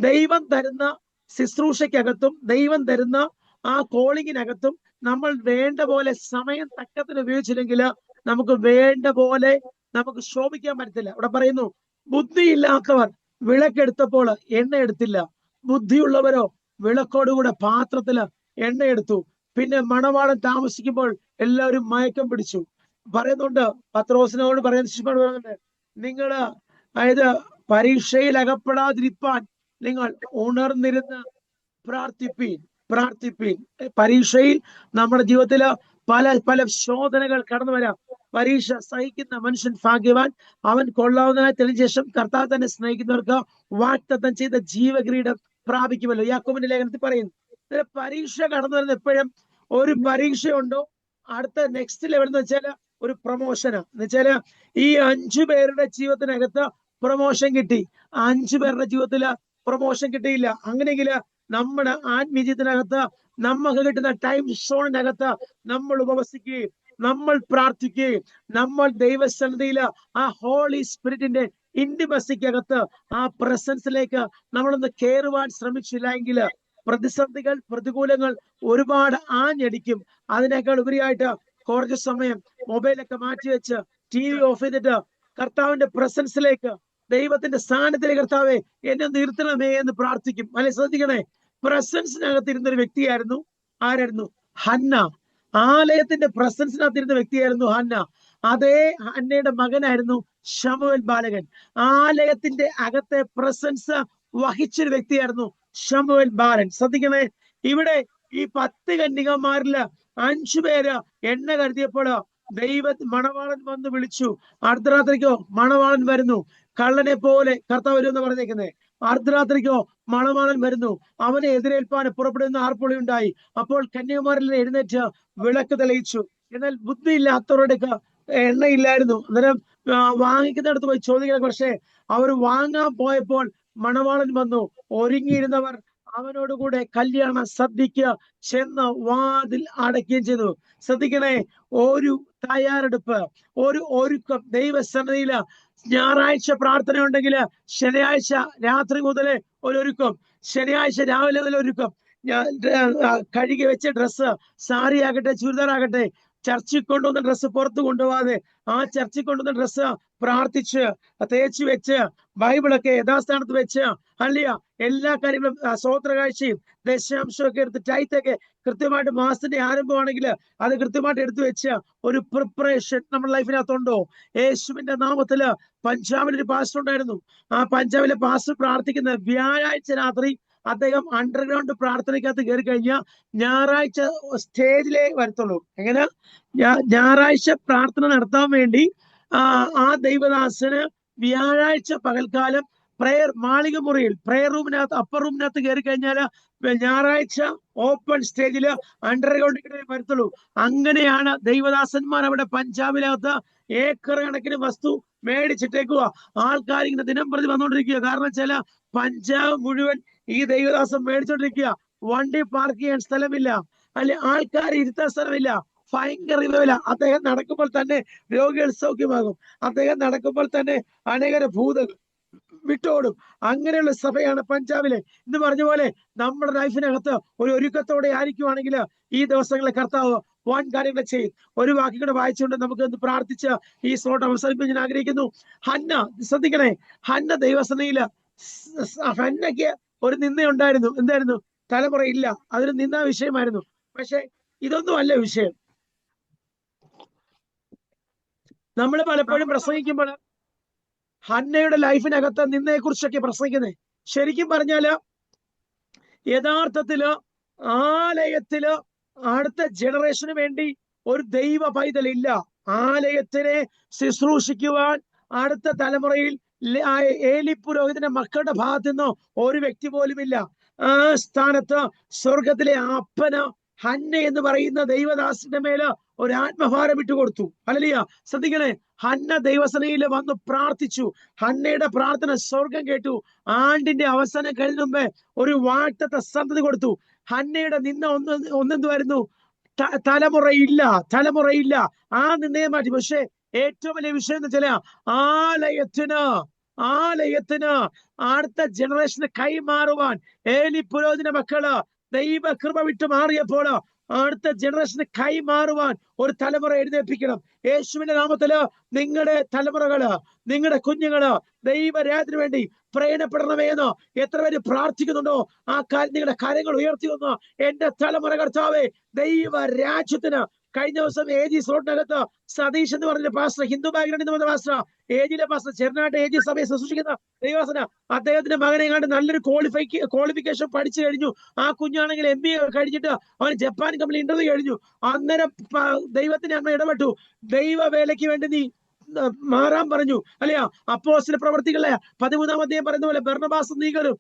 S1: ദൈവം തരുന്ന ശുശ്രൂഷയ്ക്കകത്തും ദൈവം തരുന്ന ആ കോളിങ്ങിനകത്തും നമ്മൾ വേണ്ട പോലെ സമയം തക്കത്തിന് ഉപയോഗിച്ചില്ലെങ്കിൽ നമുക്ക് വേണ്ട പോലെ നമുക്ക് ശോഭിക്കാൻ പറ്റത്തില്ല. ഇവിടെ പറയുന്നു, ബുദ്ധിയില്ലാത്തവർ വിളക്കെടുത്തപ്പോൾ എണ്ണ എടുത്തില്ല, ബുദ്ധിയുള്ളവരോ വിളക്കോടുകൂടെ പാത്രത്തില് എണ്ണ എടുത്തു. പിന്നെ മണവാളൻ താമസിക്കുമ്പോൾ എല്ലാവരും മയക്കം പിടിച്ചു. പറയുന്നുണ്ട്, പത്രോസിനോട് പറയുന്നുണ്ട്, നിങ്ങള് അതായത് പരീക്ഷയിൽ അകപ്പെടാതിരിപ്പാൻ നിങ്ങൾ ഉണർന്നിരുന്ന് പ്രാർത്ഥിപ്പീൻ. പരീക്ഷയിൽ നമ്മുടെ ജീവിതത്തില് പല ശോധനകൾ കടന്നു വരാം. പരീക്ഷ സഹിക്കുന്ന മനുഷ്യൻ ഭാഗ്യവാൻ, അവൻ കൊള്ളാവുന്നതായി തെളിഞ്ഞ ശേഷം കർത്താവ് തന്നെ സ്നേഹിക്കുന്നവർക്ക് വാഗ്ദത്തം ചെയ്ത ജീവകിരീടം പ്രാപിക്കുമല്ലോ. യാക്കോബിന്റെ ലേഖനത്തിൽ പറയുന്നു. പരീക്ഷ കടന്നു വരുന്ന എപ്പോഴും ഒരു പരീക്ഷയുണ്ടോ അടുത്ത നെക്സ്റ്റ് ലെവൽ എന്ന് വെച്ചാൽ ഒരു പ്രൊമോഷനാ. എന്ന് വെച്ചാല് ഈ 5 പേരുടെ ജീവിതത്തിനകത്ത് പ്രൊമോഷൻ കിട്ടി, 5 പേരുടെ ജീവിതത്തില് പ്രൊമോഷൻ കിട്ടിയില്ല. അങ്ങനെയെങ്കിൽ നമ്മുടെ ആത്മീയത്തിനകത്ത് നമുക്ക് കിട്ടുന്ന ടൈം സോണിനകത്ത് നമ്മൾ ഉപവസിക്കുകയും നമ്മൾ പ്രാർത്ഥിക്കുകയും നമ്മൾ ദൈവസന്നിധിയിൽ ആ ഹോളി സ്പിരിറ്റിന്റെ ഇന്റിമസിക്കകത്ത് ആ പ്രസൻസിലേക്ക് നമ്മളൊന്ന് കയറുവാൻ ശ്രമിച്ചില്ല എങ്കിൽ പ്രതിസന്ധികൾ, പ്രതികൂലങ്ങൾ ഒരുപാട് ആഞ്ഞടിക്കും. അതിനേക്കാൾ ഉപരിയായിട്ട് കുറച്ച് സമയം മൊബൈലൊക്കെ മാറ്റിവെച്ച് TV ഓഫ് ചെയ്തിട്ട് കർത്താവിന്റെ പ്രസൻസിലേക്ക്, ദൈവത്തിന്റെ സാന്നിധ്യത്തിലേക്ക് കർത്താവെ എന്നെ നിർത്തണമേ എന്ന് പ്രാർത്ഥിക്കും. അല്ലെ, ശ്രദ്ധിക്കണേ, പ്രസൻസിനകത്ത് ഇരുന്നൊരു വ്യക്തിയായിരുന്നു. ആരായിരുന്നു? ഹന്ന. ആലയത്തിന്റെ പ്രസൻസിനകത്തിരുന്ന വ്യക്തിയായിരുന്നു ഹന്ന. അതേ ഹന്നയുടെ മകനായിരുന്നു ശമൂവേൽ ബാലകൻ. ആലയത്തിന്റെ അകത്തെ പ്രസൻസ് വഹിച്ചൊരു വ്യക്തിയായിരുന്നു ശമൂവേൽ ബാലൻ. ശ്രദ്ധിക്കണേ, ഇവിടെ ഈ 10 കന്യകമാരില് 5 പേര് എണ്ണ കരുതിയപ്പോൾ മണവാളൻ വന്ന് വിളിച്ചു. അർദ്ധരാത്രിക്കോ മണവാളൻ വരുന്നു. കള്ളനെ പോലെ കർത്താവ് വരുമെന്ന് പറഞ്ഞേക്കുന്നത്. അർദ്ധരാത്രിക്കോ മണവാളൻ വരുന്നു. അവനെ എതിരേൽപ്പാൻ പുറപ്പെടുന്ന ആർപ്പുളി ഉണ്ടായി. അപ്പോൾ കന്യാകുമാരിൽ എഴുന്നേറ്റ് വിളക്ക് തെളിയിച്ചു. എന്നാൽ ബുദ്ധിയില്ലാത്തവരുടെ എണ്ണയില്ലായിരുന്നു. അന്നേരം വാങ്ങിക്കുന്നിടത്ത് പോയി ചോദിക്കണം. പക്ഷേ അവർ വാങ്ങാൻ പോയപ്പോൾ മണവാളൻ വന്നു. ഒരുങ്ങിയിരുന്നവർ അവനോടുകൂടെ കല്യാണ സദ്യക്ക് ചെന്ന് വാതിൽ അടയ്ക്കുകയും ചെയ്തു. ശ്രദ്ധിക്കണേ, ഒരു തയ്യാറെടുപ്പ്, ഒരു ഒരുക്കം. ദൈവസന്നിധിയില് ഞായറാഴ്ച പ്രാർത്ഥന ഉണ്ടെങ്കിൽ ശനിയാഴ്ച രാത്രി മുതൽ ഒരു ഒരുക്കം, ശനിയാഴ്ച രാവിലെ മുതൽ ഒരുക്കം. കഴുകി വെച്ച ഡ്രസ്സ്, സാരി ആകട്ടെ ചുരിദാർ ആകട്ടെ, ചർച്ചിൽ കൊണ്ടുവന്ന ഡ്രസ്സ് പുറത്ത് കൊണ്ടുപോകാതെ ആ ചർച്ചിൽ കൊണ്ടുവന്ന ഡ്രസ്സ് പ്രാർത്ഥിച്ച് തേച്ച് വെച്ച് ബൈബിളൊക്കെ യഥാസ്ഥാനത്ത് വെച്ച് അല്ലയോ എല്ലാ കാര്യങ്ങളും സ്തോത്ര കാഴ്ചയും ദശാംശമൊക്കെ എടുത്ത് ടൈത്തൊക്കെ കൃത്യമായിട്ട് മാസത്തിന്റെ ആരംഭമാണെങ്കിൽ അത് കൃത്യമായിട്ട് എടുത്തു വെച്ച് ഒരു പ്രിപ്പറേഷൻ നമ്മുടെ ലൈഫിനകത്തുണ്ടോ? യേശുവിന്റെ നാമത്തില് പഞ്ചാബിൽ ഒരു പാസ്റ്റർ ഉണ്ടായിരുന്നു. ആ പഞ്ചാബിലെ പാസ്റ്റർ പ്രാർത്ഥിക്കുന്ന വ്യാഴാഴ്ച രാത്രി അദ്ദേഹം അണ്ടർഗ്രൗണ്ട് പ്രാർത്ഥനയ്ക്കകത്ത് കയറി കഴിഞ്ഞാൽ ഞായറാഴ്ച സ്റ്റേജിലേ വരത്തുള്ളൂ. എങ്ങനെ? ഞായറാഴ്ച പ്രാർത്ഥന നടത്താൻ വേണ്ടി ആ ദൈവദാസന് വ്യാഴാഴ്ച പകൽക്കാലം പ്രയർ മാളിക മുറിയിൽ പ്രയർ റൂമിനകത്ത് അപ്പർ റൂമിനകത്ത് കയറി കഴിഞ്ഞാൽ ഞായറാഴ്ച ഓപ്പൺ സ്റ്റേജില് അണ്ടർഗ്രൗണ്ടിൽ വരത്തുള്ളൂ. അങ്ങനെയാണ് ദൈവദാസന്മാർ അവിടെ പഞ്ചാബിനകത്ത് ഏക്കർ കണക്കിന് വസ്തു മേടിച്ചിട്ടേക്കുക. ആൾക്കാർ ഇങ്ങനെ ദിനം പ്രതി വന്നുകൊണ്ടിരിക്കുക. കാരണം ചില പഞ്ചാബ് മുഴുവൻ ഈ ദൈവദാസം മേടിച്ചോണ്ടിരിക്കുക. വണ്ടി പാർക്ക് ചെയ്യാൻ സ്ഥലമില്ല, അല്ലെ ആൾക്കാർ ഇരുത്താൻ സ്ഥലമില്ല. ഭയങ്കര വില. അദ്ദേഹം നടക്കുമ്പോൾ തന്നെ രോഗികൾ സൗഖ്യമാകും. അദ്ദേഹം നടക്കുമ്പോൾ തന്നെ അനേകര ഭൂതങ്ങൾ വിട്ടോടും. അങ്ങനെയുള്ള സഭയാണ് പഞ്ചാബിലെ. എന്ന് പറഞ്ഞ പോലെ നമ്മുടെ ലൈഫിനകത്ത് ഒരു ഒരുക്കത്തോടെ ആയിരിക്കുവാണെങ്കിൽ ഈ ദിവസങ്ങളെ കർത്താവ് വൻ കാര്യങ്ങൾ ചെയ്യും. ഒരു വാക്യം കൂടെ വായിച്ചുകൊണ്ട് നമുക്ക് ഒന്ന് പ്രാർത്ഥിച്ച് ഈ സ്ലോട്ട് അവസാനിപ്പിക്കാൻ ഞാൻ ആഗ്രഹിക്കുന്നു. ഹന്ന, ശ്രദ്ധിക്കണേ, ഹന്ന ദൈവസനയില് ഹന്നയ്ക്ക് ഒരു നിന്ദയുണ്ടായിരുന്നു. എന്തായിരുന്നു? തലമുറയില്ല. അതൊരു നിന്ദാ വിഷയമായിരുന്നു. പക്ഷെ ഇതൊന്നും അല്ല വിഷയം. നമ്മൾ പലപ്പോഴും പ്രസംഗിക്കുമ്പോൾ ഹന്നയുടെ ലൈഫിനകത്ത് നിന്നയെ കുറിച്ചൊക്കെ പ്രസംഗിക്കുന്നത്. ശരിക്കും പറഞ്ഞാല് യഥാർത്ഥത്തില് ആലയത്തില് അടുത്ത ജനറേഷന് വേണ്ടി ഒരു ദൈവ പൈതലില്ല. ആലയത്തിനെ ശുശ്രൂഷിക്കുവാൻ അടുത്ത തലമുറയിൽ ഏലി പുരോഹിതന്റെ മക്കളുടെ ഭാഗത്തു നിന്നോ ഒരു വ്യക്തി പോലും ഇല്ല. ആ സ്ഥാനത്ത് സ്വർഗത്തിലെ അപ്പന് ഹന്ന എന്ന് പറയുന്ന ദൈവദാസന്റെ മേല് ഒരു ആത്മഭാരം ഇട്ടുകൊടുത്തു. ഹല്ലേലൂയ. ശ്രദ്ധിക്കണേ, ഹന്ന ദൈവസനയിൽ വന്ന് പ്രാർത്ഥിച്ചു. ഹന്നയുടെ പ്രാർത്ഥന സ്വർഗം കേട്ടു. ആണ്ടിന്റെ അവസാനം കഴിഞ്ഞ മുമ്പേ ഒരു വാഗ്ദത്ത സന്തതി കൊടുത്തു. ഹന്നയുടെ നിന്ന ഒന്നെന്തുവായിരുന്നു? തലമുറയില്ല, തലമുറയില്ല. ആ നിന്നയെ മാറ്റി. പക്ഷെ ഏറ്റവും വലിയ വിഷയം എന്ന് വെച്ചാൽ ആലയത്തിന് അടുത്ത ജനറേഷന് കൈമാറുവാൻ ഏലി പുരോഹിതന്റെ മക്കള് ദൈവ കൃപ വിട്ട് മാറിയപ്പോൾ അടുത്ത ജനറേഷന് കൈമാറുവാൻ ഒരു തലമുറ എഴുന്നേൽപ്പിക്കണം. യേശുവിന്റെ നാമത്തില് നിങ്ങളുടെ തലമുറകള്, നിങ്ങളുടെ കുഞ്ഞുങ്ങള് ദൈവരാജ്യത്തിന് വേണ്ടി പ്രയോജനപ്പെടണമേ എന്ന് എത്ര പേര് പ്രാർത്ഥിക്കുന്നുണ്ടോ? ആ കാര്യം നിങ്ങളുടെ കാര്യങ്ങൾ ഉയർത്തി വന്നു. എന്റെ തലമുറ കർത്താവേ, ദൈവ രാജ്യത്തിന്. കഴിഞ്ഞ ദിവസം AG സ്ലോട്ടിനകത്ത് സതീഷ് എന്ന് പറഞ്ഞ പാസ്റ്റർ, ഹിന്ദു ബാക്ക്ഗ്രൗണ്ടിൽ വന്ന പാസ്റ്റർ, ഏജിലെ പാസ്റ്റർ, ചെറുനാട്ട് AG സഭയെ ശുശ്രൂഷിക്കുന്ന ദൈവസന, അദ്ദേഹത്തിന്റെ മകനെ കണ്ട് നല്ലൊരു ക്വാളിഫിക്കേഷൻ പഠിച്ചു കഴിഞ്ഞു. ആ കുഞ്ഞാണെങ്കിൽ MBA കഴിഞ്ഞിട്ട് അവന് ജപ്പാൻ കമ്പനി ഇന്റർവ്യൂ കഴിഞ്ഞു. അന്നേരം ദൈവത്തിന് ഞങ്ങൾ ഇടപെട്ടു. ദൈവ വേലയ്ക്ക് വേണ്ടി നീ മാറാൻ പറഞ്ഞു. അല്ലയോ? അപ്പോസ്തല പ്രവർത്തികളെ 13-ാം അധ്യായം പറയുന്ന പോലെ ബർന്നബാസും നീഗലും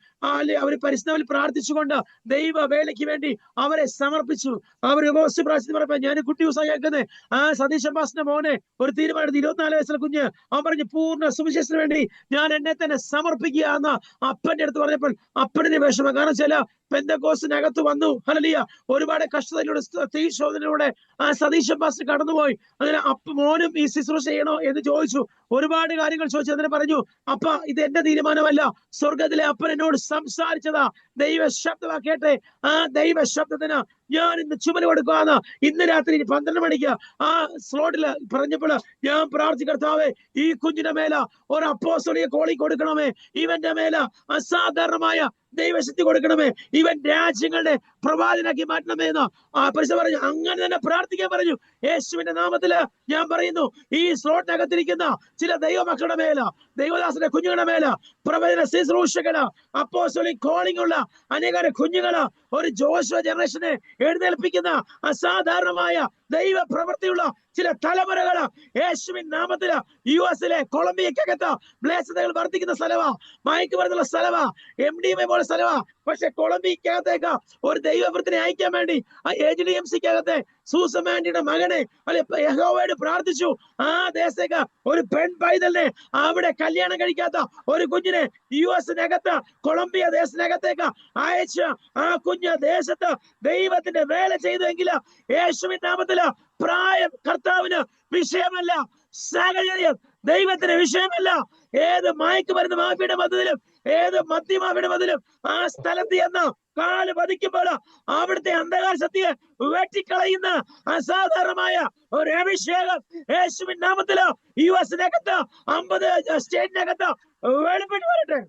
S1: അവര് പരിശുദ്ധാത്മാവിൽ പ്രാർത്ഥിച്ചുകൊണ്ട് ദൈവ വേലയ്ക്ക് വേണ്ടി അവരെ സമർപ്പിച്ചു. അവർ പ്രാർത്ഥിച്ചു. ഞാൻ കുട്ടി ദിവസം കേൾക്കുന്നത് ആ സതീശൻ പാസ്റ്ററിന്റെ മോനെ ഒരു തീരുമാനം, 24 വയസ്സുള്ള കുഞ്ഞ്, അവൻ പറഞ്ഞു പൂർണ്ണ സുവിശേഷത്തിന് വേണ്ടി ഞാൻ എന്നെ തന്നെ സമർപ്പിക്കുക എന്ന് അപ്പന്റെ അടുത്ത് പറഞ്ഞപ്പോൾ അപ്പന്റെ വിഷമം. കാരണം ചില പെന്തക്കോസ്തിനകത്ത് വന്നു. ഹല്ലേലൂയ. ഒരുപാട് കഷ്ടതയിലൂടെ തീശോധനയിലൂടെ ആ സതീശൻ പാസ്റ്റർ കടന്നുപോയി. അങ്ങനെ മോനും ഈ ശുശ്രൂഷ ചെയ്യണോ എന്ന് ചോദിച്ചു. ഒരുപാട് കാര്യങ്ങൾ ചോദിച്ചു. അതിനെ പറഞ്ഞു, അപ്പ ഇത് എന്റെ തീരുമാനമല്ല, സ്വർഗത്തിലെ അപ്പൻ എന്നോട് സംസാരിച്ചതാ. ദൈവ ശബ്ദമാക്കേട്ടെ. ആ ദൈവ ശബ്ദത്തിന് ഞാൻ ഇന്ന് ചുമല് കൊടുക്കുകയാണ്. ഇന്ന് രാത്രി 12 മണിക്ക് ആ സ്ലോട്ടില് പറഞ്ഞപ്പോൾ ഞാൻ പ്രാർത്ഥിക്കർത്താവേ, ഈ കുഞ്ഞിന്റെ മേല ഒരു അപ്പോസ്തലിക കോളി കൊടുക്കണമേ. ഇവന്റെ മേല അസാധാരണമായ ദൈവശക്തി കൊടുക്കണമേ. ഇവൻ രാജ്യങ്ങളുടെ പ്രവാചകനാക്കി മാറ്റണമേ എന്ന് ആ പരിശുദ്ധ പറഞ്ഞു. അങ്ങനെ തന്നെ പ്രാർത്ഥിക്കാൻ പറഞ്ഞു. യേശുവിന്റെ നാമത്തില് ഞാൻ പറയുന്നു, ഈ സ്ലോട്ടിനകത്തിരിക്കുന്ന ചില ദൈവമക്കളുടെ മേല ദൈവദാസന്റെ കുഞ്ഞുങ്ങളുടെ മേല്, പ്രവചന ശുശ്രൂഷകള്, അപ്പോസ്തലിക് കോളിംഗ് ഉള്ള അനേകം കുഞ്ഞുങ്ങള്, ഒരു ജോഷുവ ജനറേഷനെ എഴുന്നേൽപ്പിക്കുന്ന അസാധാരണമായ ദൈവ പ്രവൃത്തിയുള്ള ചില തലമുറകള് യേശുവിൻ നാമത്തില് US കൊളംബിയക്കകത്ത് മ്ലേച്ഛതകൾ വർദ്ധിക്കുന്ന സ്ഥലമാ, മയക്കുമരുന്നുള്ള സ്ഥലമാ, MDMA പോലെ സ്ഥലമാ. പക്ഷെ കൊളംബിയക്കകത്തേക്ക് ഒരു ദൈവവൃത്തിനെ അയക്കാൻ വേണ്ടി ആ AGDMCക്കകത്തെ സൂസൻ ആന്റിയുടെ മകനെ യഹോവയോട് പ്രാർത്ഥിച്ചു. ആ ദേശത്തേക്ക് ഒരു പെൺ പൈതലിനെ, അവിടെ കല്യാണം കഴിക്കാത്ത ഒരു കുഞ്ഞിനെ US കൊളംബിയ ദേശത്തിനകത്തേക്ക് അയച്ച് ആ കുഞ്ഞ് ദേശത്ത് ദൈവത്തിന്റെ വേല ചെയ്തെങ്കിൽ യേശുവിൻ നാമത്തില് പ്രായം കർത്താവിന് വിഷയമല്ല, സാഹചര്യം ദൈവത്തിന് വിഷയമല്ല. ഏത് മയക്കുമരുന്ന് മാഫിയുടെ മതത്തിലും ഏത് മദ്യമാഫിയുടെ മതത്തിലും ആ സ്ഥലത്ത് എന്ന് കാല് പതിക്കുമ്പോൾ അവിടുത്തെ അന്ധകാര ശക്തിയെ വെട്ടിക്കളയുന്ന അസാധാരണമായ ഒരു അഭിഷേകം യേശുവിൻ നാമത്തില് US 50 സ്റ്റേറ്റിനകത്ത് വെളിപ്പെട്ട് വരട്ടെ.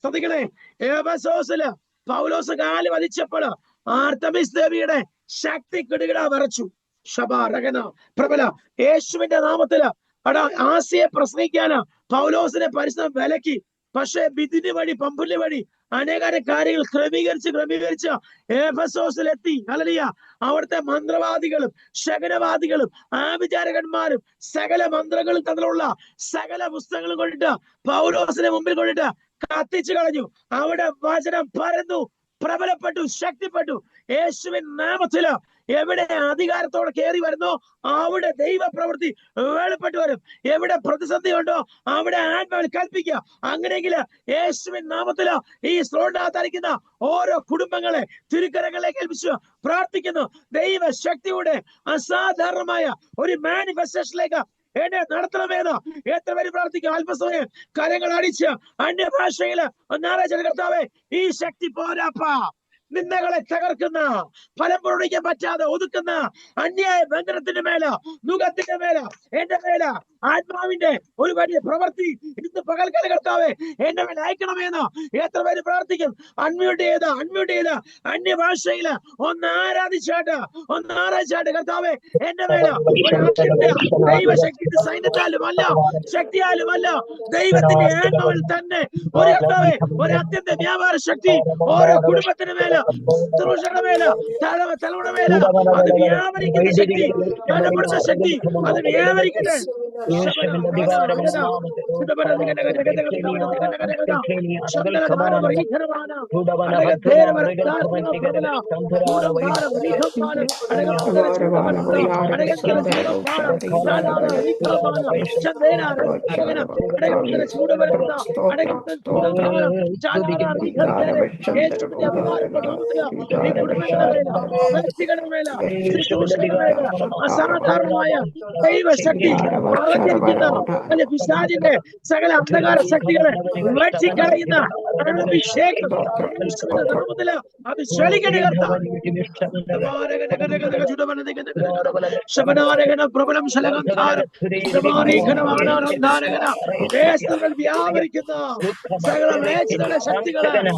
S1: ശ്രദ്ധിക്കണേ, എഫെസോസില് പൗലോസ് കാല് പതിച്ചപ്പോൾ ആർത്തമിസ് ദേവിയുടെ ശക്തി കിടുകിട വിറച്ചു. പ്രബല യേശുവിന്റെ നാമത്തില് ആസിയെ പ്രസംഗിക്കാന് പൗലോസിനെ പരിശ്രമം വിലക്കി. പക്ഷെ ബിദിന് വഴി, പമ്പുല്യ വഴി അനേകം കാര്യങ്ങൾ ക്രമീകരിച്ച് എഫെസോസിലെത്തി. ഹല്ലേലൂയ. അവിടുത്തെ മന്ത്രവാദികളും ശകനവാദികളും ആഭിചാരകന്മാരും സകല മന്ത്രങ്ങളും തമ്മിലുള്ള സകല പുസ്തകങ്ങളും കൊണ്ടിട്ട് പൗലോസിനെ മുമ്പിൽ കൊണ്ടിട്ട് കത്തിച്ചു കളഞ്ഞു. അവിടെ വചനം പരന്നു, പ്രബലപ്പെട്ടു, ശക്തിപ്പെട്ടു. യേശുവിൻ നാമത്തില് എവിടെ അധികാരത്തോടെ കയറി വരുന്നോ അവിടെ ദൈവ പ്രവൃത്തി വെളിപ്പെട്ട് വരും. എവിടെ പ്രതിസന്ധി ഉണ്ടോ അവിടെ ആത്മാവിൽ കൽപ്പിക്കുക. അങ്ങനെയെങ്കിൽ യേശുവിൻ നാമത്തില് ഈ സ്രോണ്ടാത്തരിക്കുന്ന ഓരോ കുടുംബങ്ങളെ തിരുക്കരങ്ങളിലേക്ക് ഏൽപ്പിച്ചു പ്രാർത്ഥിക്കുന്നു. ദൈവ ശക്തിയുടെ അസാധാരണമായ ഒരു മാനിഫെസ്റ്റേഷനിലേക്ക് എന്നെ നടത്തണമെന്ന് എത്ര പേര് പ്രാർത്ഥിക്കും? അല്പസമയം കരങ്ങൾ അടിച്ച് അന്യഭാഷയില് ഞായറാഴ്ച കർത്താവേ, ഈ ശക്തി പോരാപ്പാ, നിന്ദകളെ തകർക്കുന്ന, ഫലം പ്രകടിക്കാൻ പറ്റാതെ ഒതുക്കുന്ന അന്യായ ബന്ധനത്തിന്റെ മേല, നുഖത്തിന്റെ മേല, എന്റെ മേല ആത്മാവിന്റെ ഒരു വലിയ പ്രവൃത്തി ഇന്ന് പകൽക്കാല കർത്താവേ എന്റെ മേൽ അയക്കണമെന്ന് എത്ര പേര് പ്രാർത്ഥിക്കും? അൺമ്യൂട്ട് ചെയ്ത് അന്യഭാഷയില് ഒന്ന് ആരാധിച്ചാട്ട് കർത്താവേ എന്റെ മേല ദൈവശക്തി, സൈന്യത്താലും അല്ല, ശക്തിയാലും അല്ല, ദൈവത്തിന്റെ ആത്മാവിൽ തന്നെ ഒരു കർത്താവേ, ഒരു അത്യന്ത വ്യാപാര ശക്തി ഓരോ കുടുംബത്തിന് മേല, ശുശ്രൂഷയുടെ മേല, തലമുറയുടെ മേല, അത് വ്യാപരിക്കുന്ന ശക്തി, ബലപ്പെടുന്ന ശക്തി, അത് വ്യാപരിക്കട്ടെ. അസാധാരണമായ ദൈവശക്തി പിശാചിന്റെ സകല അന്ധകാര ശക്തികളെ വെട്ടിക്കളയുന്ന അഭിഷേകം അത് ചലിക്കട്ടെ. പ്രബലം വ്യാപരിക്കുന്ന സകല മേച്ചിലെ ശക്തികളെ,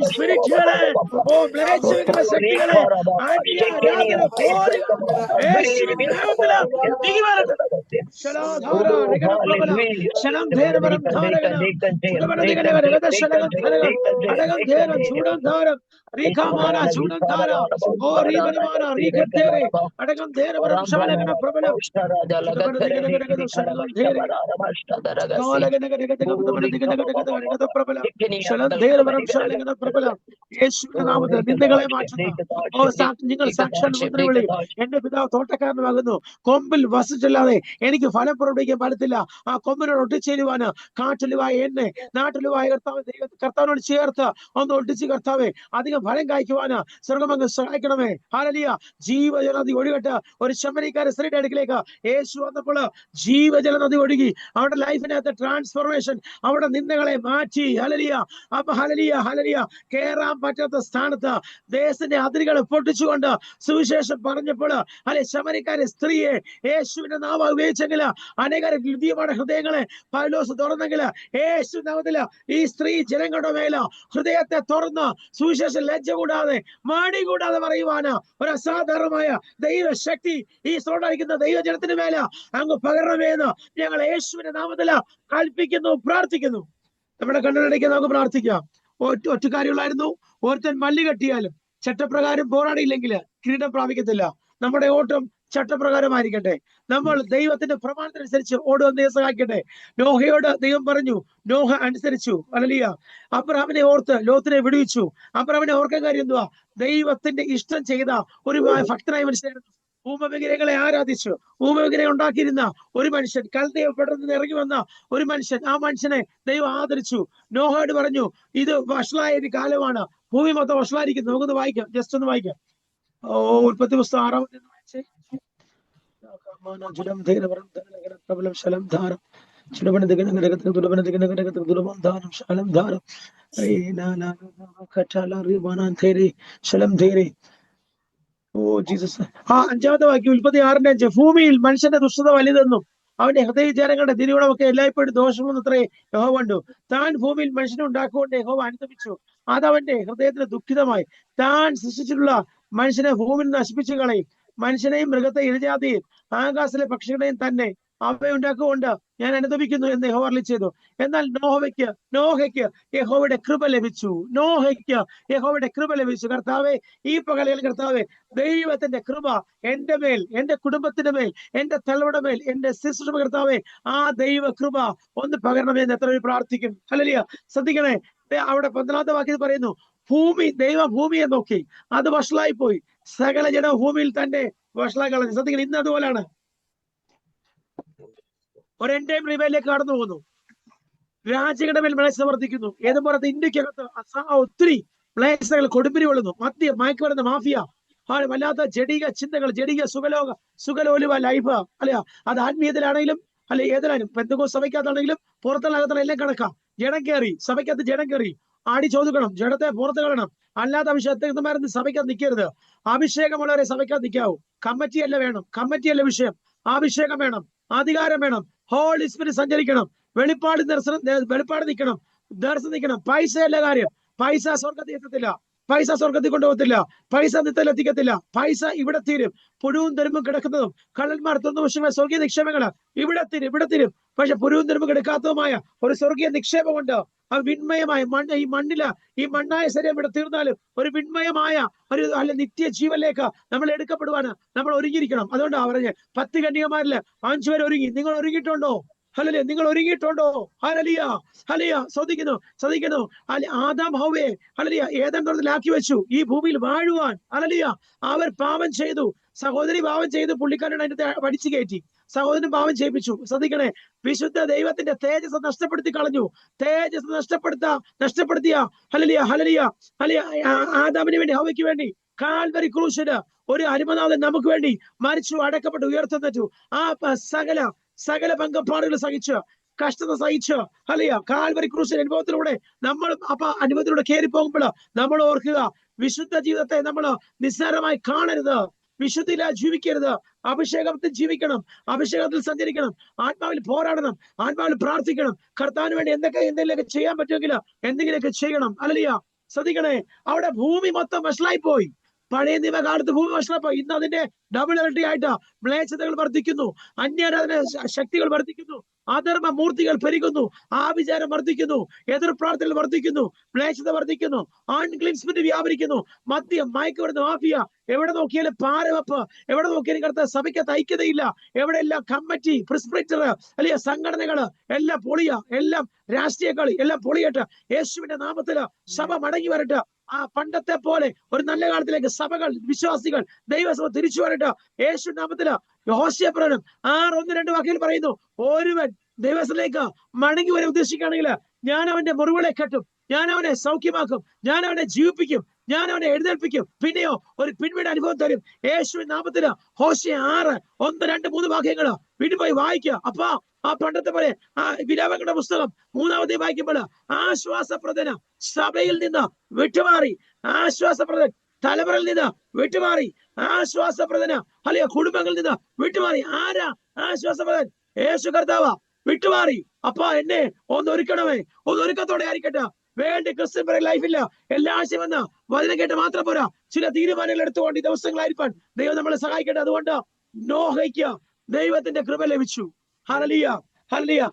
S1: സ്പിരിറ്റുകളെ, ശക്തികളെ നിന്ദകളെ മാറ്റുന്ന നിങ്ങൾ സാക്ഷാൽ മുദ്ര വിളി. എന്റെ പിതാവ് തോട്ടക്കാരനാകുന്നു, കൊമ്പിൽ വസിച്ചല്ലാതെ എനിക്ക് ഫലം പുറപ്പെടുവിക്കാൻ പാടത്തില്ല. ആ കൊമ്പിനോട് ഒട്ടിച്ചേരുവാന് കാട്ടിലുവായ എന്നെ, നാട്ടിലുവായ കർത്താവിനോട് ചേർത്ത് ഒന്ന് ഒട്ടിച്ച് കർത്താവെ അധികം ഫലം കായ്ക്കുവാന് സ്വർഗമങ്ങ് സഹായിക്കണമേ. ഹല്ലേലൂയ. ജീവജലനദി ഒഴുകട്ടെ. ഒരു ശമരിക്കാര സ്ത്രീയുടെ അടുക്കിലേക്ക് യേശു വന്നപ്പോൾ ജീവജലനദി ഒഴുകി. അവരുടെ ലൈഫിനകത്ത് ട്രാൻസ്ഫോർമേഷൻ, അവിടെ നിന്ദകളെ മാറ്റി. ഹല്ലേലൂയ. അപ്പൊ ഹല്ലേലൂയ, കേറാൻ പറ്റാത്ത സ്ഥാനത്ത് ദേശത്തിന്റെ അതിരുകൾ പൊട്ടിച്ചുകൊണ്ട് സുവിശേഷം പറഞ്ഞപ്പോൾ ശമരിക്കാരെ സ്ത്രീയെ യേശുവിന്റെ നാമം ഉപയോഗിച്ചെങ്കിൽ അനേക ഹൃദയമാണ് ഹൃദയങ്ങളെ പൗലോസ് തുറന്നെങ്കിൽ യേശു നാമത്തില് ഈ സ്ത്രീ ജനങ്ങളുടെ മേല ഹൃദയത്തെ തുറന്ന് സുവിശേഷം ലജ്ജ കൂടാതെ മടി കൂടാതെ പറയുവാന് ഒരു അസാധാരണമായ ദൈവശക്തി ഈ ശ്രോതായിരിക്കുന്ന ദൈവജനത്തിന് മേല അങ്ങ് പകരണമേന്ന് ഞങ്ങൾ യേശുവിന്റെ നാമത്തില് കൽപ്പിക്കുന്നു, പ്രാർത്ഥിക്കുന്നു. നമ്മുടെ കണ്ണടയ്ക്ക് നമുക്ക് പ്രാർത്ഥിക്കാം. ഒറ്റ കാര്യമുള്ളായിരുന്നു, ഒരുത്തൻ മല്ല് കെട്ടിയാലും ചട്ടപ്രകാരം പോരാടിയില്ലെങ്കിൽ കിരീടം പ്രാപിക്കത്തില്ല. നമ്മുടെ ഓട്ടം ചട്ടപ്രകാരമായിരിക്കട്ടെ. നമ്മൾ ദൈവത്തിന്റെ പ്രമാണത്തിനനുസരിച്ച് ഓടുവന്നേ സഹായിക്കട്ടെ. നോഹയോട് ദൈവം പറഞ്ഞു, നോഹ അനുസരിച്ചു. ഹല്ലേലൂയ. അബ്രഹാമിനെ ഓർത്ത് ലോത്തിനെ വിടുവിച്ചു. അബ്രഹാമിനെ ഓർക്കാൻ കാര്യം എന്തുവാ? ദൈവത്തിന്റെ ഇഷ്ടം ചെയ്ത ഒരു ഭക്തനായ മനുഷ്യനായിരുന്നു. ഊമവിഗ്രഹങ്ങളെ ആരാധിച്ചു ഊമവിഗ്രഹം ഉണ്ടാക്കിയിരുന്ന ഒരു മനുഷ്യൻ, കൽദയ പെട്ടെന്ന് ഇറങ്ങി വന്ന ഒരു മനുഷ്യൻ, ആ മനുഷ്യനെ ദൈവം ആദരിച്ചു. നോഹയോട് പറഞ്ഞു, ഇത് വഷളായ ഒരു കാലമാണ്, ഭൂമി മൊത്തം വഷളായിരിക്കുന്നു. നമുക്കൊന്ന് വായിക്കാം, ജസ്റ്റ് ഒന്ന് വായിക്കാം. ഉൽപ്പത്തി പുസ്തകം 6 വായിച്ചേ. ജീസസ്. 5-ാമത്തെ വാക്യം, ഉൽപ്പത്തി 6:5. ഭൂമിയിൽ മനുഷ്യന്റെ ദുഷ്ടത വലുതെന്നും അവന്റെ ഹൃദയവിചാരങ്ങളുടെ തിരിവുകളൊക്കെ എല്ലായ്പ്പോഴും ദോഷമെന്നത്രേ യഹോവ കണ്ടു. താൻ ഭൂമിയിൽ മനുഷ്യനെ ഉണ്ടാക്കുകൊണ്ട് യഹോവ അനുതപിച്ചു. അതവന്റെ ഹൃദയത്തിന് ദുഃഖിതമായി. താൻ സൃഷ്ടിച്ചിട്ടുള്ള മനുഷ്യനെ ഭൂമിയിൽ നശിപ്പിച്ചു കളയും. മനുഷ്യനെയും മൃഗത്തെ ഇഴജാതിയും ആകാശത്തിലെ പക്ഷികളെയും തന്നെ അവയുണ്ടാക്കുകൊണ്ട് ഞാൻ അനുതപിക്കുന്നു എന്ന് യഹോവ അരുളി ചെയ്തു. എന്നാൽ നോഹയ്ക്ക് യഹോവയുടെ കൃപ ലഭിച്ചു. യഹോവയുടെ കൃപ ലഭിച്ചു. കർത്താവെ, ഈ പകലിൽ കർത്താവെ, ദൈവത്തിന്റെ കൃപ എന്റെ മേൽ, എന്റെ കുടുംബത്തിന്റെ മേൽ, എന്റെ തലമുടെ മേൽ, എന്റെ ശുശ്രൂഷ കർത്താവെ, ആ ദൈവ കൃപ ഒന്ന് പകരണമെന്ന് എത്ര പേര് പ്രാർത്ഥിക്കും. ഹല്ലേലൂയ. ശ്രദ്ധിക്കണേ, അവിടെ 15-ാമത്തെ വാക്യത്തിൽ പറയുന്നു, ദൈവം ഭൂമിയെ നോക്കി, അത് വഷളായി പോയി, സകല ജനം ഭൂമിയിൽ തന്നെ വഷളായി കളഞ്ഞു. ശ്രദ്ധിക്കണം, ഇന്ന് അതുപോലാണ്. ഒരെൻ്റെയും റിവയിലേക്ക് കടന്നു പോകുന്നു. രാജ്യങ്ങളുടെ മേൽ മ്ലേച്ഛത വർദ്ധിക്കുന്നു. ഏതുപോലെ ഇന്ത്യക്കകത്ത് ഒത്തിരി മ്ലേച്ഛതകൾ കൊടുമ്പിരി കൊള്ളുന്നു. മദ്യം, മയക്കുമരുന്ന് മാഫിയ, വല്ലാത്ത ജഡിക ചിന്തകൾ, ജഡിക സുഖലോലുവ ലൈഫ്, അല്ല അത് ആത്മീയത്തിലാണെങ്കിലും അല്ലെ ഏതിലായാലും, പെന്തക്കോസ്ത് സഭയ്ക്കകത്താണെങ്കിലും പുറത്തുള്ളകത്തുള്ള എല്ലാം കണക്കാം. ജഡം കയറി, സഭയ്ക്കകത്ത് ജഡം കയറി, ആടി ചോദിക്കണം, ജഡത്തെ പുറത്ത് കളയണം. അല്ലാത്ത അഭിഷേകമായിരുന്നു സഭയ്ക്കകത്ത് നിൽക്കരുത്. അഭിഷേകമുള്ളവരെ സഭയ്ക്കകത്ത് നിൽക്കാവൂ. കമ്മിറ്റിയല്ല വേണം, കമ്മിറ്റിയല്ല വിഷയം. അഭിഷേകം വേണം, അധികാരം വേണം, ഹോളി സ്പിരിറ്റ് സഞ്ചരിക്കണം, വെളിപ്പാട് നിൽക്കണം, ദർശനം നിൽക്കണം. പൈസ അല്ല കാര്യം. പൈസ സ്വർഗത്തിൽ എത്തത്തില്ല, പൈസ സ്വർഗത്തിൽ കൊണ്ടുപോകത്തില്ല, പൈസ നിത്യത്തിലെത്തിക്കത്തില്ല. പൈസ ഇവിടെ തീരും. പുഴുവും തെരുമ്പും കിടക്കുന്നതും കള്ളന്മാർ തുറന്നു വശമായ സ്വർഗീയ നിക്ഷേപങ്ങള് ഇവിടെ തീരും. പക്ഷെ പുഴുവും തെരുമ്പും കിടക്കാത്തതുമായ ഒരു സ്വർഗീയ നിക്ഷേപമുണ്ട്. ആ വിൺമയമായ ഈ മണ്ണായ ശരീരം ഇവിടെ തീർന്നാലും ഒരു വിൺമയമായ ഒരു നിത്യ ജീവനിലേക്ക് നമ്മൾ എടുക്കപ്പെടുവാണ് നമ്മൾ ഒരുങ്ങിയിരിക്കണം. അതുകൊണ്ടാണ് പറഞ്ഞത് 10 കന്യകമാരില് 5 പേര് ഒരുങ്ങി. നിങ്ങൾ ഒരുങ്ങിയിട്ടുണ്ടോ? ഹല്ലേലൂയ. നിങ്ങൾ ഒരുങ്ങിയിട്ടുണ്ടോ? ഹല്ലേലൂയ. ശ്രദ്ധിക്കുന്നു. ആദാം ഹവ്വയെ ഹല്ലേലൂയ ഏദൻ തോട്ടത്തിലാക്കി വെച്ചു ഈ ഭൂമിയിൽ വാഴുവാൻ. ഹല്ലേലൂയ. അവർ പാപം ചെയ്തു. സഹോദരി പാപം ചെയ്തു. പുള്ളിക്കാരൻ അതിന്റെ പഠിച്ചു കയറ്റി. സഹോദരൻ പാപം ചെയ്യിപ്പിച്ചു. ശ്രദ്ധിക്കണേ, വിശുദ്ധ ദൈവത്തിന്റെ തേജസ് നഷ്ടപ്പെടുത്തി കളഞ്ഞു. തേജസ് നഷ്ടപ്പെടുത്തിയ ഹല്ലേലൂയ ആദാമിന് വേണ്ടി, ഹവ്വയ്ക്ക് വേണ്ടി കാൽവരി ക്രൂശില് ഒരു അരുമനാഥൻ നമുക്ക് വേണ്ടി മരിച്ചു, അടക്കപ്പെട്ടു, ഉയർത്തെഴുന്നേറ്റു. ആ സകല പങ്കപ്പാടുകൾ സഹിച്ച്, കഷ്ടത സഹിച്ച്, ഹല്ലേലൂയ കാൽവരി ക്രൂശിന്റെ അനുഭവത്തിലൂടെ നമ്മൾ അനുഭവത്തിലൂടെ കയറി പോകുമ്പോൾ നമ്മൾ ഓർക്കുക, വിശുദ്ധ ജീവിതത്തെ നമ്മൾ നിസ്സാരമായി കാണരുത്. വിശുദ്ധിയില ജീവിക്കരുത്. അഭിഷേകത്തിൽ ജീവിക്കണം, അഭിഷേകത്തിൽ സഞ്ചരിക്കണം, ആത്മാവിൽ പോരാടണം, ആത്മാവിൽ പ്രാർത്ഥിക്കണം. കർത്താവിന് വേണ്ടി എന്തെങ്കിലുമൊക്കെ ചെയ്യാൻ പറ്റുമെങ്കിൽ എന്തെങ്കിലുമൊക്കെ ചെയ്യണം. ഹല്ലേലൂയ. ശ്രദ്ധിക്കണേ, അവിടെ ഭൂമി മൊത്തം വഷളായി പോയി. പഴയ നിയമകാലത്ത് ഭൂമി വഷളായി. ഇന്ന് അതിന്റെ ഡബിൾ ഇരട്ടിയായിട്ട് മ്ലേച്ഛതകൾ വർദ്ധിക്കുന്നു, അന്യാരാധന ശക്തികൾ വർദ്ധിക്കുന്നു, അധർമ്മ മൂർത്തികൾ പെരുകുന്നു, ആഭിചാരം വർദ്ധിക്കുന്നു, എതിർ പ്രാർത്ഥനകൾ വർദ്ധിക്കുന്നു, മ്ലേച്ഛത വർദ്ധിക്കുന്നു, അൺക്ലീൻ സ്പിരിറ്റ് വ്യാപരിക്കുന്നു, മദ്യം, മയക്കുമരുന്ന്, മാഫിയ, എവിടെ നോക്കിയാലും പാരവെപ്പ്, എവിടെ നോക്കിയാലും കർത്താവ് സഭയ്ക്കകത്ത് ഐക്യതയില്ല. എവിടെയെല്ലാം കമ്മിറ്റി, പ്രിസ്ക്രിപ്റ്റർ, അല്ലെങ്കിൽ സംഘടനകള് എല്ലാം പൊളിയ, എല്ലാം രാഷ്ട്രീയ കളി, എല്ലാം പൊളിയട്ടെ. യേശുവിന്റെ നാമത്തില് സഭ മടങ്ങി വരട്ടെ. ആ പണ്ടത്തെ പോലെ ഒരു നല്ല കാലത്തിലേക്ക് സഭകൾ, വിശ്വാസികൾ, ദൈവസഭ തിരിച്ചു വരട്ടെ. യേശു നാമത്തില്. ഹോശേയ പ്രവചനം 6:1-2 വാക്യത്തിൽ പറയുന്നു, ഒരുവൻ ദൈവത്തിലേക്ക് മടങ്ങി വരെ ഉദ്ദേശിക്കുകയാണെങ്കിൽ ഞാൻ അവന്റെ മുറിവുകളെ കെട്ടും, ഞാൻ അവനെ സൗഖ്യമാക്കും, ഞാൻ അവനെ ജീവിപ്പിക്കും, ഞാൻ അവനെ എഴുന്നേൽപ്പിക്കും, പിന്നെയോ ഒരു പിൻവീട് അനുഭവം തരും. യേശുവിൻ നാമത്തില്. ഹോശേയ 6:1-2-3 വാക്യങ്ങള് വീട്ടിൽ പോയി വായിക്കുക. അപ്പൊ ആ പണ്ടത്തെ പോലെ ആ വിലാപങ്ങളുടെ പുസ്തകം 3-ാമത്തെ വായിക്കുമ്പോൾ ആശ്വാസപ്രദന സഭയിൽ നിന്ന് വിട്ടുമാറി, ആശ്വാസപ്രദൻ തലമുറയിൽ നിന്ന് വിട്ടുമാറി, ആശ്വാസപ്രദന കുടുംബങ്ങളിൽ നിന്ന് വിട്ടുമാറി. ആരാ? ആശ്വാസപ്രദൻ യേശു കർത്താവ. വിട്ടുമാറി അപ്പാ എന്നെ ഒന്ന് ഒരുക്കണമേ, ഒന്ന് ഒരുക്കത്തോടെ ആയിരിക്കട്ടെ. വേണ്ട ക്രിസ്ത്യൻ ലൈഫില്ല എല്ലാ ആശയമെന്ന് വചനം കേട്ട് മാത്രം പോരാ, ചില തീരുമാനങ്ങൾ എടുത്തുകൊണ്ട് ഈ ദിവസങ്ങളായിരിക്കാൻ ദൈവം നമ്മളെ സഹായിക്കട്ടെ. അതുകൊണ്ട് നോഹയ്ക്ക് ദൈവത്തിന്റെ കൃപ ലഭിച്ചു. Hallelujah, hallelujah.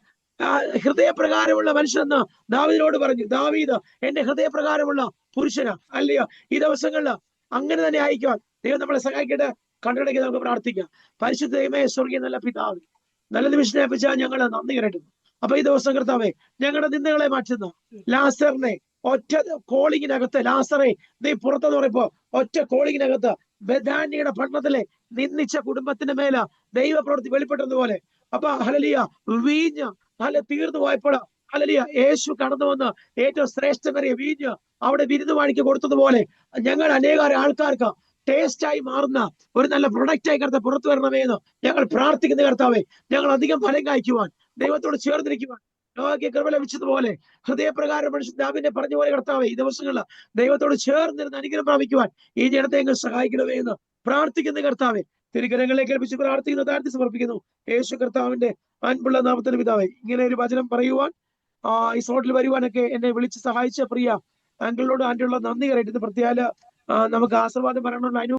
S1: ഹൃദയപ്രകാരമുള്ള മനുഷ്യനെന്ന് ദാവീദിനോട് പറഞ്ഞു. ദാവീദ് എന്റെ ഹൃദയപ്രകാരമുള്ള പുരുഷനാ. അല്ലയോ, ഈ ദിവസങ്ങളിൽ അങ്ങനെ തന്നെ അയക്കുവാൻ ദൈവം നമ്മളെ സഹായിക്കട്ടെ. കണ്ടുപിടിക്കാൻ നമുക്ക് പ്രാർത്ഥിക്കാം. പരിശുദ്ധ ദൈവമേ, സ്വർഗീയ നല്ല പിതാവേ, നല്ല നിമിഷം ഏൽപ്പിച്ചാൽ ഞങ്ങൾ നന്ദി കരട്ടുന്നു. അപ്പൊ ഈ ദിവസം കർത്താവേ, ഞങ്ങളുടെ നിന്ദകളെ മാറ്റുന്ന ലാസറിനെ ഒറ്റ കോളിങ്ങിനകത്ത്, ലാസറെ നീ പുറത്തെന്ന് പറയുമ്പോ ഒറ്റ കോളിങ്ങിനകത്ത് ബഥാന്യയുടെ പട്ടണത്തിലെ നിന്ദിച്ച കുടുംബത്തിന്റെ മേല ദൈവപ്രവൃത്തി വെളിപ്പെട്ടതുപോലെ അപ്പൊ ഹല്ലേലൂയ വീഞ്ഞ് തീർന്നു പോയപ്പോൾ ഹല്ലേലൂയ യേശു കടന്നു വന്ന് ഏറ്റവും ശ്രേഷ്ഠമേറിയ വീഞ്ഞ് അവിടെ വിരുന്ന് വാണിക്ക് കൊടുത്തതുപോലെ ഞങ്ങൾ അനേകം ആൾക്കാർക്ക് ടേസ്റ്റായി മാറുന്ന ഒരു നല്ല പ്രൊഡക്റ്റായി കർത്താവ് പുറത്തു വരണമേ എന്ന് ഞങ്ങൾ പ്രാർത്ഥിക്കുന്ന കർത്താവേ. ഞങ്ങൾ അധികം ഫലം കായ്ക്കുവാൻ, ദൈവത്തോട് ചേർന്നിരിക്കുവാൻ നോക്കിയ കൃപ ലഭിച്ചതുപോലെ ഹൃദയപ്രകാരം മനുഷ്യൻ ദാവീദിനെ പറഞ്ഞ പോലെ കർത്താവേ, ഈ ദിവസങ്ങളിൽ ദൈവത്തോട് ചേർന്നിരുന്ന് അനുഗ്രഹം പ്രാപിക്കുവാൻ ഈ ജനത്തെ എങ്ങനെ സഹായിക്കണമേ എന്ന് പ്രാർത്ഥിക്കുന്ന കർത്താവേ. തിരുക്കരങ്ങളിലേക്ക് ഏൽപ്പിച്ച് പ്രാർത്ഥിക്കുന്ന താഴ്ത്തി സമർപ്പിക്കുന്നു യേശു കർത്താവിന്റെ അൻപുള്ള നാമത്തിന് പിതാവേ. ഇങ്ങനെ ഒരു വചനം പറയുവാൻ ഈ സ്ലോട്ടിൽ വരുവാനൊക്കെ എന്നെ വിളിച്ച് സഹായിച്ച പ്രിയ അങ്കിളിനോട് ആന്റിയോട് നന്ദി കരയിട്ടുന്നു. പ്രത്യേക നമുക്ക് ആശീർവാദം പറയണമെന്ന്